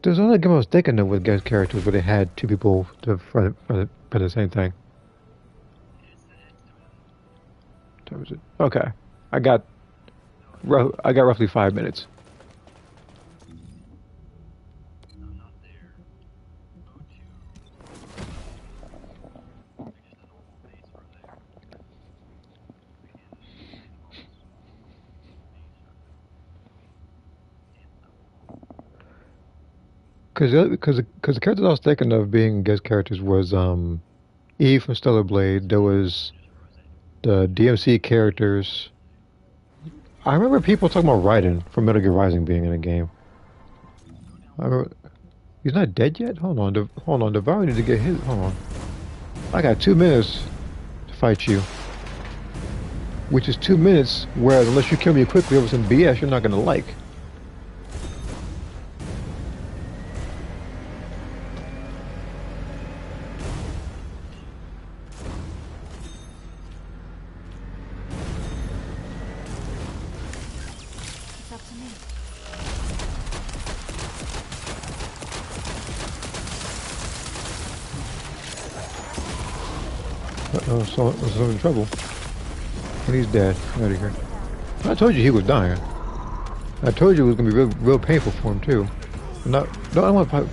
There's another game I was thinking of with guest characters where they had two people for the same thing. What was it? Okay, I got I got roughly 5 minutes. Because the characters I was thinking of being guest characters was Eve from Stellar Blade. There was the DMC characters. I remember people talking about Raiden from Metal Gear Rising being in a game. I remember, he's not dead yet. Hold on, hold on. Devour need to get his. Hold on. I got 2 minutes to fight you, which is 2 minutes. Whereas unless you kill me quickly over some BS, you're not gonna like. It's up to me. Uh-oh, someone's in trouble. And he's dead. Out of here. I told you he was dying. I told you it was gonna be real painful for him too. No, no, I don't want to fight.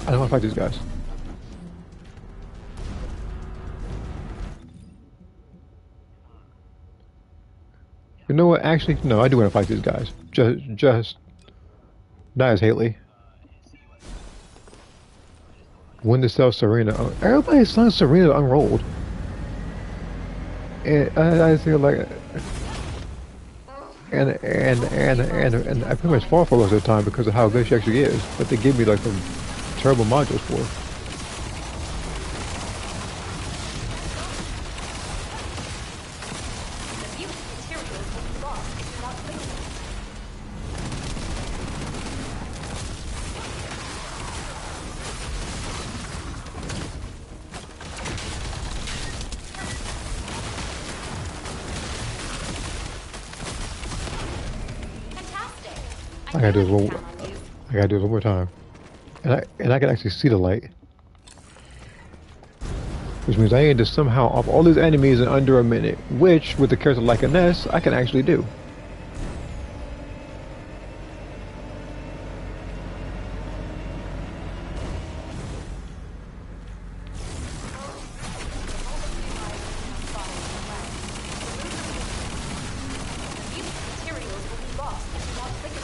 I don't want to fight these guys. You know what? Actually, no, I do want to fight these guys. Just not as Haley. When to sell Serena. Oh, everybody's selling Serena unrolled. And I feel like, and I pretty much fall for most of the time because of how good she actually is. But they give me like some terrible modules for her. The mutant materials will be lost if you're not clean. Fantastic. I gotta do it knew I one. could count on you. I gotta do it one more time. And I can actually see the light, which means I need to somehow off all these enemies in under a minute. Which, with a character like Ines, I can actually do. The mutant materials will be lost if you're not clean.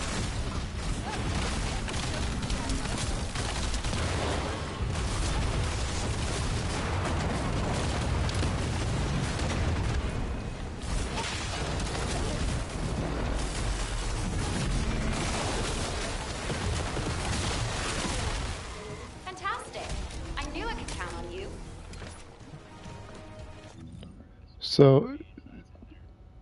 Fantastic. I knew I could count on you. So,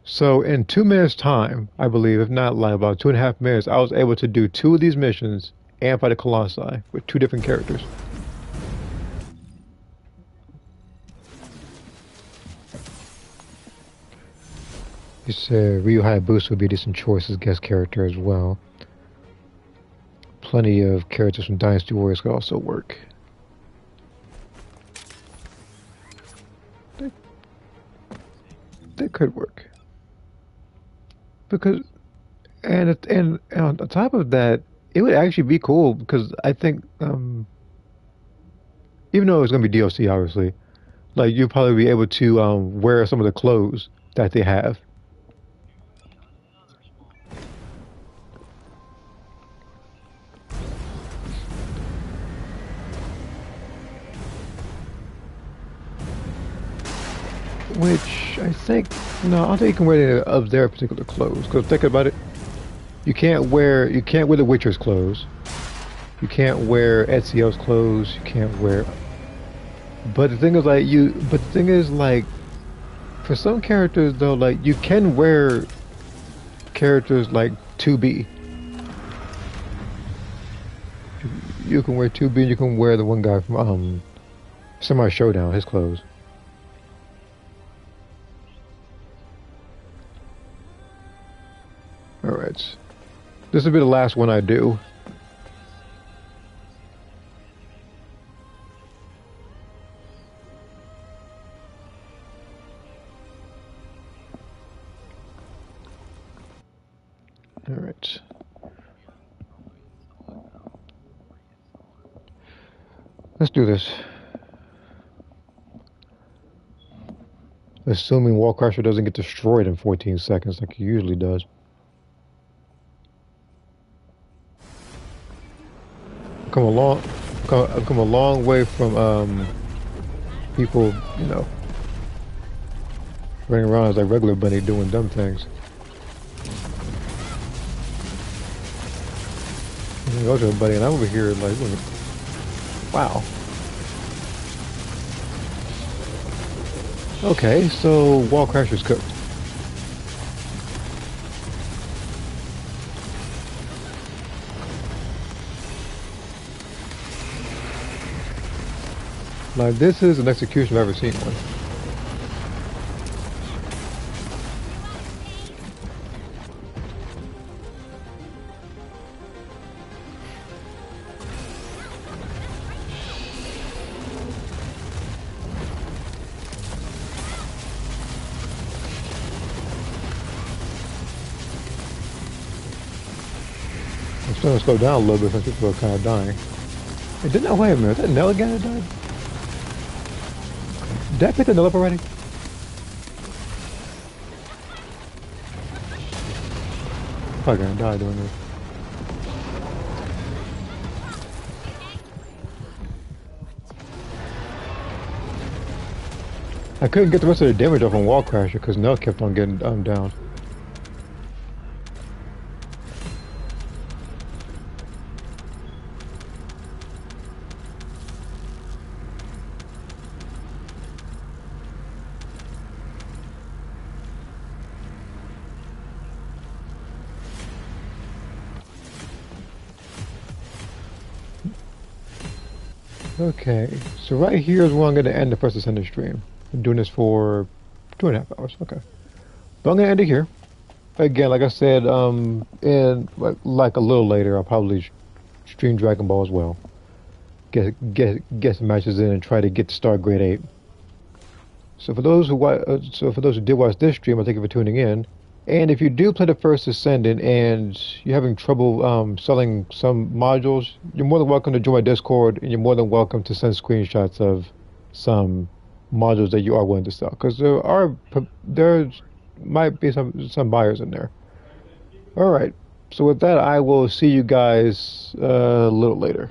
so in 2 minutes time, I believe, if not like about 2.5 minutes, I was able to do 2 of these missions and fight a Colossi with 2 different characters. You said Ryu Hayabusa would be a decent choice as guest character as well. Plenty of characters from Dynasty Warriors could also work. They, they could work. Because, and on top of that, it would actually be cool because I think, even though it's going to be DLC, obviously, like you'll probably be able to wear some of the clothes that they have. which I think no, I don't think you can wear any of their particular clothes. Because think about it, you can't wear the Witcher's clothes. You can't wear Ezio's clothes. You can't wear. But the thing is, like you. But the thing is, like for some characters though, like you can wear characters like 2B. You can wear 2B. And you can wear the one guy from Samurai Showdown, his clothes. All right. This will be the last one I do. All right. Let's do this. Assuming Wallcrusher doesn't get destroyed in 14 seconds like he usually does. Come a long, I've come a long way from people, running around as like regular bunny doing dumb things. Go to everybody, and I'm over here like, wow. Okay, so Wall Crasher's cooked. Now this is an execution I've ever seen one. I'm starting to slow down a little bit since people are kind of dying. Hey, didn't I wait a minute? Is that Nell again that died? Did I pick the Nell up already? I'm probably gonna die doing this. I couldn't get the rest of the damage off on Wall Crasher because Nell kept on getting down. Okay, so right here is where I'm going to end the first Descendant stream. I'm doing this for 2.5 hours. Okay, but I'm going to end it here. Again, like I said, in like a little later, I'll probably stream Dragon Ball as well. Get some matches in and try to get to start Grade 8. So for those who did watch this stream, I thank you for tuning in. And if you do play the first Descendant and you're having trouble selling some modules, you're more than welcome to join my Discord, and you're more than welcome to send screenshots of some modules that you are willing to sell, because there might be some buyers in there. All right. So with that, I will see you guys a little later.